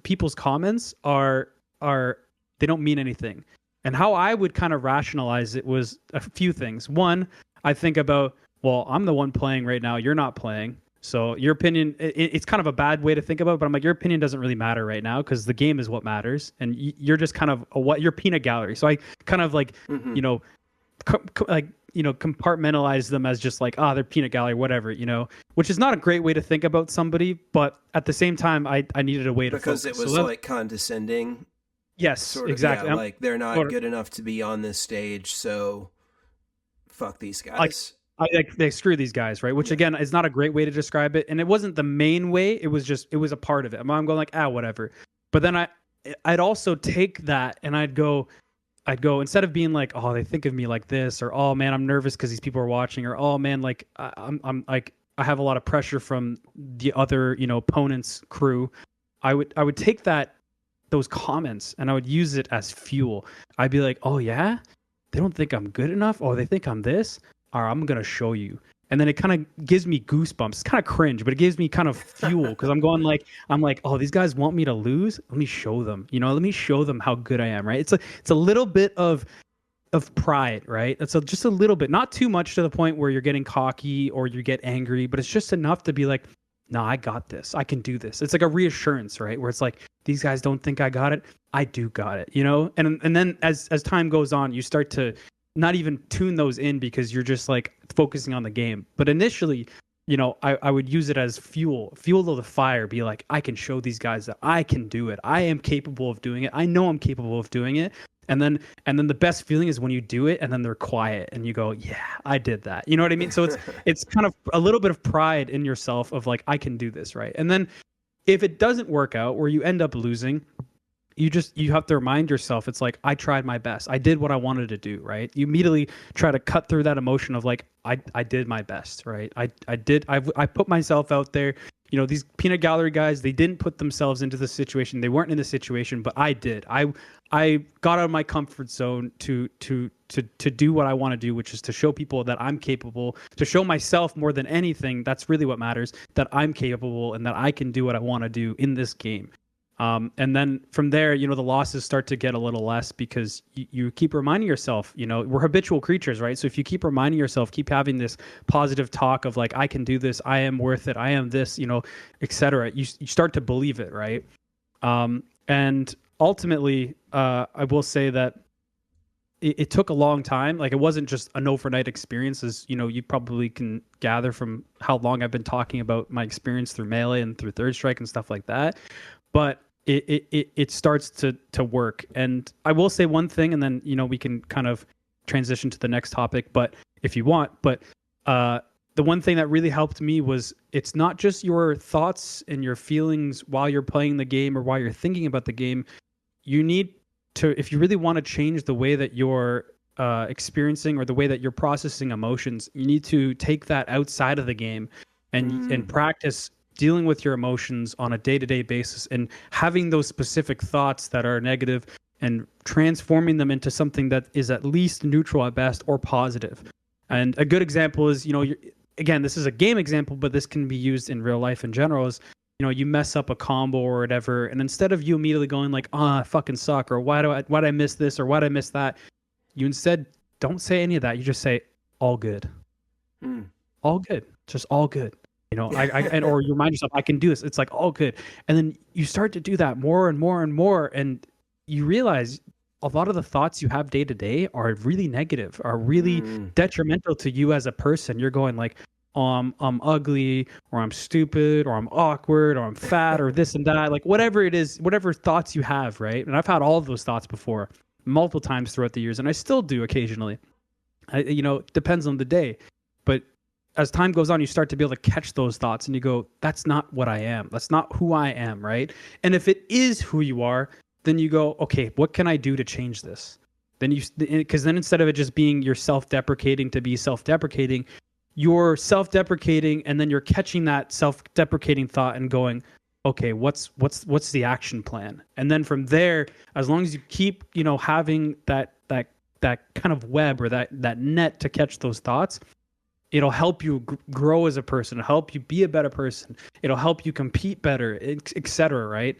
S2: people's comments are they don't mean anything. And how I would kind of rationalize it was a few things. One, I think about, well, I'm the one playing right now. You're not playing. So your opinion, it's kind of a bad way to think about it, but I'm like, your opinion doesn't really matter right now because the game is what matters. And you're just kind of you're peanut gallery. So I kind of like, you know, compartmentalize them as just like, they're peanut gallery, whatever, you know, which is not a great way to think about somebody. But at the same time, I needed a way to
S1: because
S2: focus.
S1: It was like condescending.
S2: Yes,
S1: sort of,
S2: exactly.
S1: Yeah, like they're not good enough to be on this stage. So fuck these guys.
S2: They screw these guys, right? Which again is not a great way to describe it, and it wasn't the main way. It was a part of it. I'm going like, whatever. But then I'd also take that and I'd go instead of being like, oh, they think of me like this, or oh man, I'm nervous because these people are watching, or oh man, like I'm like I have a lot of pressure from the other, you know, opponent's crew. I would take those comments and I would use it as fuel. I'd be like, oh yeah, they don't think I'm good enough. Oh, they think I'm this. All right, I'm going to show you. And then it kind of gives me goosebumps. It's kind of cringe, but it gives me kind of fuel because I'm like, oh, these guys want me to lose. Let me show them, you know, let me show them how good I am. Right. It's a little bit of pride, right? It's just a little bit, not too much to the point where you're getting cocky or you get angry, but it's just enough to be like, no, I got this. I can do this. It's like a reassurance, right? Where it's like, these guys don't think I got it. I do got it, you know? And then as time goes on, you start to not even tune those in because you're just like focusing on the game. But initially, you know, I would use it as fuel to the fire, be like, I can show these guys that I can do it. I am capable of doing it. I know I'm capable of doing it. And then the best feeling is when you do it and then they're quiet and you go, yeah, I did that. You know what I mean? So it's kind of a little bit of pride in yourself of like, I can do this, right? And then if it doesn't work out where you end up losing, you have to remind yourself, it's like, I tried my best. I did what I wanted to do, right? You immediately try to cut through that emotion of like, I did my best, right? I put myself out there. You know, these peanut gallery guys, they didn't put themselves into the situation. They weren't in the situation, but I did. I got out of my comfort zone to do what I want to do, which is to show people that I'm capable, to show myself more than anything. That's really what matters, that I'm capable and that I can do what I want to do in this game. And then from there, you know, the losses start to get a little less because you keep reminding yourself, you know, we're habitual creatures, right? So if you keep reminding yourself, keep having this positive talk of like, I can do this, I am worth it, I am this, you know, etc. You start to believe it, right? And ultimately, I will say that it took a long time. Like it wasn't just an overnight experience, as you know, you probably can gather from how long I've been talking about my experience through Melee and through Third Strike and stuff like that. But it starts to work. And I will say one thing, and then, you know, we can kind of transition to the next topic, but if you want, but the one thing that really helped me was it's not just your thoughts and your feelings while you're playing the game or while you're thinking about the game. You need to, if you really want to change the way that you're experiencing or the way that you're processing emotions, you need to take that outside of the game and practice dealing with your emotions on a day-to-day basis and having those specific thoughts that are negative and transforming them into something that is at least neutral at best or positive. And a good example is, again, this is a game example, but this can be used in real life in general, is, you mess up a combo or whatever, and instead of you immediately going like, I fucking suck, or why'd I miss this, or why'd I miss that, you instead don't say any of that. You just say, all good. All good. Just all good. Or you remind yourself, I can do this. It's like, all good. And then you start to do that more and more and more, and you realize a lot of the thoughts you have day to day are really negative, are really detrimental to you as a person. You're going like, I'm ugly, or I'm stupid, or I'm awkward, or I'm fat, or this and that, like whatever it is, whatever thoughts you have, right? And I've had all of those thoughts before, multiple times throughout the years, and I still do occasionally. It depends on the day. But as time goes on, you start to be able to catch those thoughts, and you go, that's not what I am. That's not who I am, right? And if it is who you are, then you go, okay, what can I do to change this? Because then instead of it just being you're self-deprecating to be self-deprecating, you're self-deprecating, and then you're catching that self-deprecating thought and going, okay, what's the action plan? And then from there, as long as you keep, having that kind of web or that net to catch those thoughts, it'll help you grow as a person. It'll help you be a better person. It'll help you compete better, etc. Right?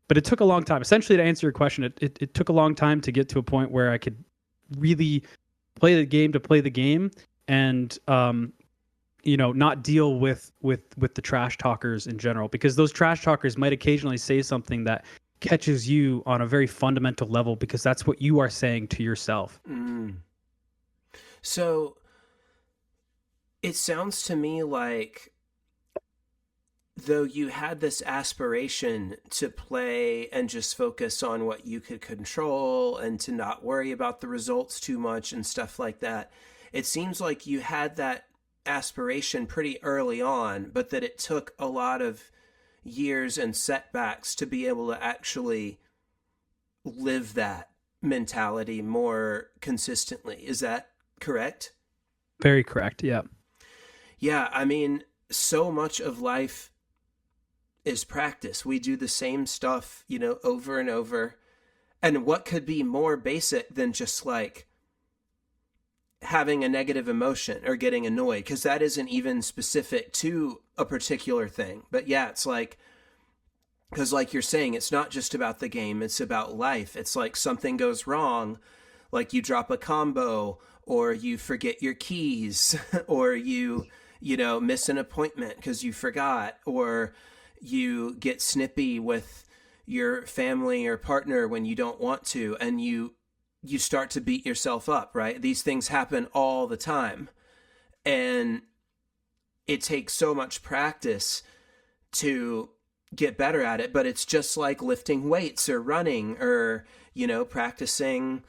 S2: But it took a long time. Essentially, to answer your question, it took a long time to get to a point where I could really play the game and not deal with the trash talkers in general, because those trash talkers might occasionally say something that catches you on a very fundamental level, because that's what you are saying to yourself.
S1: So it sounds to me like, though you had this aspiration to play and just focus on what you could control and to not worry about the results too much and stuff like that, it seems like you had that aspiration pretty early on, but that it took a lot of years and setbacks to be able to actually live that mentality more consistently. Is that correct?
S2: Very correct. Yeah.
S1: Yeah. I mean, so much of life is practice. We do the same stuff, over and over. And what could be more basic than just like having a negative emotion or getting annoyed? Because that isn't even specific to a particular thing. But yeah, it's like, because like you're saying, it's not just about the game, it's about life. It's like something goes wrong, like you drop a combo, or you forget your keys, or you miss an appointment because you forgot, or you get snippy with your family or partner when you don't want to, and you start to beat yourself up, right? These things happen all the time. And it takes so much practice to get better at it, but it's just like lifting weights or running or, practicing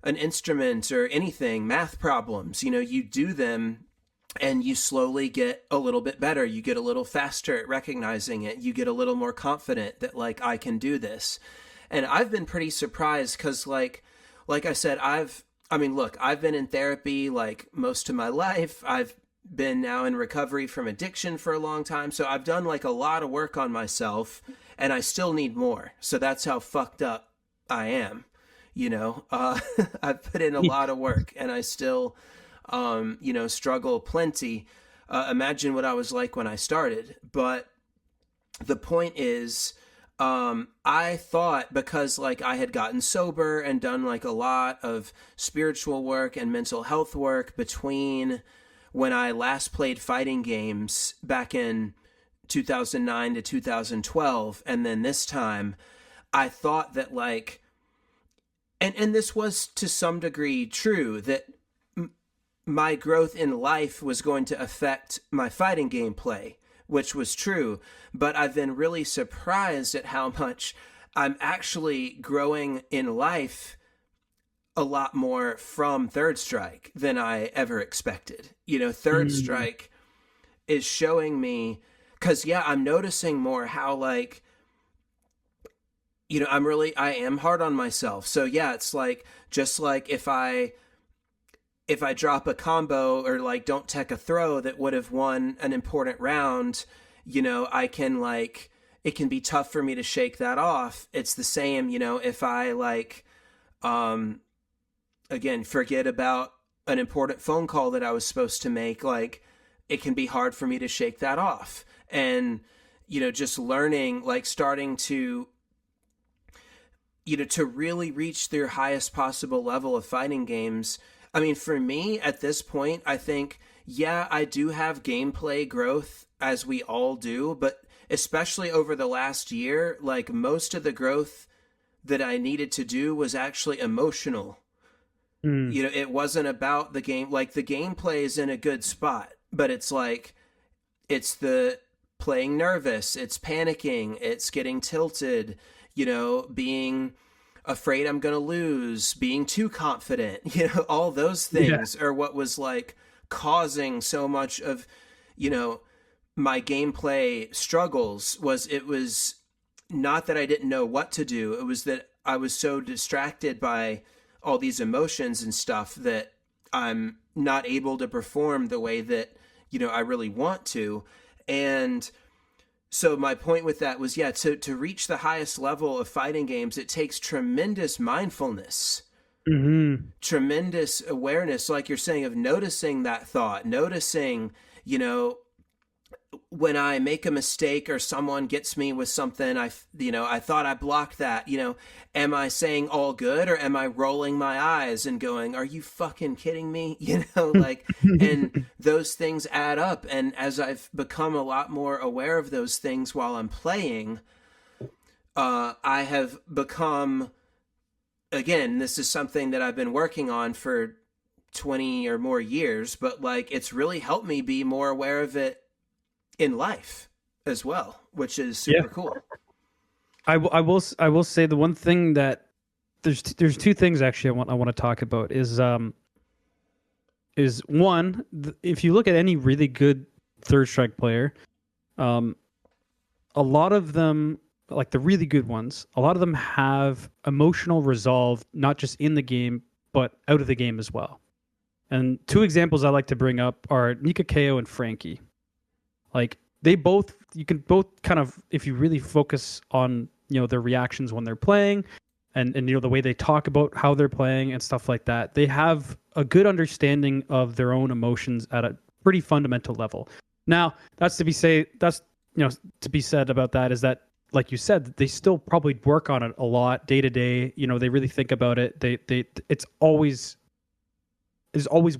S1: an instrument or anything, math problems. You do them and you slowly get a little bit better. You get a little faster at recognizing it. You get a little more confident that like, I can do this. And I've been pretty surprised because like I said, I've been in therapy like most of my life. I've been now in recovery from addiction for a long time. So I've done like a lot of work on myself, and I still need more. So that's how fucked up I am. I've put in a lot of work, and I still, struggle plenty. Imagine what I was like when I started. But the point is, I thought because like I had gotten sober and done like a lot of spiritual work and mental health work between when I last played fighting games back in 2009 to 2012, and then this time, I thought that like, and this was to some degree true, that my growth in life was going to affect my fighting game play, which was true. But I've been really surprised at how much I'm actually growing in life a lot more from Third Strike than I ever expected. You know, Third Strike is showing me, because yeah, I'm noticing more how, like, you know, I am hard on myself. So yeah, it's like, just like if I drop a combo or like don't tech a throw that would have won an important round, you know, I can like, it can be tough for me to shake that off. It's the same, you know, if I like, um, again, forget about an important phone call that I was supposed to make, like, it can be hard for me to shake that off. And, you know, just learning, like, starting to, you know, to really reach their highest possible level of fighting games. I mean, for me at this point, I think, yeah, I do have gameplay growth, as we all do, but especially over the last year, like, most of the growth that I needed to do was actually emotional.
S2: Mm.
S1: You know, it wasn't about the game. Like, the gameplay is in a good spot, but it's like, it's the playing nervous, it's panicking, it's getting tilted, you know, being afraid I'm going to lose, being too confident, you know, all those things are what was like causing so much of, you know, my gameplay struggles. Was it was not that I didn't know what to do, it was that I was so distracted by all these emotions and stuff that I'm not able to perform the way that, you know, I really want to. And so my point with that was, yeah, to reach the highest level of fighting games, it takes tremendous mindfulness, tremendous awareness, like you're saying, of noticing that thought, noticing, you know, when I make a mistake or someone gets me with something, you know, I thought I blocked that, you know, am I saying all good, or am I rolling my eyes and going, are you fucking kidding me? You know, like, and those things add up. And as I've become a lot more aware of those things while I'm playing, I have become, again, this is something that I've been working on for 20 or more years, but like, it's really helped me be more aware of it in life as well, which is super cool.
S2: I will say the one thing that there's two things actually I want to talk about is one, if you look at any really good Third Strike player, a lot of them, like the really good ones, a lot of them have emotional resolve, not just in the game but out of the game as well. And two examples I like to bring up are Nikakeo and Frankie. Like, you can both kind of, if you really focus on, you know, their reactions when they're playing and you know, the way they talk about how they're playing and stuff like that, they have a good understanding of their own emotions at a pretty fundamental level. Now, to be said about that is that, like you said, they still probably work on it a lot day to day. You know, they really think about it. There's always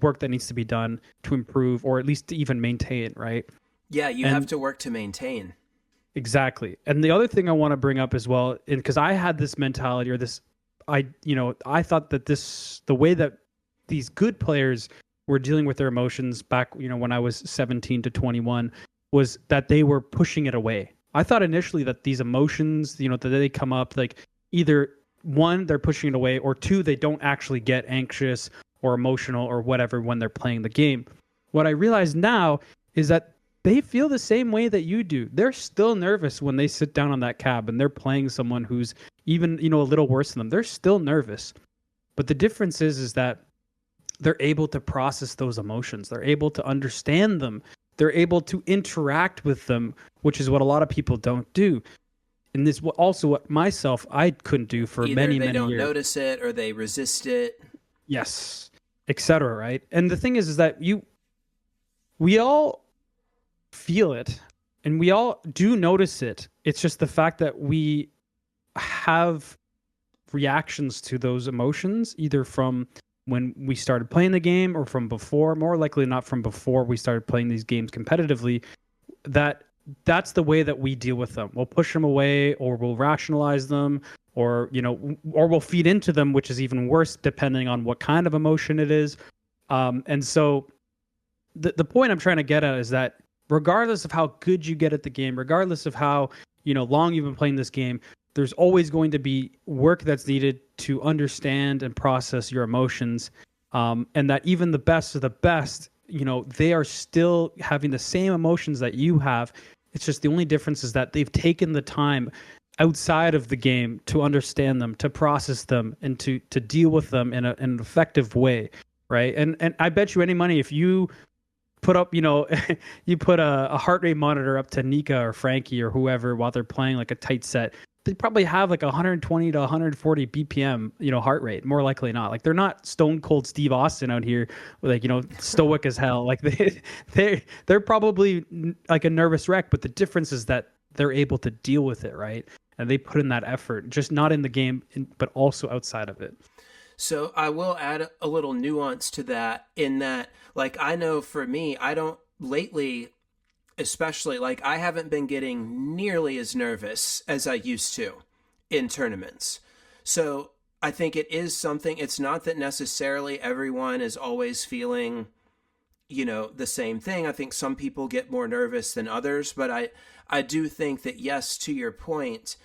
S2: work that needs to be done to improve, or at least to even maintain, right?
S1: Yeah, you have to work to maintain.
S2: Exactly. And the other thing I want to bring up as well, and because I had this mentality, or this, I thought that the way that these good players were dealing with their emotions back, you know, when I was 17 to 21, was that they were pushing it away. I thought initially that these emotions, you know, that they come up, like, either one, they're pushing it away, or two, they don't actually get anxious or emotional or whatever when they're playing the game. What I realize now is that they feel the same way that you do. They're still nervous when they sit down on that cab and they're playing someone who's even, you know, a little worse than them. They're still nervous. But the difference is that they're able to process those emotions. They're able to understand them. They're able to interact with them, which is what a lot of people don't do. And this also what I couldn't do for
S1: Either
S2: many
S1: they
S2: years.
S1: don't notice it or they resist it.
S2: Yes, etc. Right? And the thing is that we all feel it and we all do notice it. It's just the fact that we have reactions to those emotions either from when we started playing the game or from before, more likely not from before we started playing these games competitively, that's the way that we deal with them. We'll push them away, or we'll rationalize them, or, you know, or we'll feed into them, which is even worse depending on what kind of emotion it is. And so the point I'm trying to get at is that regardless of how good you get at the game, regardless of how, you know, long you've been playing this game, there's always going to be work that's needed to understand and process your emotions, and that even the best of the best, they are still having the same emotions that you have. It's just the only difference is that they've taken the time outside of the game to understand them, to process them, and to deal with them in an effective way, right? And I bet you any money if you put up, you put a heart rate monitor up to Nika or Frankie or whoever while they're playing like a tight set, they probably have like 120 to 140 BPM, heart rate, more likely not. Like they're not stone cold Steve Austin out here, like, stoic as hell. Like they're probably like a nervous wreck, but the difference is that they're able to deal with it, right? And they put in that effort, just not in the game, but also outside of it.
S1: So I will add a little nuance to that in that, like, I know for me, I don't lately, especially, like, I haven't been getting nearly as nervous as I used to in tournaments. So I think it is something, it's not that necessarily everyone is always feeling, the same thing. I think some people get more nervous than others, but I do think that, yes, to your point,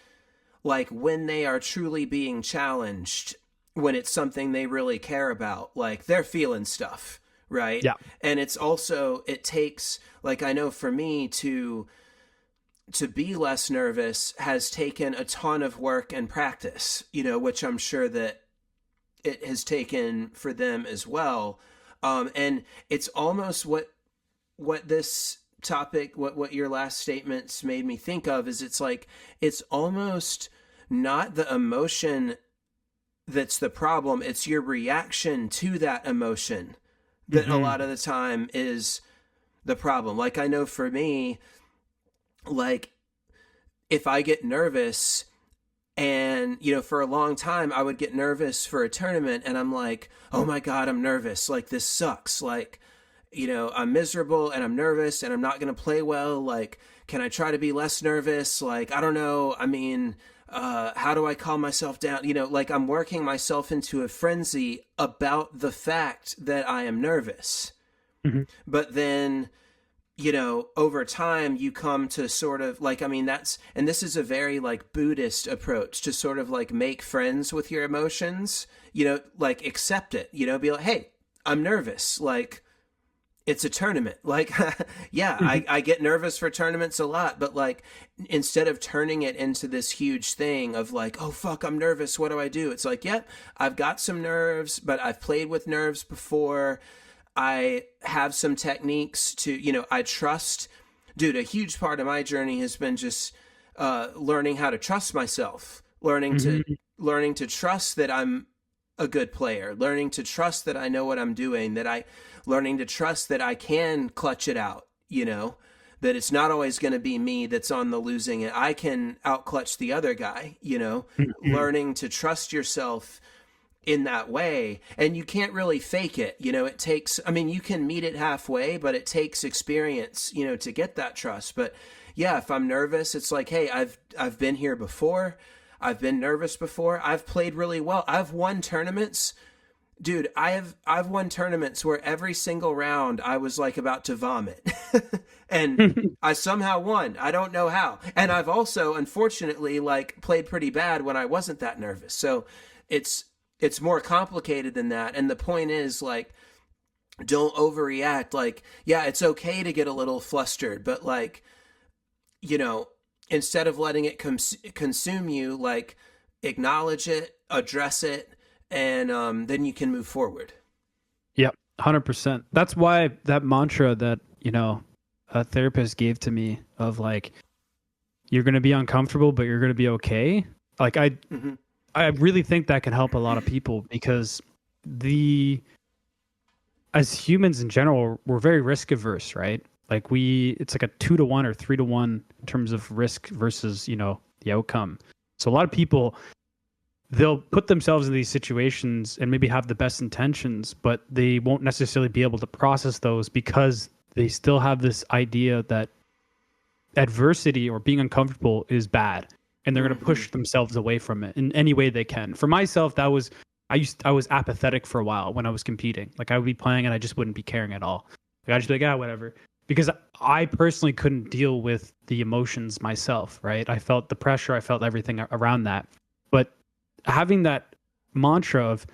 S1: like when they are truly being challenged, when it's something they really care about, like they're feeling stuff. Right.
S2: Yeah.
S1: And it's also, it takes, like, I know for me to be less nervous has taken a ton of work and practice, which I'm sure that it has taken for them as well. And it's almost what this topic, what your last statements made me think of is it's like, it's almost not the emotion that's the problem. It's your reaction to that emotion that a lot of the time is the problem. Like, I know for me, like, if I get nervous and, for a long time, I would get nervous for a tournament and I'm like, oh my God, I'm nervous. Like, this sucks. Like, I'm miserable and I'm nervous and I'm not going to play well. Like, can I try to be less nervous? Like, I don't know. I mean, how do I calm myself down? Like I'm working myself into a frenzy about the fact that I am nervous. Mm-hmm. But then, over time you come to sort of like, I mean, and this is a very like Buddhist approach to sort of like make friends with your emotions, like accept it, be like, hey, I'm nervous. Like, it's a tournament. Like, yeah, I get nervous for tournaments a lot, but like, instead of turning it into this huge thing of like, oh fuck, I'm nervous, what do I do? It's like, yep, I've got some nerves, but I've played with nerves before. I have some techniques to, I trust. Dude, a huge part of my journey has been just learning how to trust myself, learning to trust that I'm a good player, learning to trust that I know what I'm doing, learning to trust that I can clutch it out, that it's not always going to be me that's on the losing end. I can outclutch the other guy, learning to trust yourself in that way. And you can't really fake it. It takes, I mean, you can meet it halfway, but it takes experience, to get that trust. But yeah, if I'm nervous, it's like, hey, I've been here before. I've been nervous before. I've played really well. I've won tournaments. Dude, I've won tournaments where every single round I was like about to vomit and I somehow won. I don't know how. And I've also, unfortunately, like played pretty bad when I wasn't that nervous. So it's more complicated than that. And the point is like, don't overreact. Like, yeah, it's okay to get a little flustered, but like, instead of letting it consume you, like acknowledge it, address it, and then you can move forward.
S2: Yep, 100%. That's why that mantra that, a therapist gave to me of like, you're going to be uncomfortable, but you're going to be okay. Like I really think that can help a lot of people because as humans in general, we're very risk averse, right? Like it's like a 2-to-1 or 3-to-1 in terms of risk versus, the outcome. So a lot of people, they'll put themselves in these situations and maybe have the best intentions, but they won't necessarily be able to process those because they still have this idea that adversity or being uncomfortable is bad. And they're going to push themselves away from it in any way they can. For myself, I was apathetic for a while when I was competing. Like I would be playing and I just wouldn't be caring at all. Like I'd just be like, whatever. because I personally couldn't deal with the emotions myself, right? I felt the pressure, I felt everything around that. But having that mantra of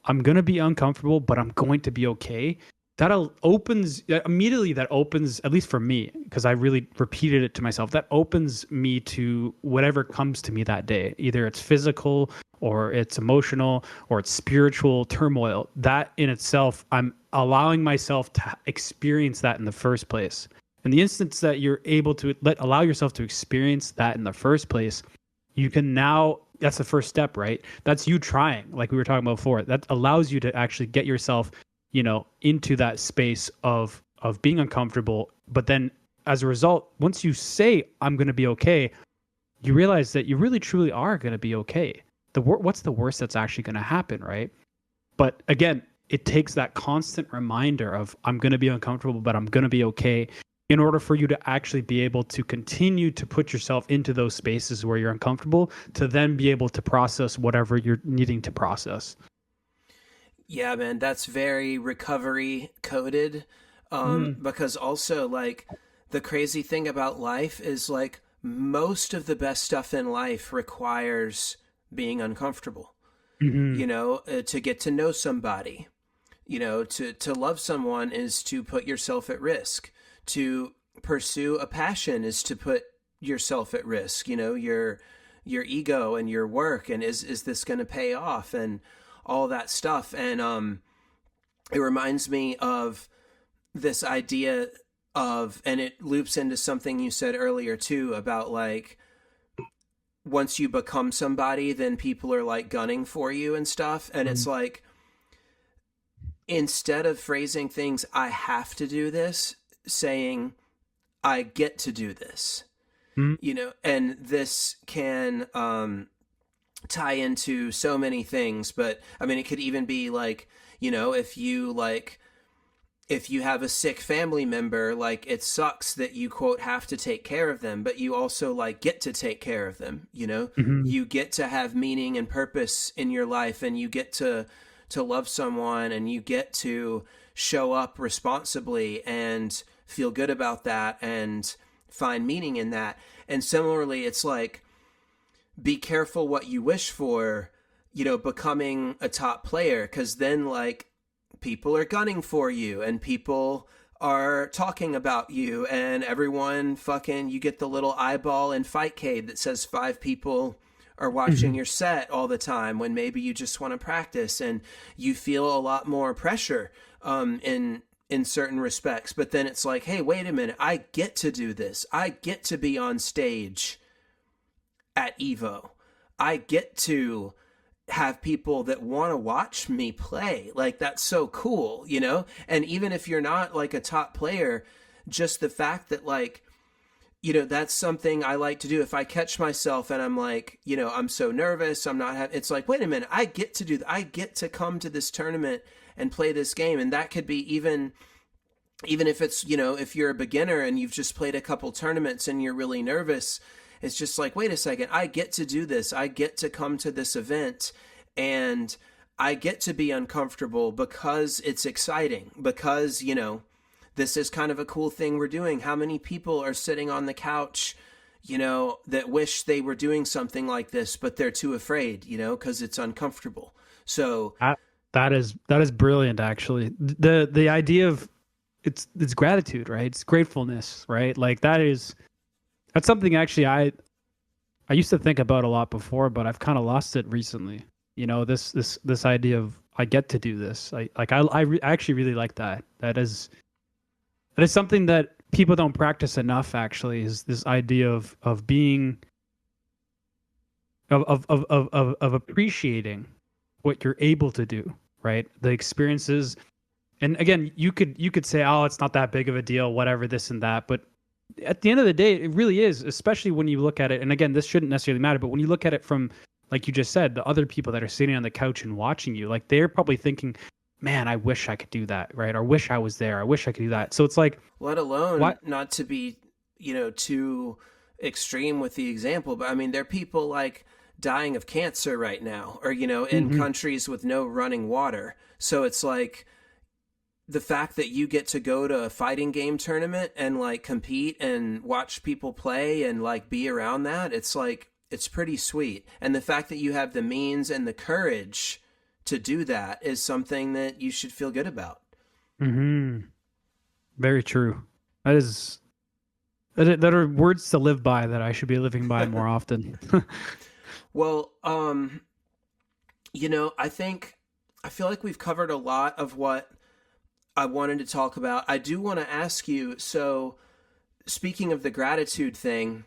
S2: I'm going to be uncomfortable, but I'm going to be okay. That opens immediately. That opens, at least for me, because I really repeated it to myself. That opens me to whatever comes to me that day. Either it's physical, or it's emotional, or it's spiritual turmoil. That in itself, I'm allowing myself to experience that in the first place. In the instance that you're able to allow yourself to experience that in the first place, you can now, that's the first step, right? That's you trying, like we were talking about before. That allows you to actually get yourself, into that space of being uncomfortable. But then as a result, once you say, I'm going to be okay, you realize that you really truly are going to be okay. What's the worst that's actually going to happen, right? But again, it takes that constant reminder of I'm going to be uncomfortable, but I'm going to be okay, in order for you to actually be able to continue to put yourself into those spaces where you're uncomfortable, to then be able to process whatever you're needing to process.
S1: Yeah, man, that's very recovery coded. Because also, like, the crazy thing about life is, like, most of the best stuff in life requires being uncomfortable.
S2: Mm-hmm.
S1: To get to know somebody, to love someone is to put yourself at risk. To pursue a passion is to put yourself at risk, your ego and your work, and is this going to pay off, and all that stuff. And it reminds me of this idea of, and it loops into something you said earlier too, about like, once you become somebody, then people are like gunning for you and stuff. And it's like, instead of phrasing things, I have to do this, saying, I get to do this, and this can tie into so many things. But I mean, it could even be like, if you have a sick family member, like, it sucks that you quote have to take care of them, but you also like get to take care of them.
S2: Mm-hmm.
S1: You get to have meaning and purpose in your life, and you get to love someone, and you get to show up responsibly and feel good about that and find meaning in that. And similarly, it's like, be careful what you wish for, becoming a top player, because then like people are gunning for you, and people are talking about you, and everyone fucking, you get the little eyeball in Fightcade that says 5 people are watching your set all the time, when maybe you just want to practice, and you feel a lot more pressure in certain respects. But then it's like, hey, wait a minute, I get to do this. I get to be on stage at Evo. I get to have people that want to watch me play. Like, that's so cool, And even if you're not like a top player, just the fact that like, that's something I like to do. If I catch myself and I'm like, I'm so nervous, it's like, wait a minute, I get to do that. I get to come to this tournament and play this game. And that could be even if it's, if you're a beginner and you've just played a couple tournaments and you're really nervous, it's just like, wait a second, I get to do this. I get to come to this event, and I get to be uncomfortable because it's exciting, because, this is kind of a cool thing we're doing. How many people are sitting on the couch, that wish they were doing something like this, but they're too afraid, because it's uncomfortable. So
S2: that is brilliant, actually. The idea of it's gratitude, right? It's gratefulness, right? Like that's something actually I used to think about a lot before, but I've kind of lost it recently. This idea of I get to do this. I actually really like that. That is something that people don't practice enough. Actually, is this idea of being of appreciating what you're able to do, right? The experiences. And again, you could say, oh, it's not that big of a deal, whatever, this and that. But at the end of the day, it really is, especially when you look at it. And again, this shouldn't necessarily matter, but when you look at it from, like you just said, the other people that are sitting on the couch and watching you, like they're probably thinking, man, I wish I could do that, right? Or wish I was there. I wish I could do that. So it's like,
S1: let alone not to be, too extreme with the example, but I mean, there are people like dying of cancer right now, or, in countries with no running water. So it's like, the fact that you get to go to a fighting game tournament and like compete and watch people play and like be around that, it's like it's pretty sweet. And the fact that you have the means and the courage to do that is something that you should feel good about.
S2: Mm-hmm. Very true. That are words to live by that I should be living by more often.
S1: Well, I feel like we've covered a lot of what I wanted to talk about. I do want to ask you, so speaking of the gratitude thing,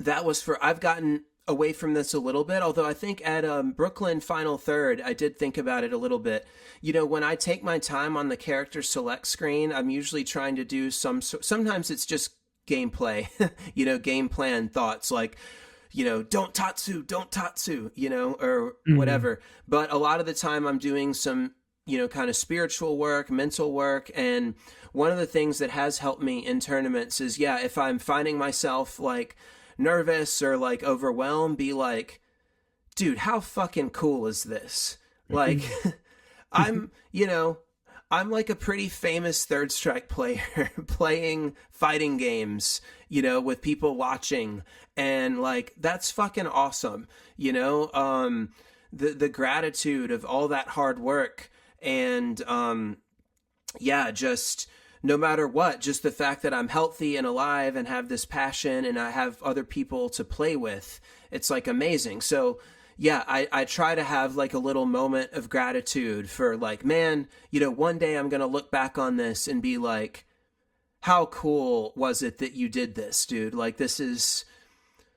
S1: I've gotten away from this a little bit, although I think at Brooklyn Final Third, I did think about it a little bit. When I take my time on the character select screen, I'm usually trying to do sometimes it's just gameplay, game plan thoughts like, don't tatsu, or whatever.
S2: Mm-hmm.
S1: But a lot of the time I'm doing some, kind of spiritual work, mental work. And one of the things that has helped me in tournaments is, if I'm finding myself like nervous or like overwhelmed, be like, dude, how fucking cool is this? Like, I'm, I'm like a pretty famous Third Strike player playing fighting games, with people watching, and like that's fucking awesome. The gratitude of all that hard work, and just no matter what, just the fact that I'm healthy and alive and have this passion and I have other people to play with, it's like amazing. So I try to have like a little moment of gratitude for like, man, one day I'm going to look back on this and be like, how cool was it that you did this, dude? Like, this is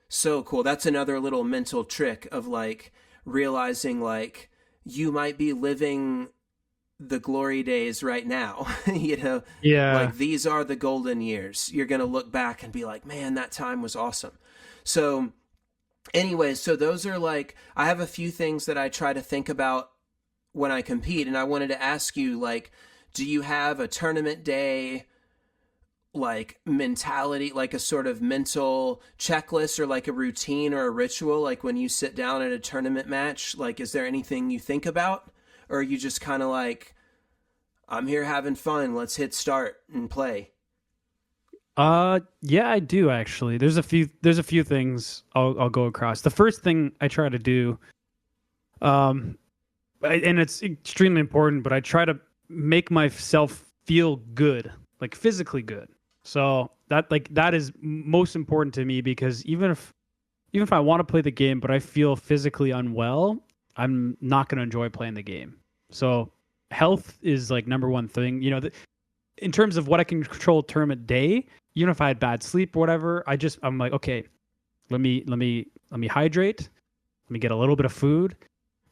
S1: so cool. That's another little mental trick of like realizing like you might be living the glory days right now,
S2: Yeah.
S1: like these are the golden years. You're going to look back and be like, man, that time was awesome. So anyway, so those are like, I have a few things that I try to think about when I compete. And I wanted to ask you, like, do you have a tournament day, like mentality, like a sort of mental checklist or like a routine or a ritual? Like when you sit down at a tournament match, like, is there anything you think about? Or are you just kind of like, I'm here having fun, let's hit start and play?
S2: Yeah, I do actually. There's a few things I'll go across. The first thing I try to do, and it's extremely important, but I try to make myself feel good, like physically good. So that is most important to me, because even if I want to play the game but I feel physically unwell, I'm not going to enjoy playing the game. So health is like number one thing. In terms of what I can control tournament day, even if I had bad sleep or whatever, I'm like, okay, let me hydrate, let me get a little bit of food,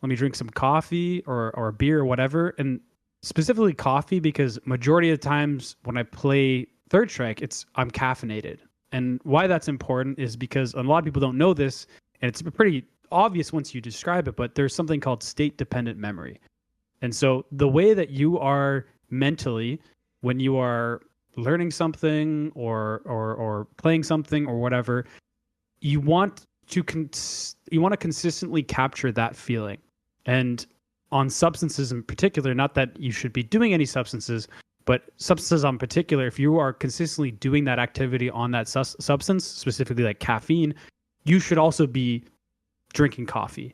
S2: let me drink some coffee or a beer or whatever, and specifically coffee, because majority of the times when I play Third Strike, I'm caffeinated. And why that's important is because a lot of people don't know this, and it's pretty obvious once you describe it, but there's something called state dependent memory. And so the way that you are mentally when you are learning something or playing something or whatever, you want to consistently capture that feeling. And on substances in particular, not that you should be doing any substances, but substances in particular, if you are consistently doing that activity on that substance, specifically like caffeine, you should also be drinking coffee.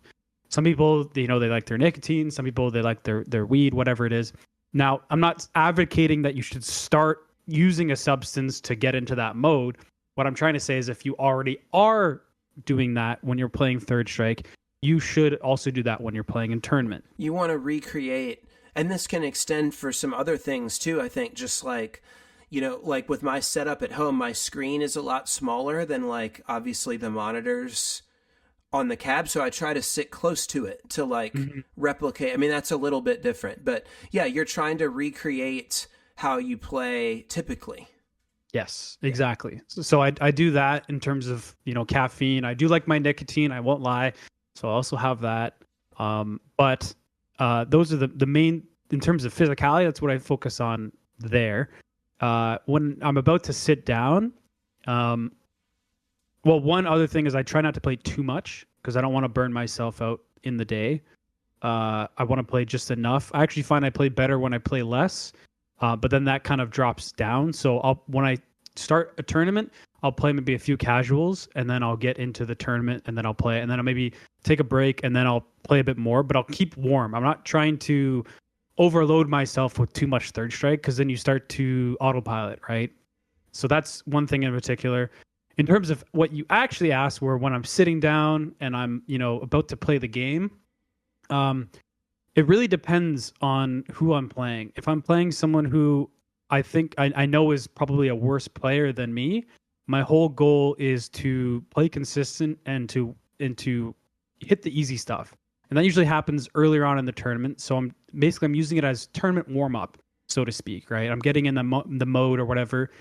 S2: Some people, they like their nicotine. Some people, they like their weed, whatever it is. Now, I'm not advocating that you should start using a substance to get into that mode. What I'm trying to say is if you already are doing that when you're playing Third Strike, you should also do that when you're playing in tournament.
S1: You want to recreate, and this can extend for some other things too, I think, just like, like with my setup at home, my screen is a lot smaller than like obviously the monitors on the cab, so I try to sit close to it to like replicate. I mean, that's a little bit different, but yeah, you're trying to recreate how you play typically.
S2: Yes, exactly. So I do that in terms of, caffeine. I do like my nicotine, I won't lie. So I also have that. But those are the main, in terms of physicality, that's what I focus on there. When I'm about to sit down, well, one other thing is I try not to play too much because I don't want to burn myself out in the day. I want to play just enough. I actually find I play better when I play less. but then that kind of drops down. So when I start a tournament, I'll play maybe a few casuals, and then I'll get into the tournament, and then I'll play, and then I'll maybe take a break, and then I'll play a bit more, but I'll keep warm. I'm not trying to overload myself with too much third strike, because then you start to autopilot, right? So that's one thing in particular. In terms of what you actually asked, where when I'm sitting down and I'm, about to play the game, it really depends on who I'm playing. If I'm playing someone who I think I know is probably a worse player than me, my whole goal is to play consistent and to hit the easy stuff. And that usually happens earlier on in the tournament. So I'm using it as tournament warm up, so to speak, right? I'm getting in the mode or whatever.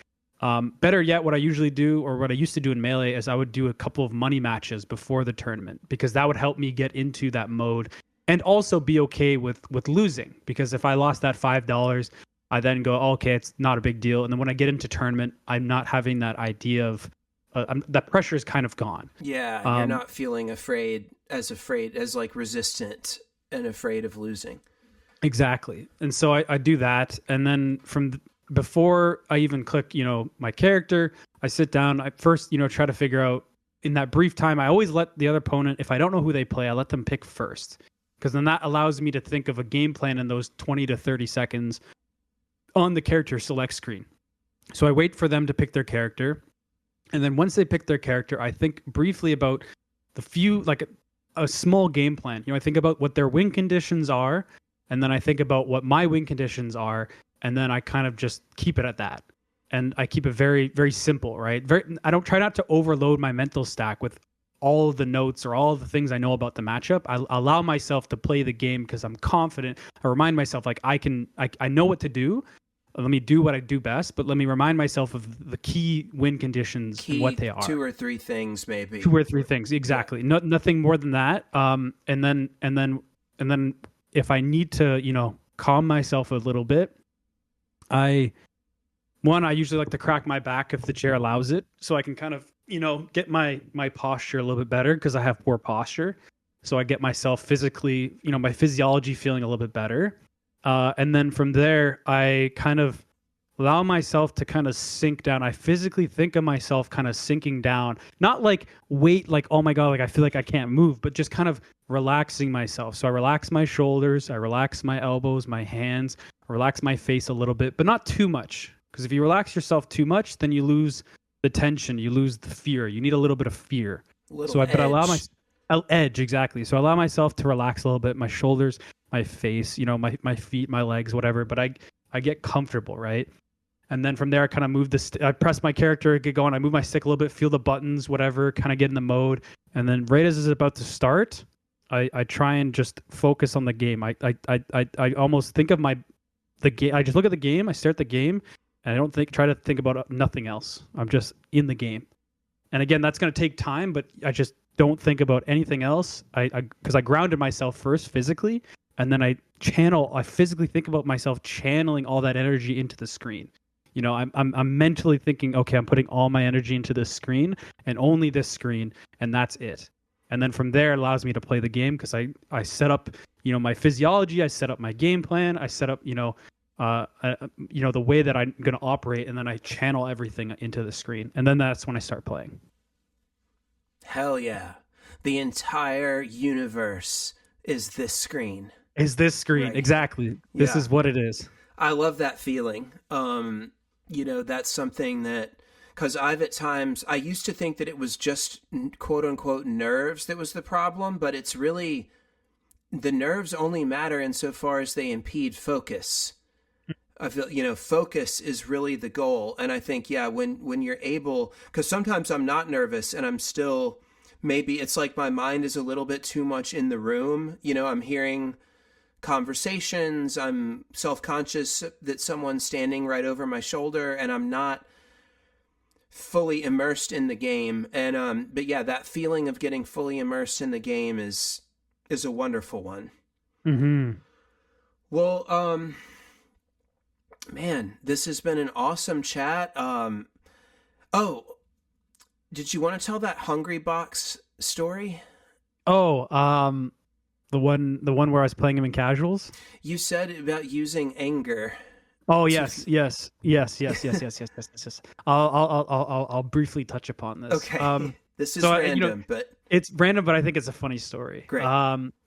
S2: Better yet, what I usually do, or what I used to do in Melee, is I would do a couple of money matches before the tournament, because that would help me get into that mode and also be okay with losing. Because if I lost that $5, I then go, oh, okay, it's not a big deal. And then when I get into tournament, I'm not having that idea of that pressure is kind of gone.
S1: Yeah, you're not feeling afraid as like resistant and afraid of losing.
S2: Exactly. And so I do that, and then before I even click, my character, I sit down. I first, try to figure out, in that brief time, I always let the other opponent, if I don't know who they play, I let them pick first, because then that allows me to think of a game plan in those 20 to 30 seconds on the character select screen. So I wait for them to pick their character. And then once they pick their character, I think briefly about a small game plan. I think about what their win conditions are, and then I think about what my win conditions are, and then I kind of just keep it at that. And I keep it very, very simple, right? I don't try not to overload my mental stack with all of the notes or all of the things I know about the matchup. I allow myself to play the game because I'm confident. I remind myself, like, I know what to do. Let me do what I do best, but let me remind myself of the key win conditions and what they are.
S1: 2 or 3 things, maybe.
S2: 2 or 3 things, exactly. Yeah. Nothing more than that. And then if I need to, calm myself a little bit, I usually like to crack my back if the chair allows it, so I can kind of, get my posture a little bit better, because I have poor posture. So I get myself physically, my physiology feeling a little bit better. And then from there, I kind of allow myself to kind of sink down. I physically think of myself kind of sinking down, not like weight, like, oh my God, like I feel like I can't move, but just kind of relaxing myself. So I relax my shoulders, I relax my elbows, my hands, I relax my face a little bit, but not too much. Because if you relax yourself too much, then you lose the tension, you lose the fear. You need a little bit of fear. But I allow edge, exactly. So I allow myself to relax a little bit, my shoulders, my face, my feet, my legs, whatever. But I get comfortable, right? And then from there, I kind of move I press my character, get going. I move my stick a little bit, feel the buttons, whatever, kind of get in the mode. And then right as it's about to start, I try and just focus on the game. I almost think of the game. I just look at the game. I stare at the game, and I don't try to think about nothing else. I'm just in the game. And again, that's going to take time, but I just don't think about anything else. Because I grounded myself first physically, and then I physically think about myself channeling all that energy into the screen. I'm mentally thinking, okay, I'm putting all my energy into this screen and only this screen, and that's it. And then from there, it allows me to play the game, because I set up, my physiology, I set up my game plan, I set up, the way that I'm going to operate, and then I channel everything into the screen. And then that's when I start playing.
S1: Hell yeah. The entire universe is this screen.
S2: Right. Exactly. This is what it is.
S1: I love that feeling. That's something that, because I used to think that it was just quote unquote nerves that was the problem, but it's really, the nerves only matter insofar as they impede focus. I feel, focus is really the goal. And I think, when you're able, because sometimes I'm not nervous and I'm still, maybe it's like my mind is a little bit too much in the room. I'm hearing conversations, I'm self-conscious that someone's standing right over my shoulder, and I'm not fully immersed in the game. And but that feeling of getting fully immersed in the game is a wonderful one.
S2: Mm-hmm.
S1: Well, man, this has been an awesome chat. Did you want to tell that Hungry Box story?
S2: The one where I was playing him in casuals?
S1: You said about using anger
S2: Oh yes. I'll briefly touch upon this.
S1: Okay, this is
S2: So
S1: random, but
S2: it's random, but I think it's a funny story.
S1: great.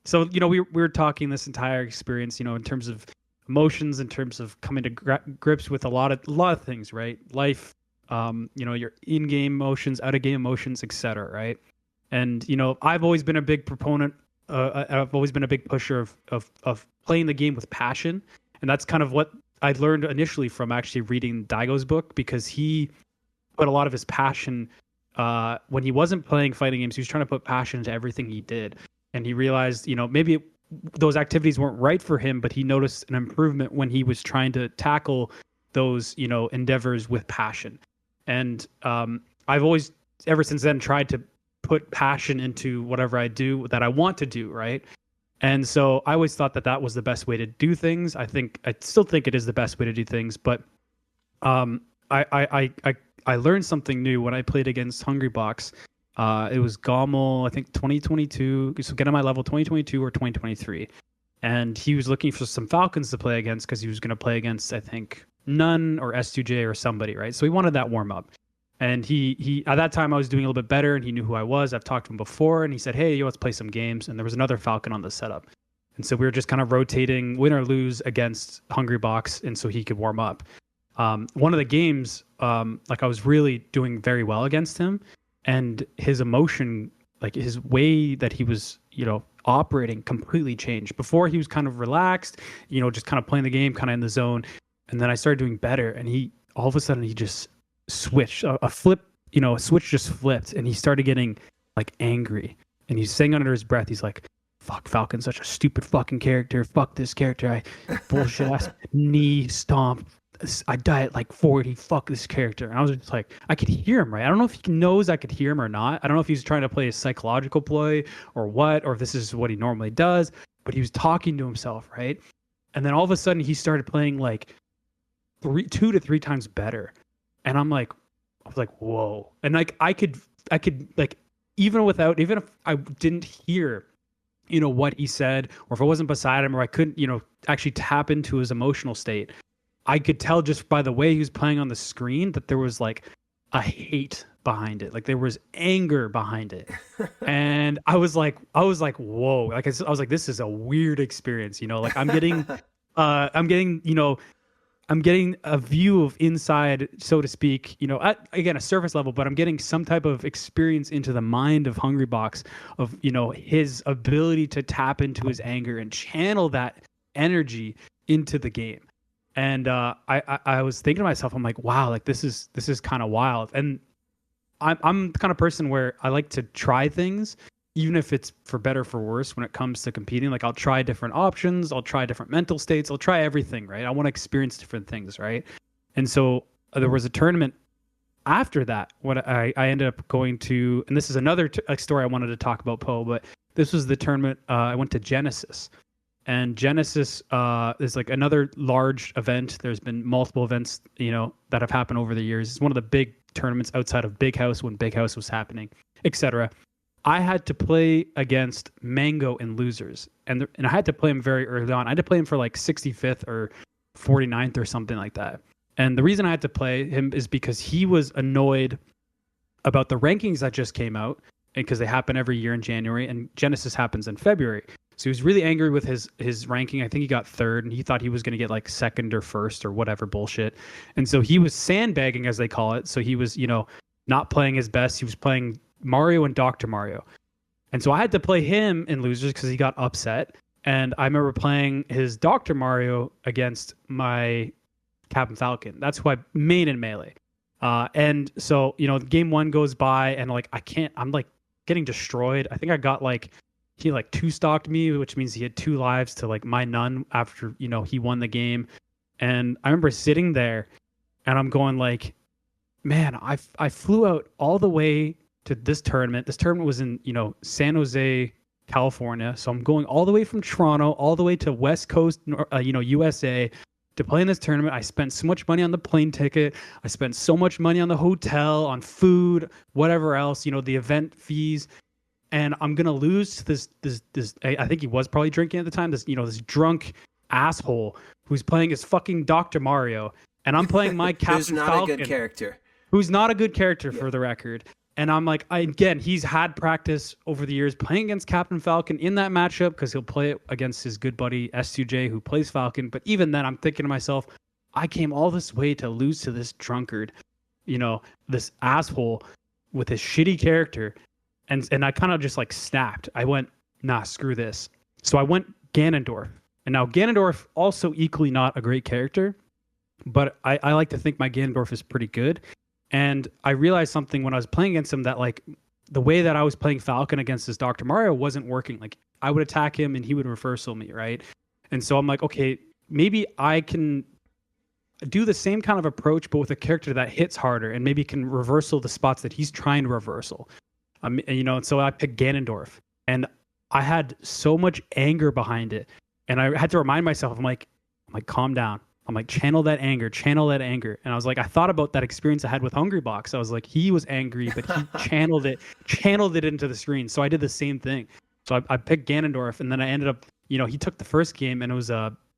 S2: So we were talking this entire experience, in terms of emotions, in terms of coming to grips with a lot of things, right? Life, your in-game emotions, out-of-game emotions, etc. Right? And I've always been a big proponent. I've always been a big pusher of playing the game with passion, and that's kind of what I learned initially from actually reading Daigo's book, because he put a lot of his passion when he wasn't playing fighting games. He was trying to put passion into everything he did, and he realized, maybe those activities weren't right for him, but he noticed an improvement when he was trying to tackle those, endeavors with passion. And I've always, ever since then, tried to put passion into whatever I do that I want to do, right? And so I always thought that that was the best way to do things. I still think it is the best way to do things, but um, I learned something new when I played against Hungrybox. It was Gommel, I think 2022. So get on my level 2022 or 2023, and he was looking for some Falcons to play against because he was going to play against, I think, Nun or S2J or somebody, right? So he wanted that warm up. And he at that time I was doing a little bit better, and he knew who I was. I've talked to him before, and he said, "Hey, let's play some games." And there was another Falcon on the setup, and so we were just kind of rotating, win or lose, against Hungrybox, and so he could warm up. One of the games, like I was really doing very well against him, and his emotion, like his way that he was, operating, completely changed. Before he was kind of relaxed, just kind of playing the game, kind of in the zone, and then I started doing better, and he all of a sudden he just switch, a flip, a switch just flipped, and he started getting like angry, and he's saying under his breath, he's like, "Fuck, Falcon's such a stupid fucking character. Fuck this character. I bullshit ass knee stomp. I die at like 40. Fuck this character." And I was just like, I could hear him, right? I don't know if he knows I could hear him or not. I don't know if he's trying to play a psychological play or what, or if this is what he normally does, but he was talking to himself, right? And then all of a sudden he started playing like 2 to 3 times better. And I was like, whoa. And like, I could like, even if I didn't hear, what he said, or if I wasn't beside him, or I couldn't, actually tap into his emotional state, I could tell just by the way he was playing on the screen that there was like a hate behind it. Like there was anger behind it. And I was like, whoa. Like I was like, this is a weird experience, like I'm getting, I'm getting a view of inside, so to speak, at, again, a surface level, but I'm getting some type of experience into the mind of Hungrybox, of, his ability to tap into his anger and channel that energy into the game. And I was thinking to myself, I'm like, wow, like this is kind of wild. And I'm the kind of person where I like to try things, even if it's for better or for worse when it comes to competing. Like I'll try different options, I'll try different mental states, I'll try everything, right? I want to experience different things, right? And so there was a tournament after that when I ended up going to, and this is another story I wanted to talk about, Poe, but this was the tournament, I went to Genesis. And Genesis is like another large event. There's been multiple events, that have happened over the years. It's one of the big tournaments outside of Big House, when Big House was happening, etc. I had to play against Mango in losers, and I had to play him very early on. I had to play him for like 65th or 49th or something like that. And the reason I had to play him is because he was annoyed about the rankings that just came out, and because they happen every year in January, and Genesis happens in February. So he was really angry with his ranking. I think he got 3rd, and he thought he was going to get like 2nd or 1st or whatever bullshit. And so he was sandbagging, as they call it. So he was, not playing his best. He was playing Mario and Dr. Mario. And so I had to play him in losers because he got upset. And I remember playing his Dr. Mario against my Captain Falcon. That's who I main in melee. And so, game 1 goes by, and like I'm like getting destroyed. I think I got like, he like 2-stocked me, which means he had 2 lives to like my none after, he won the game. And I remember sitting there and I'm going like, man, I flew out all the way to this tournament. This tournament was in, San Jose, California. So I'm going all the way from Toronto, all the way to West Coast, USA to play in this tournament. I spent so much money on the plane ticket. I spent so much money on the hotel, on food, whatever else, the event fees. And I'm going to lose to this, I think he was probably drinking at the time, this drunk asshole who's playing as fucking Dr. Mario, and I'm playing my
S1: Who's
S2: Captain
S1: not
S2: Falcon,
S1: a good character.
S2: who's not a good character for the record. And I'm like, again, he's had practice over the years playing against Captain Falcon in that matchup because he'll play it against his good buddy S2J who plays Falcon. But even then, I'm thinking to myself, I came all this way to lose to this drunkard, this asshole with his shitty character. And I kind of just like snapped. I went, nah, screw this. So I went Ganondorf. And now Ganondorf also equally not a great character, but I like to think my Ganondorf is pretty good. And I realized something when I was playing against him that like the way that I was playing Falcon against this Dr. Mario wasn't working. Like I would attack him and he would reversal me, right? And so I'm like, okay, maybe I can do the same kind of approach, but with a character that hits harder and maybe can reversal the spots that he's trying to reversal. And so I picked Ganondorf, and I had so much anger behind it, and I had to remind myself, I'm like, calm down. I'm like, channel that anger. And I was like, I thought about that experience I had with Hungrybox. I was like, he was angry, but he channeled it into the screen. So I did the same thing. So I picked Ganondorf, and then I ended up, he took the first game, and it was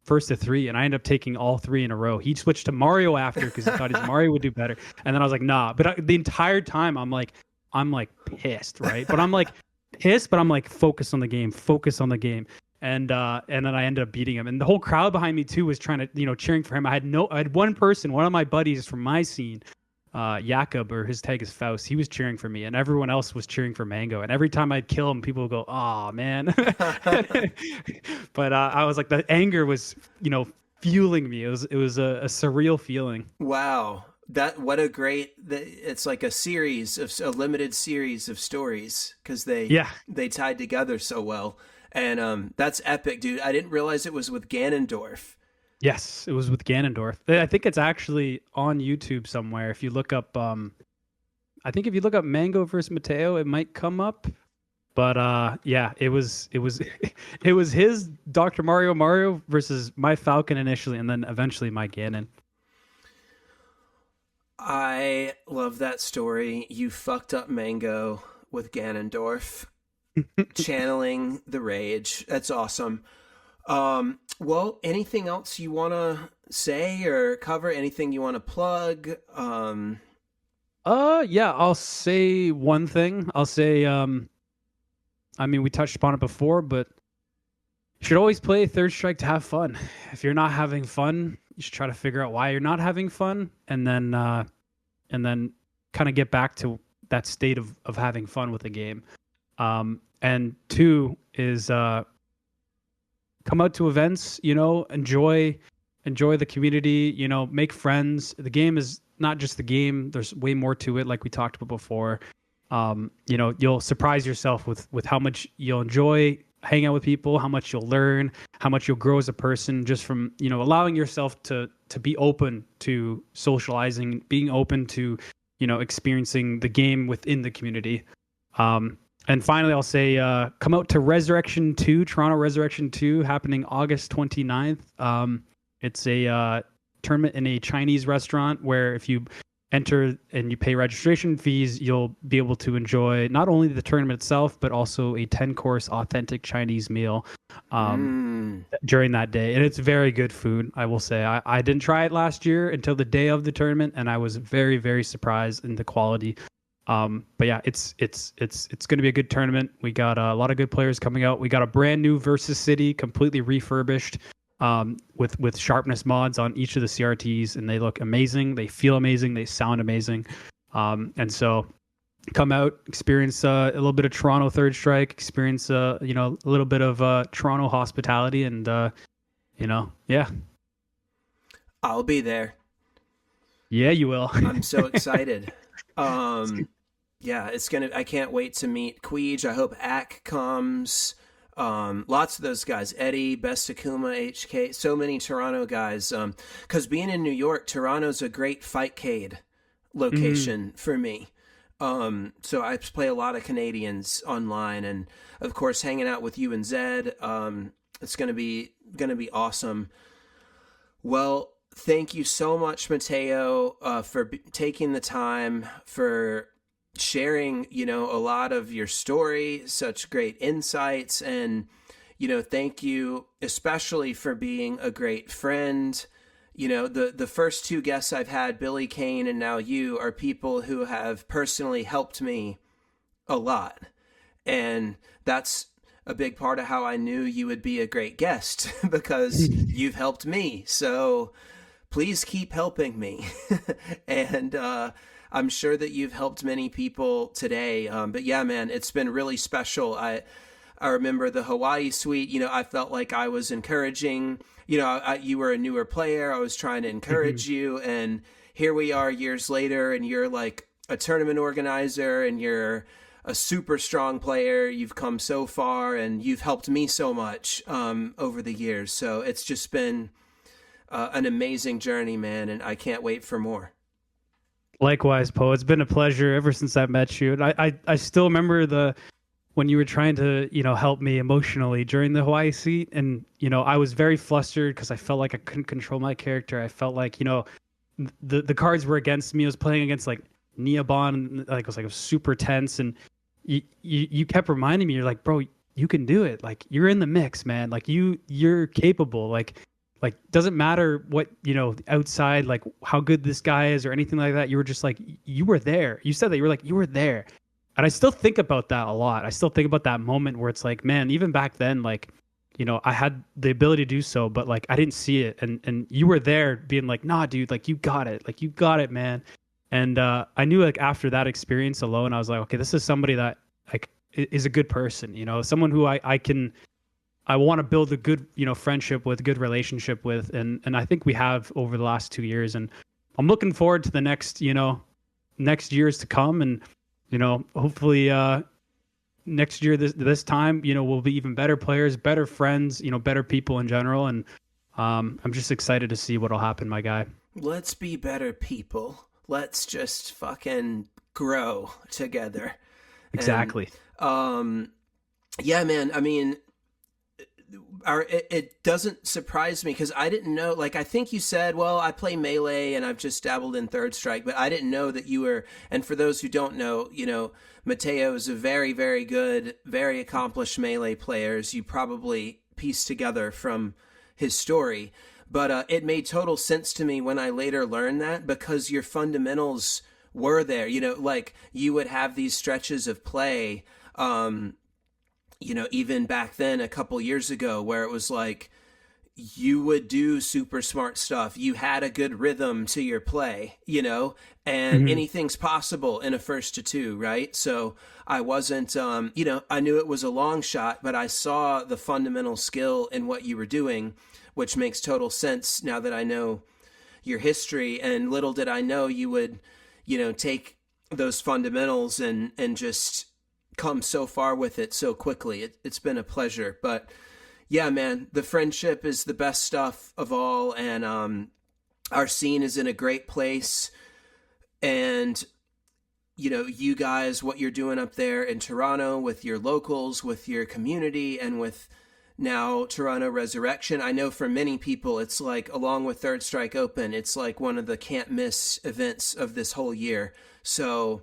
S2: first to 3, and I ended up taking all 3 in a row. He switched to Mario after because he thought his Mario would do better. And then I was like, nah. But the entire time, I'm like pissed, right? But I'm like pissed, but I'm like focus on the game. And then I ended up beating him, and the whole crowd behind me too was trying to, cheering for him. I had one person, one of my buddies from my scene, Jakob, or his tag is Faust. He was cheering for me, and everyone else was cheering for Mango. And every time I'd kill him, people would go, "Oh man!" But I was like, the anger was, fueling me. It was a surreal feeling.
S1: Wow, what a great! It's like a limited series of stories because they tied together so well. And that's epic, dude. I didn't realize it was with Ganondorf.
S2: Yes, it was with Ganondorf. I think it's actually on YouTube somewhere. If you look up, I think if you look up Mango versus Matteo, it might come up. But yeah, it was it was his Dr. Mario versus my Falcon initially, and then eventually my Ganon.
S1: I love that story. You fucked up Mango with Ganondorf. Channeling the rage. That's awesome. Well, anything else you want to say or cover? Anything you want to plug?
S2: Yeah, I'll say one thing. I'll say, we touched upon it before, but you should always play Third Strike to have fun. If you're not having fun, you should try to figure out why you're not having fun, and then kind of get back to that state of having fun with the game. And 2 is come out to events, enjoy the community, make friends. The game is not just the game. There's way more to it, like we talked about before. You'll surprise yourself with how much you'll enjoy hanging out with people, how much you'll learn, how much you'll grow as a person just from, allowing yourself to be open to socializing, being open to, experiencing the game within the community. And finally, I'll say, come out to Resurrection 2, Toronto Resurrection 2, happening August 29th. It's a tournament in a Chinese restaurant where if you enter and you pay registration fees, you'll be able to enjoy not only the tournament itself, but also a 10-course authentic Chinese meal during that day. And it's very good food, I will say. I didn't try it last year until the day of the tournament, and I was very, very surprised in the quality. But yeah, it's going to be a good tournament. We got a lot of good players coming out. We got a brand new Versus City, completely refurbished, with sharpness mods on each of the CRTs, and they look amazing. They feel amazing. They sound amazing. And so come out, experience a little bit of Toronto Third Strike, experience a little bit of Toronto hospitality, and yeah.
S1: I'll be there.
S2: Yeah, you will.
S1: I'm so excited. Yeah, I can't wait to meet Queej. I hope Ack comes. Lots of those guys, Eddie, Best Akuma, HK, so many Toronto guys. Because being in New York, Toronto's a great fightcade location for me. So I play a lot of Canadians online, and of course, hanging out with you and Zed. It's gonna be awesome. Well, thank you so much, Matteo, for taking the time, for sharing, a lot of your story, such great insights, and, thank you especially for being a great friend. The first two guests I've had, Billy Kane and now you, are people who have personally helped me a lot. And that's a big part of how I knew you would be a great guest because you've helped me. So please keep helping me. And I'm sure that you've helped many people today. But yeah, man, it's been really special. I remember the Hawaii suite. I felt like I was encouraging. You were a newer player. I was trying to encourage you, and here we are years later, and you're like a tournament organizer, and you're a super strong player. You've come so far, and you've helped me so much over the years. So it's just been an amazing journey, man, and I can't wait for more.
S2: Likewise, Poe. It's been a pleasure ever since I met you, and I still remember when you were trying to, help me emotionally during the Hawaii seat. And, I was very flustered because I felt like I couldn't control my character. I felt like, the cards were against me. I was playing against like Neobon, like it was super tense. And you kept reminding me, you're like, bro, you can do it. Like you're in the mix, man. Like you're capable. Like doesn't matter what, outside, like how good this guy is or anything like that. You were just like, you were there. You said that you were like, you were there. And I still think about that a lot. I still think about that moment where it's like, man, even back then, like, I had the ability to do so, but like I didn't see it. And you were there being like, nah, dude, like you got it. Like you got it, man. And I knew like after that experience alone, I was like, okay, this is somebody that like is a good person, someone who I want to build a good, friendship with, good relationship with. And I think we have over the last 2 years. And I'm looking forward to the next years to come. And hopefully next year, this time, we'll be even better players, better friends, better people in general. And I'm just excited to see what'll happen, my guy.
S1: Let's be better people. Let's just fucking grow together.
S2: Exactly.
S1: And, yeah, man. I mean, it doesn't surprise me because I didn't know, like, I think you said, well, I play Melee and I've just dabbled in Third Strike, but I didn't know that you were, and for those who don't know, Matteo is a very, very good, very accomplished Melee player, as you probably pieced together from his story. But it made total sense to me when I later learned that because your fundamentals were there, like you would have these stretches of play, even back then a couple years ago where it was like you would do super smart stuff. You had a good rhythm to your play, and anything's possible in a 1-2, right? So I wasn't, I knew it was a long shot, but I saw the fundamental skill in what you were doing, which makes total sense now that I know your history. And little did I know you would, take those fundamentals and just come so far with it so quickly. It's been a pleasure. But yeah, man, the friendship is the best stuff of all, and our scene is in a great place. And you guys, what you're doing up there in Toronto with your locals, with your community, and with now Toronto Resurrection, I know for many people it's like, along with Third Strike Open, it's like one of the can't miss events of this whole year. So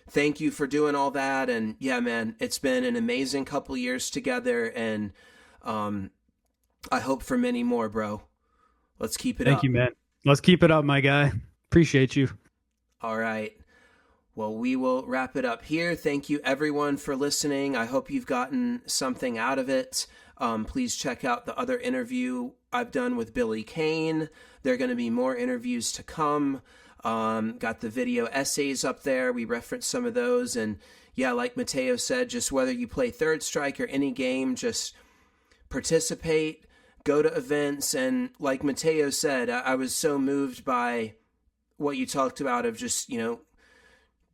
S1: thank you for doing all that. And yeah, man, it's been an amazing couple years together, and I hope for many more, bro. Let's keep it up.
S2: Thank you, man. Let's keep it up, my guy. Appreciate you.
S1: All right. Well, we will wrap it up here. Thank you, everyone, for listening. I hope you've gotten something out of it. Please check out the other interview I've done with Billy Kane. There are going to be more interviews to come. Got the video essays up there. We referenced some of those. And yeah, like Matteo said, just whether you play Third Strike or any game, just participate, go to events. And like Matteo said, I was so moved by what you talked about of just,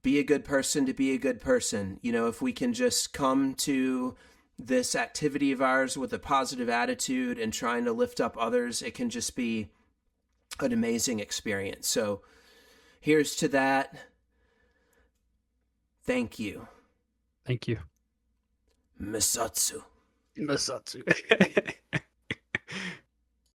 S1: be a good person to be a good person. If we can just come to this activity of ours with a positive attitude and trying to lift up others, it can just be an amazing experience. So here's to that. Thank you.
S2: Thank you.
S1: Misatsu.
S2: Masatsu.